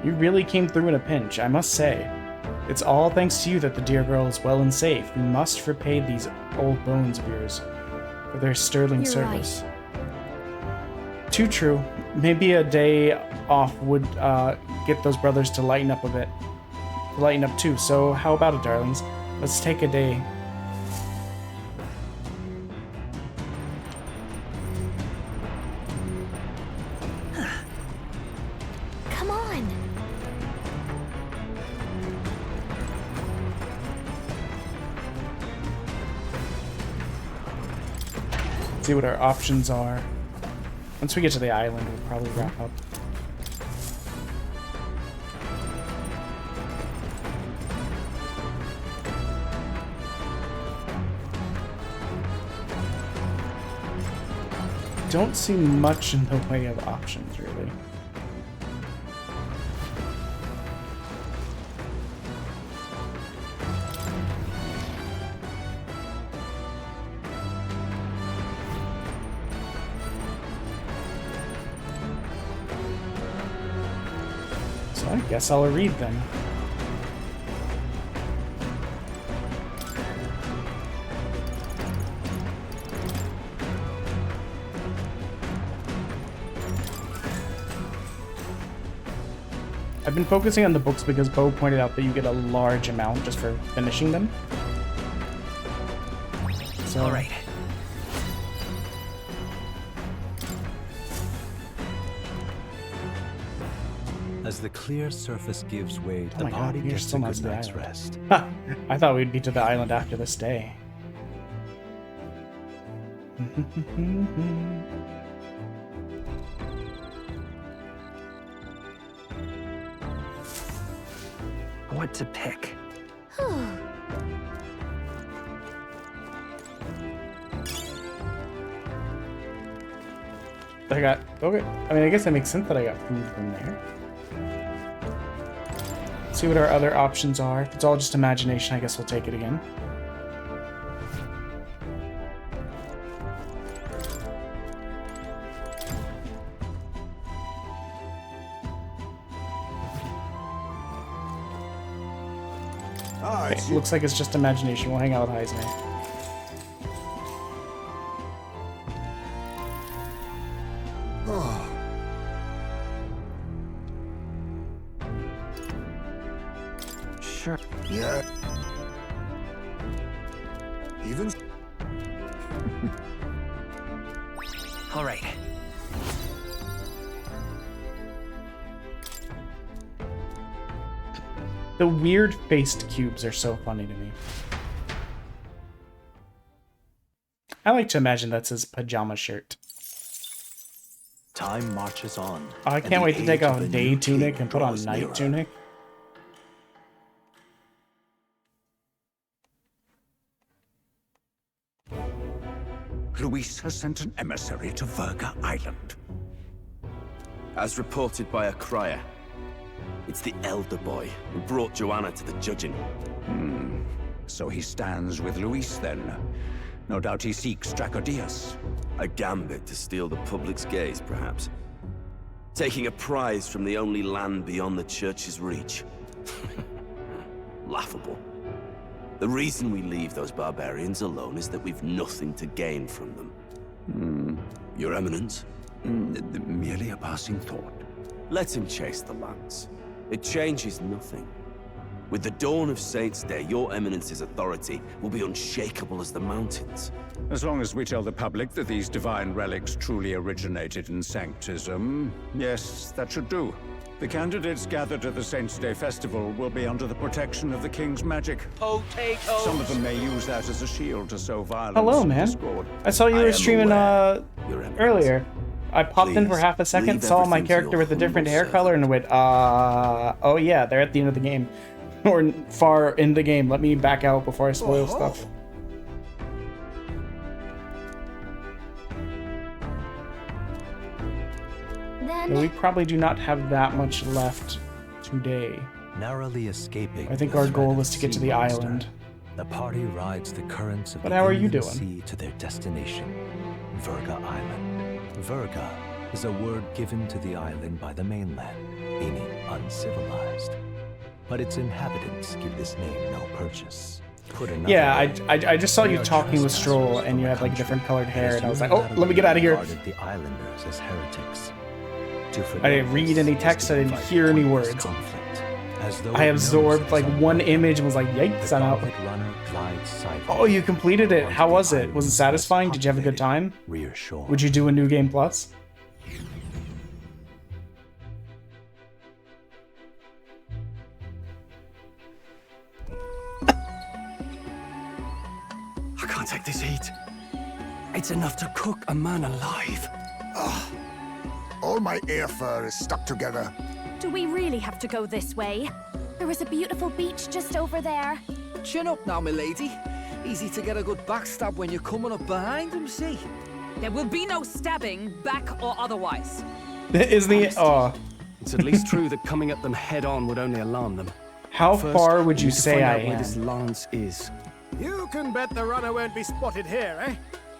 You really came through in a pinch, I must say. It's all thanks to you that the dear girl is well and safe. We must repay these old bones of yours for their sterling service. Right. Too true. Maybe a day off would get those brothers to lighten up a bit. To lighten up too. So how about it, darlings? Let's take a day. Come on. See what our options are. Once we get to the island, we'll probably wrap up. don't see much in the way of options, really. So I guess I'll read them. I've been focusing on the books because Bo pointed out that you get a large amount just for finishing them. So, all right. As the clear surface gives way, Oh the my God, party you're gets still a not good to the night's island. rest. Ha! I thought we'd be to the island after this day. What to pick? I got okay. I mean, I guess that makes sense that I got food from there. See what our other options are. If it's all just imagination, I guess we'll take it again. Okay, looks like it's just imagination. We'll hang out with Heisman. Sure. Yeah. Even. All right. The weird faced cubes are so funny to me. I like to imagine that's his pajama shirt. Time marches on. Oh, I can't wait to take off day tunic and put on night tunic. Luis has sent an emissary to Verga Island. As reported by a crier, it's the elder boy who brought Joanna to the judging. So he stands with Luis then. No doubt he seeks Dracodius. A gambit to steal the public's gaze, perhaps. Taking a prize from the only land beyond the church's reach. Laughable. The reason we leave those barbarians alone is that we've nothing to gain from them. Your Eminence? Merely a passing thought. Let him chase the lance. It changes nothing. With the dawn of Saints' Day, your Eminence's authority will be unshakable as the mountains. As long as we tell the public that these divine relics truly originated in Sanctism, yes, that should do. The candidates gathered at the Saints' Day Festival will be under the protection of the King's magic. Potatoes! Some of them may use that as a shield to sow violence Hello, and man. discord. I saw you were streaming earlier. I popped in for half a second, leave saw my everything to character your with a different humble hair color, and went, oh yeah, they're at the end of the game. Or far in the game. Let me back out before I spoil stuff. Then But we probably do not have that much left today. Narrowly escaping. I think the our threat goal of was to get to the sea-monster, island. The party rides the currents of But the how are you inland doing? sea to their destination, Verga Island. Verga is a word given to the island by the mainland, meaning uncivilized. But its inhabitants give this name no purchase. Put another Yeah, way, I just saw they you are talking with trespassers Stroll, and from you a had like country different colored that hair, has and I was like, oh, let me get out of here. regarded the islanders as heretics. To I didn't read any text, I didn't hear any words. conflict, as though I it absorbed knows like its one own image and was like, yikes, I'm out. gauntlet runner glides silently Oh, you completed it. How was it? Was it satisfying? Did you have a good time? reassured. Would you do a new game plus? I can't take this heat. It's enough to cook a man alive. All my air fur is stuck together. Do we really have to go this way? There is a beautiful beach just over there. Chin up now, milady. Easy to get a good backstab when you're coming up behind him, see? There will be no stabbing, back or otherwise. Isn't he? Oh. It's at least true that coming at them head-on would only alarm them. How First, far would we you need to say find I out where am? this lance is. You can bet the runner won't be spotted here, eh?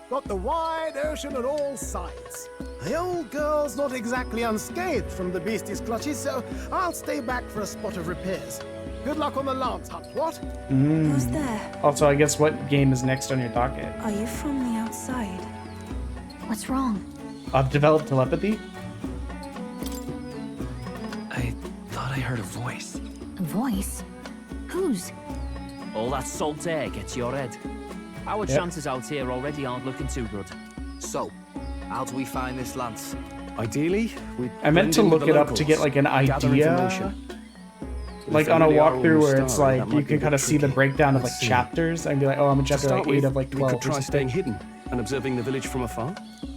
Got the wide ocean on all sides. The old girl's not exactly unscathed from the beastie's clutches, so I'll stay back for a spot of repairs. Good luck on the lance hunt, what? Who's there? Also, I guess what game is next on your docket? Are you from the outside? What's wrong? I've developed telepathy? I thought I heard a voice. A voice? Whose? All that salt air gets your head. Our Yep. chances out here already aren't looking too good. So, how do we find this lance? Ideally, we I meant to look it up to get like an idea. Like on a walkthrough where it's like you can kind of see the breakdown of like chapters and be like, oh, I'm in chapter like 8 of like 12. We could or try something. staying hidden and observing the village from afar.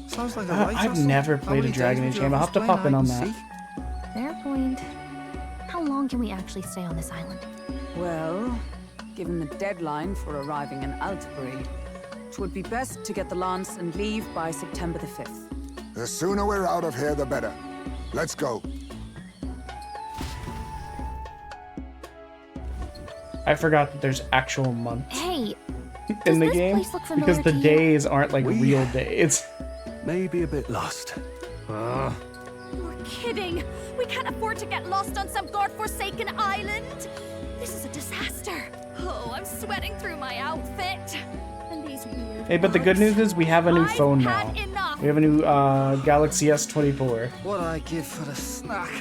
Sounds like a I've never played a Dragon Age game. I'll have to pop in on that. Fair point. How long can we actually stay on this island? Well, given the deadline for arriving in Altbury, it would be best to get the lance and leave by September the 5th. The sooner we're out of here, the better. Let's go. I forgot that there's actual months Hey, in the this game place look because familiar the to you? days aren't like real days. Maybe a bit lost. You're kidding! We can't afford to get lost on some godforsaken island! This is a disaster! Oh, I'm sweating through my outfit! And these weird Hey, but the good news is we have a new phone now. had enough. We have a new Galaxy S24. What I give for a snack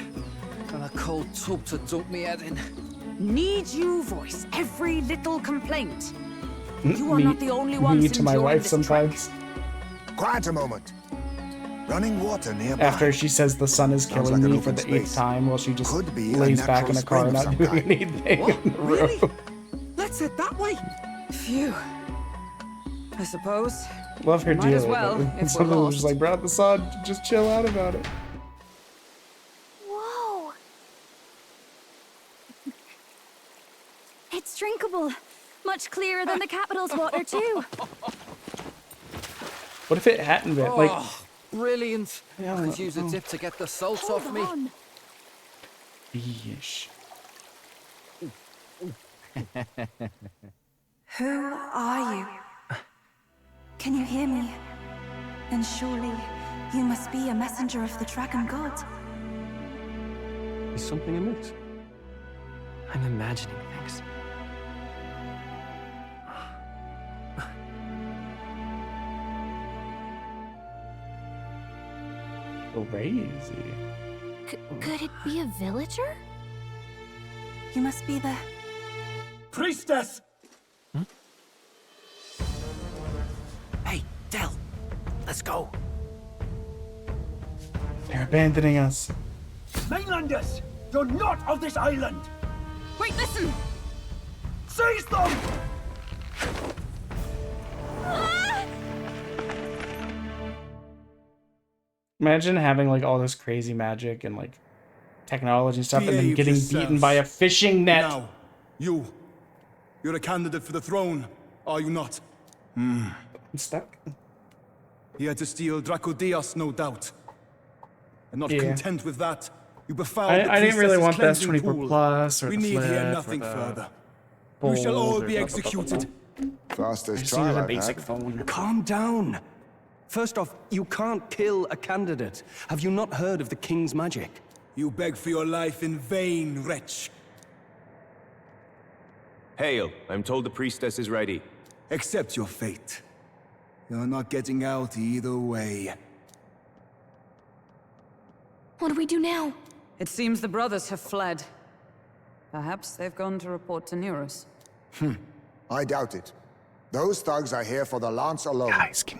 and a cold tub to dump me head in. Need you voice every little complaint? You are Me- not the only ones Me to my enduring wife this sometimes. Quiet a moment. Running water nearby. After she says the sun is Sounds killing like an me for open the 8th space. time while she just Could be a lays back in natural a car spring of not some doing kind. anything in the road. Let's head that way. Phew. I suppose. Love her Might deal. as well, but if we're something was just lost. like, bro, the sun, just chill out about it. Whoa! It's drinkable. Much clearer than the capital's water, too. What if it hadn't been? Like, Oh, brilliant. I could use a dip to get the salt off me. yeesh. Who are you? Can you hear me? Then surely you must be a messenger of the dragon god. Is something amiss? I'm imagining things. Crazy. Could it be a villager? You must be the... Priestess! Hey, Del, let's go. They're abandoning us. Mainlanders! You're not of this island! Wait, listen! Seize them! Imagine having like all this crazy magic and like technology and stuff, and then Behave getting yourselves. beaten by a fishing net. Now, you're a candidate for the throne, are you not? I'm stuck. Here to steal Dracodias, no doubt. And not Yeah. content with that, you befouled the I didn't really priestess's want the cleansing S24 pool. Plus or We the need flip hear or nothing the further. You shall Bold all or be blah, blah, blah, executed. Fastest just trial use a I've basic had. phone. Calm down. First off, you can't kill a candidate. Have you not heard of the king's magic? You beg for your life in vain, wretch. Hail, I'm told the priestess is ready. Accept your fate. You're not getting out either way. What do we do now? It seems the brothers have fled. Perhaps they've gone to report to Neurus. I doubt it. Those thugs are here for the lance alone.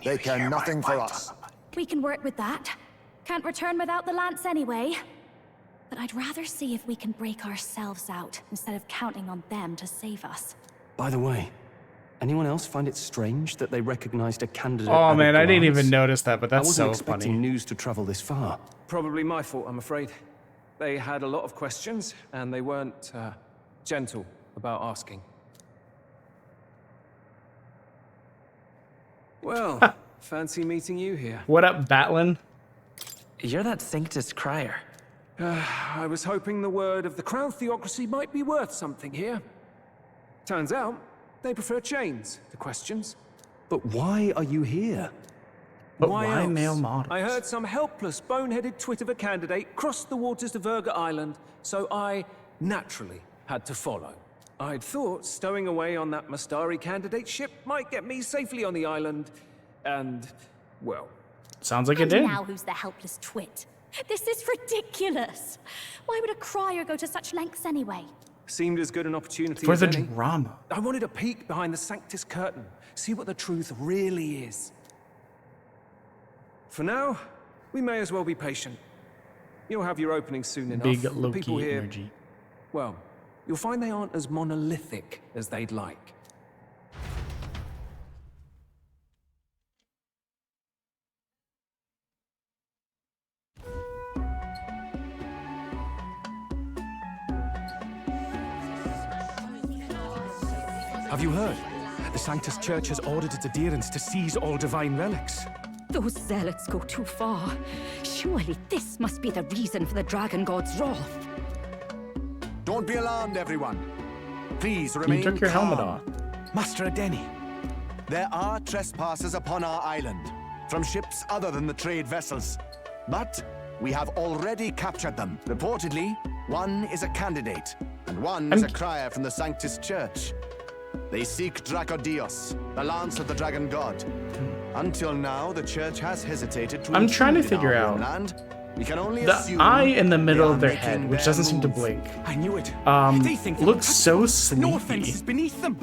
They care nothing for us. We can work with that. Can't return without the lance anyway. But I'd rather see if we can break ourselves out instead of counting on them to save us. By the way, anyone else find it strange that they recognized a candidate? Oh at a man, I didn't glance? even notice that, but that's I wasn't so expecting funny. news to travel this far. Probably my fault, I'm afraid. They had a lot of questions, and they weren't gentle about asking. Well, Fancy meeting you here. What up, Batlin? You're that Sanctus crier. I was hoping the word of the Crown Theocracy might be worth something here. Turns out, they prefer chains to questions. But why are you here? But why else? male models? I heard some helpless, boneheaded twit of a candidate crossed the waters to Verga Island, so I naturally had to follow. I'd thought stowing away on that Mastari candidate ship might get me safely on the island, and, well... Sounds like it And did. now who's the helpless twit? This is ridiculous. Why would a crier go to such lengths anyway? Seemed as good an opportunity For as the any. drama. I wanted a peek behind the Sanctus curtain, see what the truth really is. For now, we may as well be patient. You'll have your opening soon enough. Big The Loki people here, energy. well, you'll find they aren't as monolithic as they'd like. Have you heard? The Sanctus Church has ordered its adherents to seize all divine relics. Those zealots go too far. Surely this must be the reason for the Dragon God's wrath. Don't be alarmed, everyone. Please remain You took your helmet calm. off. Master Adeni. There are trespassers upon our island, from ships other than the trade vessels. But we have already captured them. Reportedly, one is a candidate, and one is a crier from the Sanctus Church. They seek Dracodios, the lance of the Dragon God. Until now, the Church has hesitated to I'm trying to intrude in figure our out homeland. We can only the assume eye in the middle they of their are head, making which their doesn't seem to move. blink. I knew it. They think looks so sleepy. No offense is beneath them.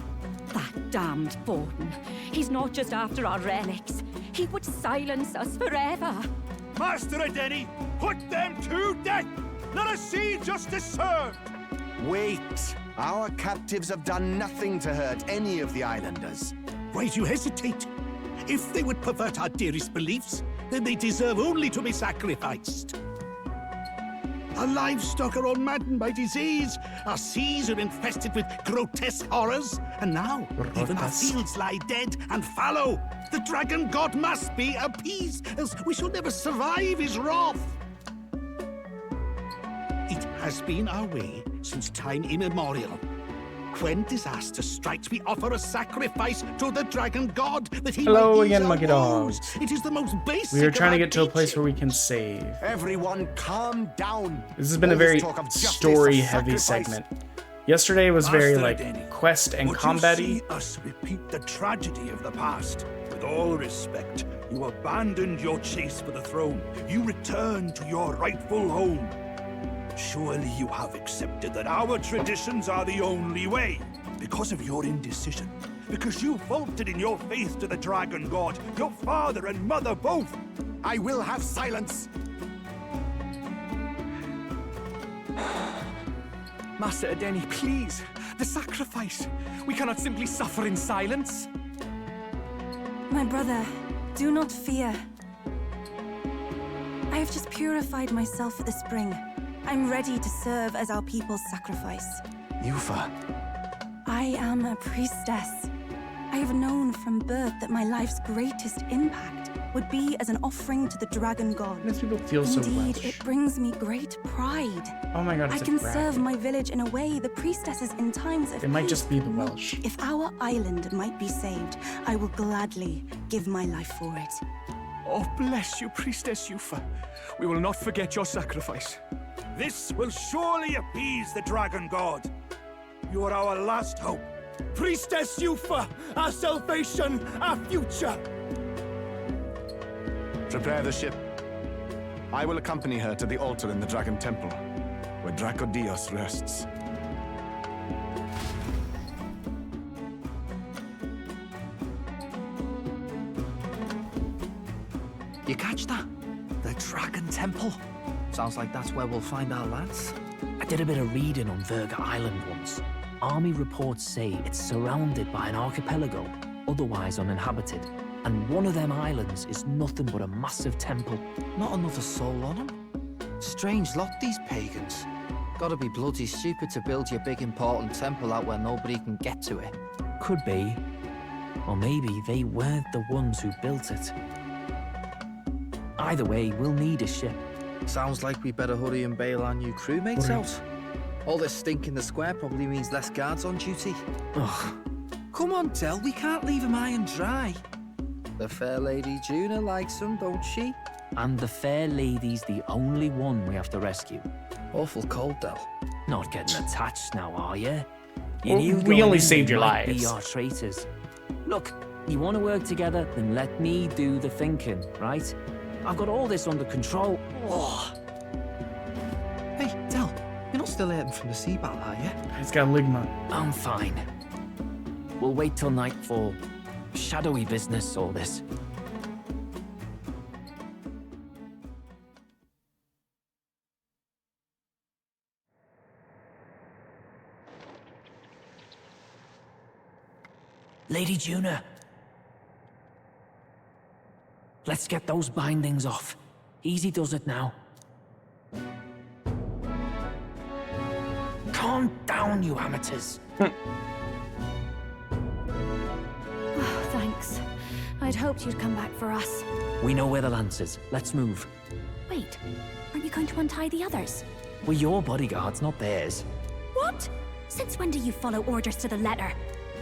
That damned Borden. He's not just after our relics. He would silence us forever. Master Adeni, put them to death! Let us see justice served! Wait! Our captives have done nothing to hurt any of the islanders. Why do you hesitate? If they would pervert our dearest beliefs, then they deserve only to be sacrificed. Our livestock are all maddened by disease, our seas are infested with grotesque horrors, and now even our fields lie dead and fallow. The Dragon God must be appeased, else we shall never survive his wrath. It has been our way since time immemorial. When disaster strikes, we offer a sacrifice to the Dragon God that he Hello may ease again, our Monkey woes. Dogs. It is the most basic. We are trying to of our get to a place where we can save. Everyone, calm down. This has been a All this very talk of justice, of story-heavy sacrifice. segment. Yesterday was very Master like Adeni, quest and would combat-y. you see us repeat the tragedy of the past? With all respect, you abandoned your chase for the throne. You returned to your rightful home. Surely you have accepted that our traditions are the only way. Because of your indecision. Because you faltered in your faith to the Dragon God. Your father and mother both. I will have silence. Master Adeni, please. The sacrifice. We cannot simply suffer in silence. My brother, do not fear. I have just purified myself for the spring. I'm ready to serve as our people's sacrifice. Yufa. I am a priestess. I have known from birth that my life's greatest impact would be as an offering to the Dragon God. These people feel so Indeed, Welsh. it brings me great pride. Oh my god, I it's a can brag. serve my village in a way the priestesses in times of It might peace just be the could not. Welsh. If our island might be saved, I will gladly give my life for it. Oh, bless you, Priestess Yufa. We will not forget your sacrifice. This will surely appease the Dragon God. You are our last hope. Priestess Yufa, our salvation, our future. Prepare the ship. I will accompany her to the altar in the Dragon Temple, where Dracodios rests. You catch that? The Dragon Temple. Sounds like that's where we'll find our lads. I did a bit of reading on Verga Island once. Army reports say it's surrounded by an archipelago, otherwise uninhabited. And one of them islands is nothing but a massive temple. Not another soul on them. Strange lot, these pagans. Gotta be bloody stupid to build your big important temple out where nobody can get to it. Could be. Or maybe they weren't the ones who built it. Either way, we'll need a ship. Sounds like we better hurry and bail our new crewmates out. All this stink in the square probably means less guards on duty. Ugh. Come on, Del, we can't leave him high and dry. The fair lady Juna likes him, don't she? And the fair lady's the only one we have to rescue. Awful cold, Del. Not getting attached now, are you? You Well, knew we going only in saved they your might lives. Be our traitors. Look, you want to work together, then let me do the thinking, right? I've got all this under control. Oh. Hey, Del, you're not still hurting from the sea battle, are you? He's got ligma. I'm fine. We'll wait till night for shadowy business, all this. Lady Juna. Let's get those bindings off. Easy does it now. Calm down, you amateurs. Oh, thanks. I'd hoped you'd come back for us. We know where the lance is. Let's move. Wait, aren't you going to untie the others? We're your bodyguards, not theirs. What? Since when do you follow orders to the letter?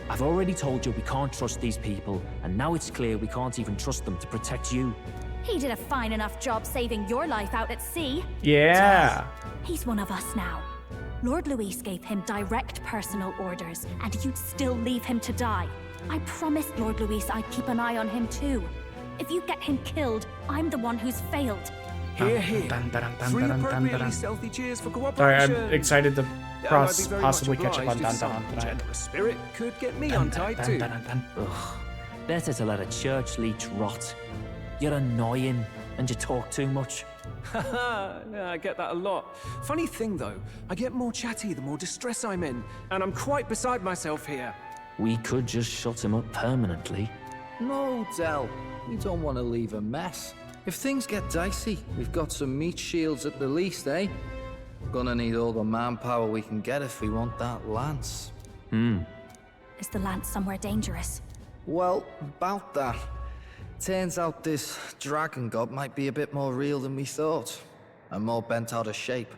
I've already told you we can't trust these people, and now it's clear we can't even trust them to protect you. He did a fine enough job saving your life out at sea. Yeah. He's one of us now. Lord Luis gave him direct personal orders, and you'd still leave him to die. I promised Lord Luis I'd keep an eye on him too. If you get him killed, I'm the one who's failed. Hear, hear. Dun, dun, dun, Three dun, dun, dun, appropriately dun. stealthy cheers for Sorry, cooperation. I'm excited to Yeah, I'd be very possibly much catch up on obliged Dun if Dun some Dun tonight. generous spirit could get me Dun, untied dun, too. dun, dun, dun. Ugh. Better to let a church leech rot. You're annoying, and you talk too much. Haha, yeah, I get that a lot. Funny thing though, I get more chatty the more distress I'm in, and I'm quite beside myself here. We could just shut him up permanently. No, Del. We don't want to leave a mess. If things get dicey, we've got some meat shields at the least, eh? Gonna need all the manpower we can get if we want that lance. Is the lance somewhere dangerous? Well, about that. Turns out this dragon god might be a bit more real than we thought. And more bent out of shape.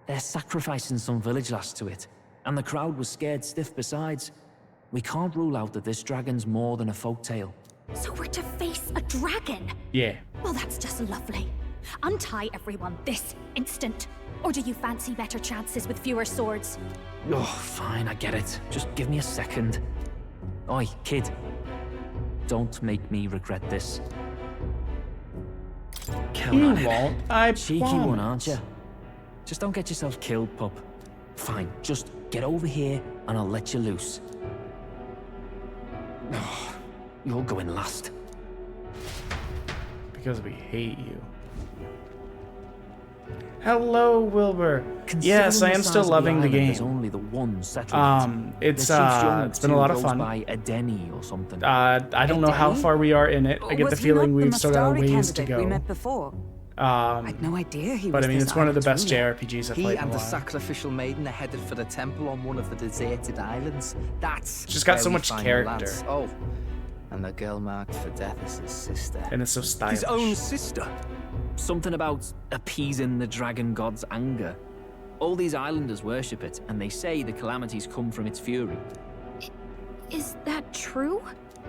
They're sacrificing some village lass to it, and the crowd was scared stiff besides. We can't rule out that this dragon's more than a folktale. So we're to face a dragon? Yeah. Well, that's just lovely. Untie everyone this instant. Or do you fancy better chances with fewer swords? Oh, fine, I get it. Just give me a second. Oi, kid. Don't make me regret this. Count You on it. won't. I Cheeky promise. one, aren't you? Just don't get yourself killed, pup. Fine, just get over here and I'll let you loose. Oh, you're going last. Because we hate you. Hello, Wilbur. Yes, I am still loving the There's game. only the one settlement. It's The chief's young it's been a lot of goes fun. by Edeni or something. I don't know how far we are in it. I get the feeling we've still got a ways to go. We met before. I'd no idea he But was I mean, this it's one of the island best ruler. JRPGs I've He played in a and the while. sacrificial maiden are headed for the temple on one of the deserted islands. That's She's got where so we much find the character. lance. Oh, and the girl marked for death is his sister. And it's so stylish. His own sister. Something about appeasing the dragon god's anger. All these islanders worship it, and they say the calamities come from its fury. Is that true?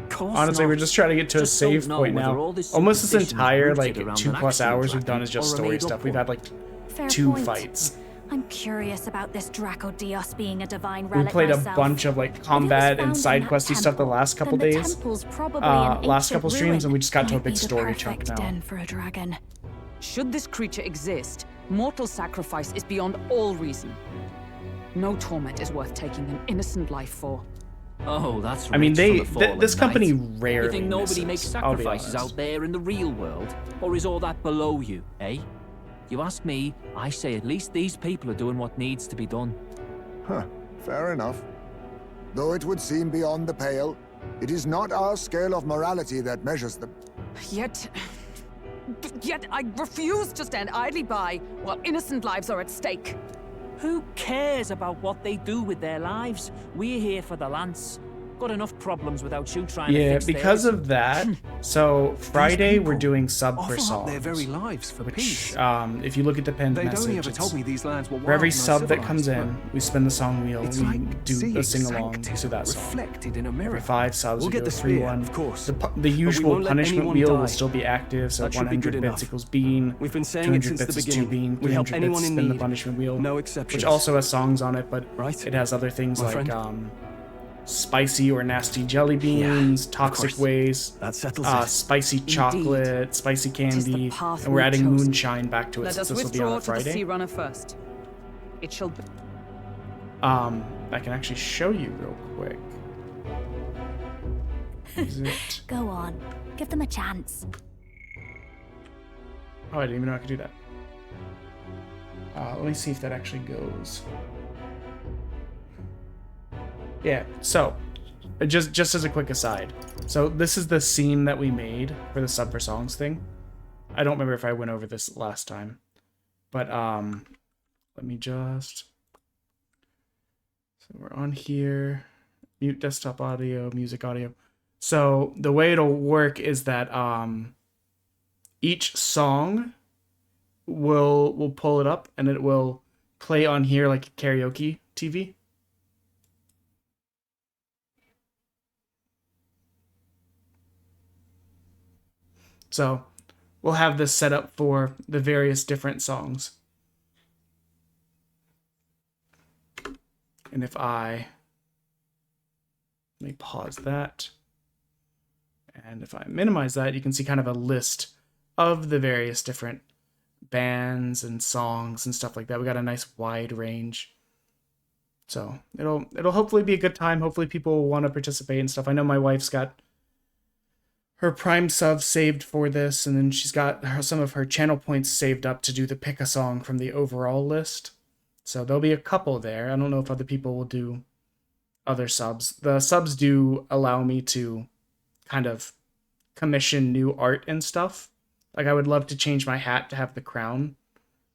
Course Honestly, not. we're just trying to get to Just a don't save know point whether now. all this Almost this superstition is entire rooted like around 2+ an actual hours we've dragon done is just or a story made-up stuff. We've one. had like Fair 2 point. fights. I'm curious about this Draco Dios being a divine We relic played a myself. bunch of like combat and side questy stuff the last couple then the days. temple's probably an Last ancient couple streams, ruin. and we just got to a Might be big the story chunk perfect now. den for a dragon. Should this creature exist, mortal sacrifice is beyond all reason. No torment is worth taking an innocent life for. Oh, that's I mean, rich for the fall this of company night. rarely You think nobody misses, makes I'll be sacrifices honest. out there in the real world? Or is all that below you, eh? You ask me, I say at least these people are doing what needs to be done. Huh, fair enough. Though it would seem beyond the pale, it is not our scale of morality that measures them. Yet I refuse to stand idly by while innocent lives are at stake. Who cares about what they do with their lives? We're here for the lance. Got enough problems without you trying to Yeah, fix because theirs. of that. So Friday we're doing sub for offer up songs. their very lives for peace. If you look at the pinned They'd message, only ever it's- told me these lands were for every wild and sub that comes uncivilized, in, we spin the song wheel. it's We like do seeing a sing along sanctity to that song. reflected in a mirror. Every 5 subs, We'll we get do the a free spear, one. of course, The but we usual won't let punishment anyone wheel die. will still be active, so That should be 100 good bits enough. equals bean. We've been saying 200 it since the bits is 2 beginning. bean. We help 300 anyone bits is in spin the need. punishment wheel. No exceptions. Which also has songs on it, but Right? it has other things My like friend? spicy or nasty jelly beans, toxic course. waste, That settles it. spicy chocolate, spicy candy, path and we're we've adding chosen. moonshine back to it Let since us this will be on withdraw a to the Sea Friday. Runner first. It shall be. I can actually show you real quick. Is it? Go on. Give them a chance. Oh, I didn't even know I could do that. Let me see if that actually goes. Yeah, so, just as a quick aside. So, this is the scene that we made for the Sub for Songs thing. I don't remember if I went over this last time. But, let me just... So, we're on here. Mute desktop audio, music audio. So, the way it'll work is that, each song we'll pull it up and it will play on here like a karaoke TV. So we'll have this set up for the various different songs. And if let me pause that. And if I minimize that, you can see kind of a list of the various different bands and songs and stuff like that. We got a nice wide range. So it'll hopefully be a good time. Hopefully people will want to participate and stuff. I know my wife's got her Prime sub saved for this, and then she's got some of her channel points saved up to do the pick a song from the overall list. So there'll be a couple there. I don't know if other people will do other subs. The subs do allow me to kind of commission new art and stuff. Like I would love to change my hat to have the crown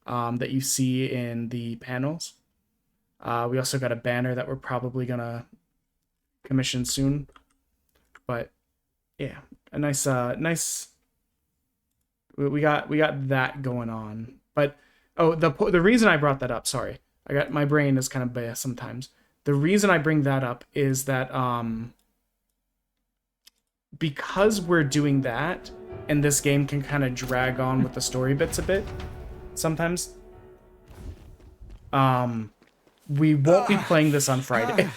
that you see in the panels. We also got a banner that we're probably gonna commission soon. But yeah, a nice we got that going on. But the reason I brought that up, sorry, my brain is kind of bad sometimes. The reason I bring that up is that because we're doing that, and this game can kind of drag on with the story bits a bit sometimes. We won't be playing this on Friday.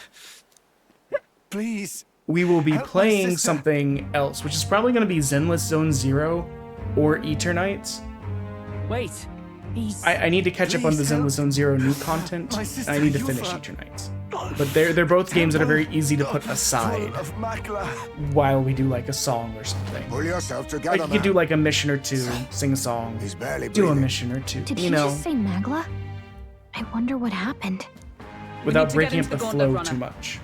Please. We will be playing something else, which is probably going to be Zenless Zone Zero or Eternites. Wait, I need to catch up on the Zenless Zone Zero new content. And I need to finish Eternites. But they're both games that are very easy to put aside while we do like a song or something. Pull yourself together, Like you could do like a mission or two, sing a song, do a mission or two, Did you he know, just say Magla? I wonder what happened. without to get breaking up into the the flow Gauntlet too Runner. much.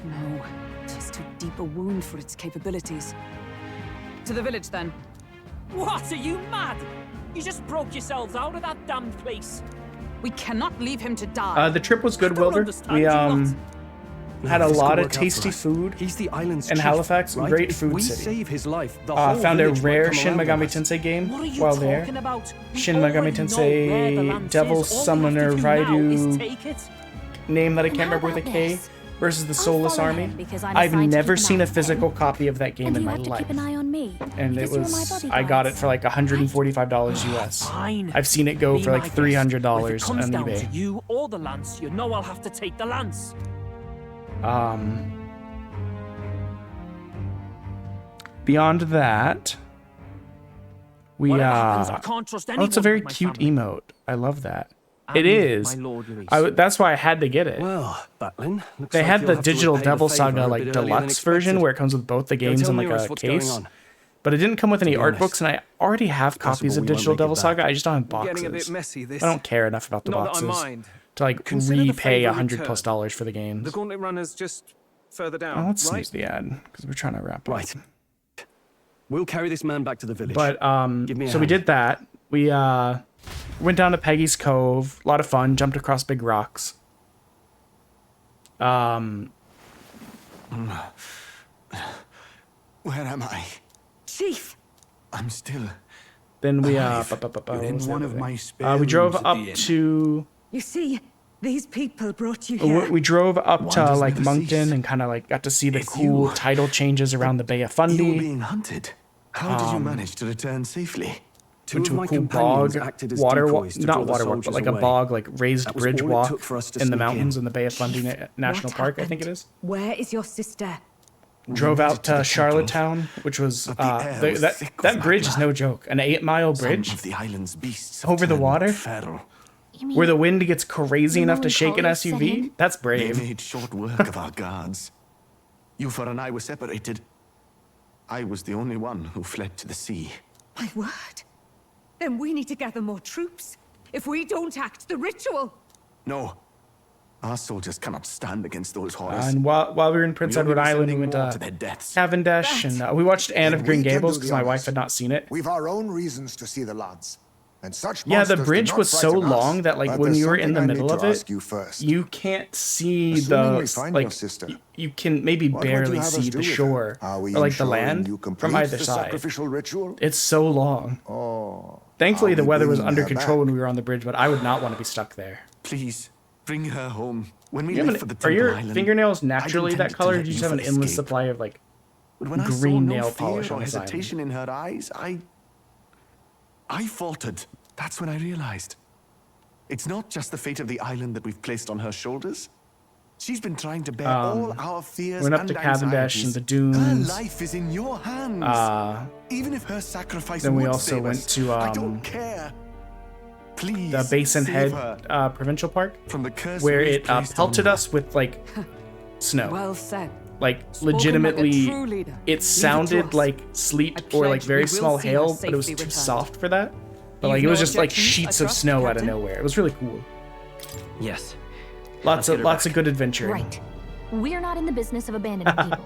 No, it is too deep a wound for its capabilities. To the village, then. What? Are you mad? You just broke yourselves out of that damn place. We cannot leave him to die. The trip was good, Wilbur. We had a lot of tasty food He's the island's in chief, Halifax. right? Great If food we city. save his life, the whole Found a village might rare come Shin around Megami with us. Tensei game What are you while talking there. about? We Shin Megami already know where the Tensei lance Devil is. All we Summoner have to do now is Raidu take it. name that I can't And how remember with a about K this? versus the Soulless follow Army. him because I'm I've assigned to never keep an seen eye a on physical him. copy of that game And in you my have to life. keep an eye on me. And it because you're my was, I got it bodyguards. for like $145 US. Fine. I've seen it go Be for my like guest. $300 But if it comes on down to eBay. you or the lance, you know I'll have to take the lance. Beyond that, we Whatever happens, I can't trust oh, it's a anyone very with my cute family. emote. I love that. And It is. my Lord Luis. That's why I had to get it. Well, Batlin, looks They like had you'll the have to Digital repay the Devil favor Saga a like bit earlier than deluxe version expected. where it comes with both the Go games tell in like Nearest a what's going case. on. But it didn't come with any To be art honest, books, and I already have copies possible of we won't Digital make it Devil back. Saga. I just don't have We're getting a boxes. bit messy. This. I don't care enough about the Not boxes that I mind. to like Consider the repay favor $100+ returned. for the games. The Gauntlet Runner's just further down, Oh, let's right? snooze the ad because we're trying to wrap up. Right. We'll carry this man back to the village. But Give me a so we hand. did that. We went down to Peggy's Cove. A lot of fun. Jumped across big rocks. Where am I? Chief! I'm still... Then we we drove up to. You see, these people brought you here. We drove up to Wonders like never Moncton cease. and kind of like got to see the It's cool you. title changes around the Bay of You Fundy. were being hunted. How did you manage to return safely? Went to a cool bog, not water walk, but like a bog, like raised bridge walk in the mountains in the Bay of Fundy National Park, I think it is. Where is your sister? Drove out to Charlottetown, which was that bridge is no joke, an 8-mile bridge Of the island's beasts over the water, feral. where the wind gets crazy enough to shake an SUV. That's They brave. made short work of our guards. Yufa and I were separated. I was the only one who fled to the sea. My word. Then we need to gather more troops. If we don't act, the ritual... No. Our soldiers cannot stand against those horrors. And while we were in Prince We'll Edward only be Island, we sending went more to to their deaths. Cavendish, and we watched Anne of Then Green we can Gables do because the my wife honors. had not seen it. We've our own reasons to see the lads. And such Yeah, the monsters do bridge not was so frighten us, long that like but when there's you were in the something I middle need of to it, ask you first. you can't see Assuming we the find like your sister, you can maybe what would you barely have us see do the with her? shore Are we or like the ensuring land you from complete either the side. sacrificial ritual? It's so long. Oh. Thankfully, Are the we weather was bringing under her control back? when we were on the bridge, but I would not want to be stuck there. Please, bring her home. When we You have leave an- for the are Temple your Island, fingernails I'd naturally that intended to color, or let do you just have an Yufa endless escape. supply of like But when I saw green no nail fear polish or on this island? hesitation in her eyes, I faltered. That's when I realized. It's not just the fate of the island that we've placed on her shoulders. She's been trying to bear all our fears went up and to Cavendish and anxieties. the dunes. Her life is in your hands. Even if her sacrifice Then we would also save went us, to I don't care. Please, the Basin save Head her Provincial Park, from the curse where we've it placed pelted on her. us with like snow. Well said. Like Spoken like a legitimately, true leader. Leave it it to sounded us. like sleet I or like pledge very we will small see her hail, but it was too safely returned. soft for that. But You've like it was no just like objections? sheets I of trust, snow out of Captain? nowhere. It was really cool. Yes. Lots Let's of good adventuring. Right. We're not in the business of abandoning people.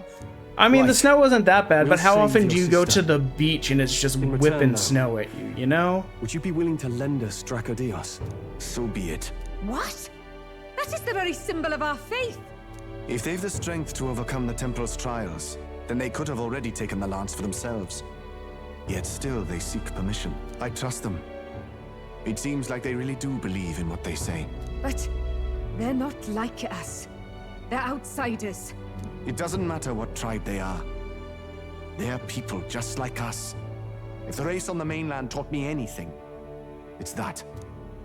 I mean, the Right. snow wasn't that bad, but We'll how save often do your you go to sister. the beach and it's just In return, whipping though. snow at you? You know? Would you be willing to lend us Dracodios? So be it. What? That is the very symbol of our faith. If they've the strength to overcome the Templars' trials, then they could have already taken the lance for themselves. Yet still they seek permission. I trust them. It seems like they really do believe in what they say. But they're not like us. They're outsiders. It doesn't matter what tribe they are. They're people just like us. If the race on the mainland taught me anything, it's that.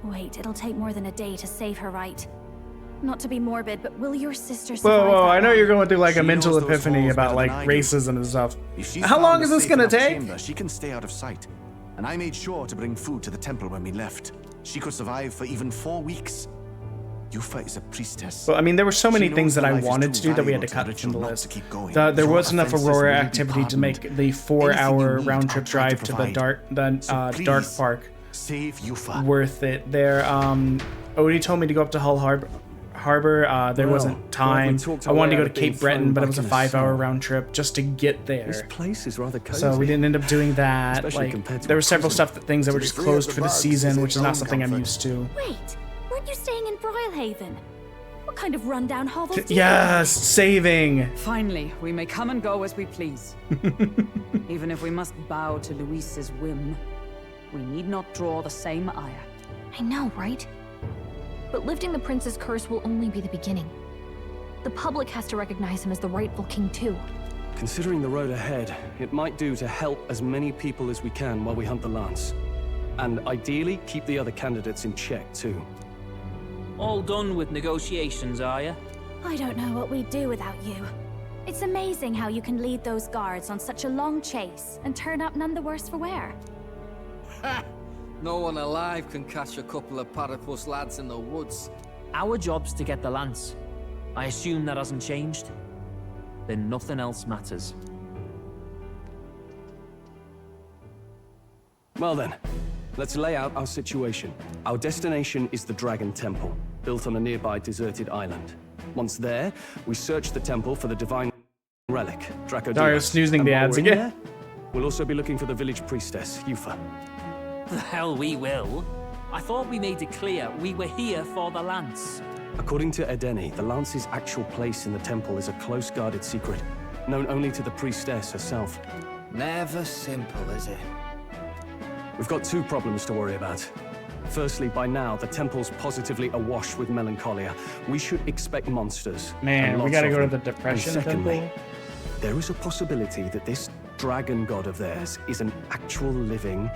Wait, it'll take more than a day to save her, right? Not to be morbid, but will your sister Whoa, survive whoa! that I know long? you're going through like a She mental knows those epiphany halls about better like than I do. racism and stuff. If she's How found long a is this safe gonna enough take? chamber, she can stay out of sight. And I made sure to bring food to the temple when we left. She could survive for even 4 weeks. Yufa is a priestess. Well, I mean, there were so many She things knows that her I life is wanted too to do that we had to valuable cut from the ritual not list. to keep going. There Your wasn't enough offenses Aurora will be activity to pardoned. make the Anything you 4-hour need, round trip I'll try to drive to the provide. So dark please, park. Save Yufa. Worth it. There, Odie told me to go up to Hull Harbor. There Well, wasn't glad time. we talked I our wanted to way go out to of being Cape Breton, thrown but it back was a in the 5-hour snow. round trip just to get This there. place is rather cozy. So we didn't end up doing that. Especially Like, compared to there a were several prison. things that were To be just free closed of for the the bugs season, is which is not its own something I'm comfort. used to. Wait, weren't you staying in Brylehaven? What kind of rundown hovel do you Yes, saving. Finally, we may come and go as we please. Even if we must bow to Luis's whim, we need not draw the same ire. I know, right? But lifting the prince's curse will only be the beginning. The public has to recognize him as the rightful king too. Considering the road ahead, it might do to help as many people as we can while we hunt the lance. And ideally, keep the other candidates in check, too. All done with negotiations, are you? I don't know what we'd do without you. It's amazing how you can lead those guards on such a long chase and turn up none the worse for wear. Ha! No one alive can catch a couple of platypus lads in the woods. Our job's to get the lance. I assume that hasn't changed? Then nothing else matters. Well then, let's lay out our situation. Our destination is the Dragon Temple, built on a nearby deserted island. Once there, we search the temple for the divine relic, Dracodios. Dario snoozing And the while ads we're in again. there, we'll also be looking for the village priestess, Yufa. The hell we will. I thought we made it clear we were here for the lance. According to Edeni, the lance's actual place in the temple is a close-guarded secret, known only to the priestess herself. Never simple, is it? We've got two problems to worry about. Firstly, by now, the temple's positively awash with melancholia. We should expect monsters. Man, we gotta go to the depression and secondly, temple. there is a possibility that this dragon god of theirs is an actual living,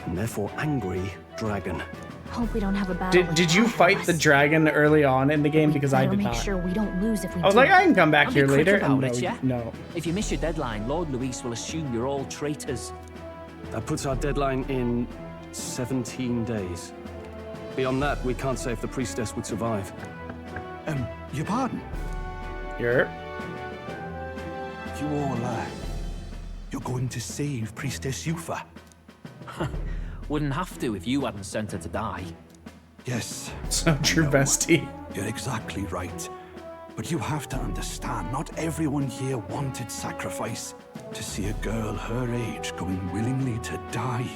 and therefore angry, dragon. Hope we don't have a battle. Did you fight the dragon early on in the game? Because I did make not. sure we don't lose if we I was do. like, I can come back I'll here be quick later. about And no, it, yeah? no. If you miss your deadline, Lord Luis will assume you're all traitors. That puts our deadline in 17 days. Beyond that, we can't say if the priestess would survive. Your pardon? You're You're going to save Priestess Yufa? Wouldn't have to if you hadn't sent her to die. Yes. So true, bestie. You're exactly right. But you have to understand, not everyone here wanted sacrifice. To see a girl her age going willingly to die.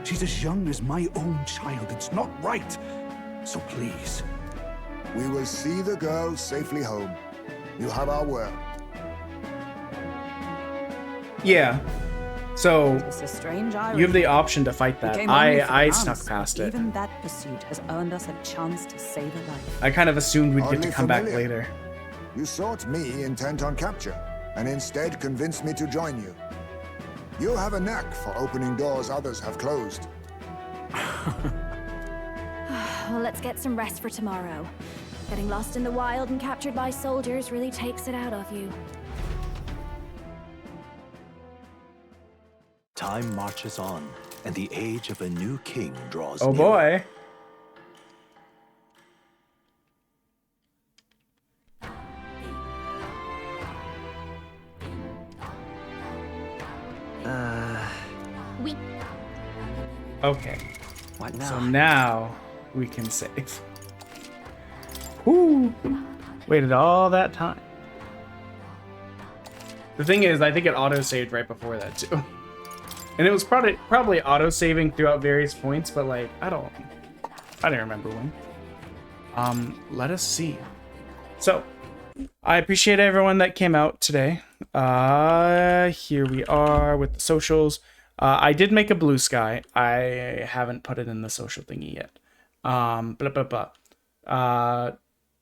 She's as young as my own child. It's not right. So please. We will see the girl safely home. You have our word. Yeah. So It's a strange you have the option to fight We that. came only for I the snuck dance, past but it. Even that pursuit has earned us a chance to save a life. I kind of assumed we'd get Hardly to come back familiar. later. You sought me intent on capture, and instead convinced me to join you. You have a knack for opening doors others have closed. Well, let's get some rest for tomorrow. Getting lost in the wild and captured by soldiers really takes it out of you. Time marches on, and the age of a new king draws Oh near. boy. We Okay. What now? So now we can save. Whoo! Waited all that time. The thing is, I think it auto-saved right before that too. And it was probably auto-saving throughout various points, but like, I don't remember when. Let us see. So, I appreciate everyone that came out today. Here we are with the socials. I did make a blue sky. I haven't put it in the social thingy yet.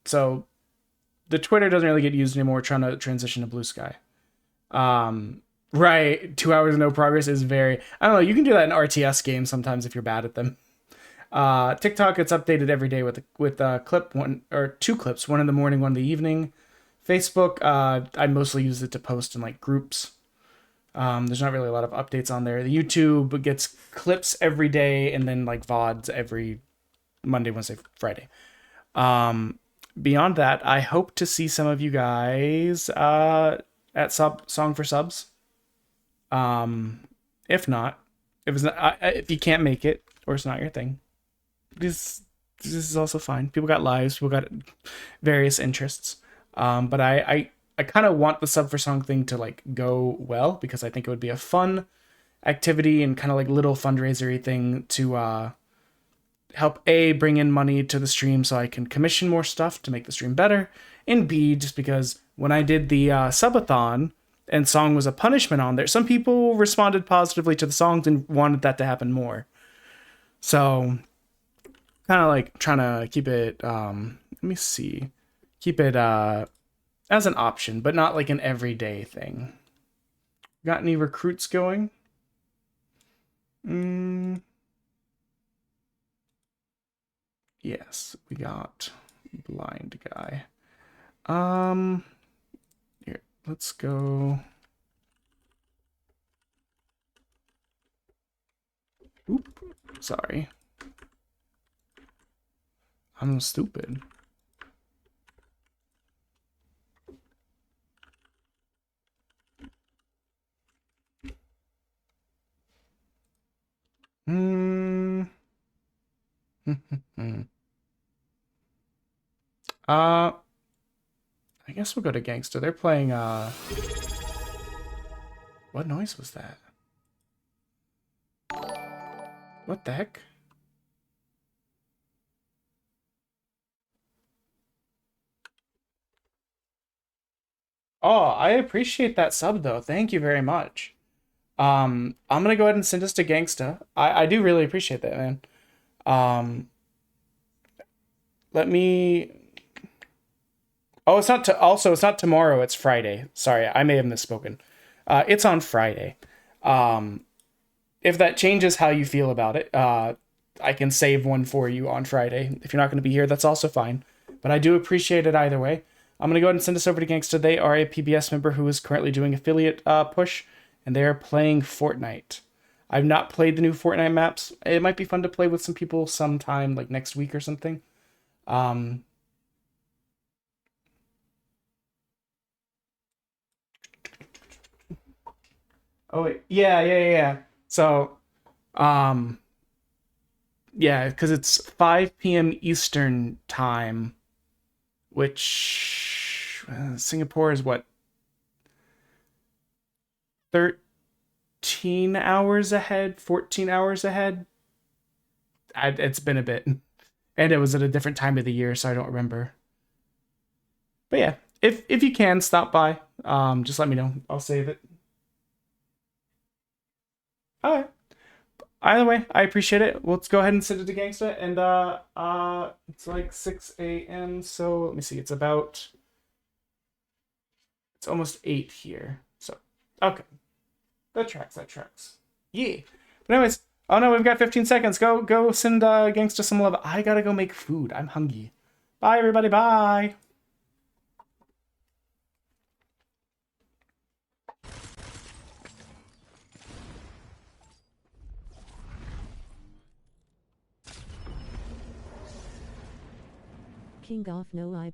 So the Twitter doesn't really get used anymore. Trying to transition to blue sky. Right. 2 hours no progress is very, I don't know. You can do that in RTS games sometimes if you're bad at them. TikTok gets updated every day with a clip, one or two clips, one in the morning, one in the evening. Facebook, I mostly use it to post in like groups. There's not really a lot of updates on there. The YouTube gets clips every day and then like VODs every Monday, Wednesday, Friday. Beyond that, I hope to see some of you guys at Song for Subs. If not, if you can't make it or it's not your thing, this is also fine. People got lives, people got various interests. But I kind of want the Sub for Song thing to like go well because I think it would be a fun activity and kind of like little fundraisery thing to help A, bring in money to the stream so I can commission more stuff to make the stream better, and B, just because when I did the subathon and song was a punishment on there, some people responded positively to the songs and wanted that to happen more. So kind of like trying to keep it, let me see, keep it as an option, but not like an everyday thing. Got any recruits going? Yes, we got blind guy. Here, let's go. Oop, sorry. I'm stupid. I guess we'll go to Gangsta. They're playing, what noise was that? What the heck? Oh, I appreciate that sub though. Thank you very much. I'm gonna go ahead and send this to Gangsta. I do really appreciate that, man. Let me. Oh, it's not it's not tomorrow. It's Friday. Sorry, I may have misspoken. It's on Friday. If that changes how you feel about it, I can save one for you on Friday. If you're not going to be here, that's also fine. But I do appreciate it either way. I'm going to go ahead and send this over to Gangsta. They are a PBS member who is currently doing affiliate push, and they are playing Fortnite. I've not played the new Fortnite maps. It might be fun to play with some people sometime, like next week or something. Oh, wait. Yeah. So, yeah, because it's 5 p.m. Eastern time, which Singapore is what, 13 hours ahead, 14 hours ahead. It's been a bit, and it was at a different time of the year, so I don't remember. But yeah, if you can stop by, just let me know. I'll save it. All right. Either way, I appreciate it. Let's go ahead and send it to Gangsta, and it's like 6 a.m. So let me see. It's almost 8 here. So okay, that tracks. Yeah. But anyways, oh no, we've got 15 seconds. Go send Gangsta some love. I gotta go make food. I'm hungry. Bye everybody. Bye. King of no eyeball.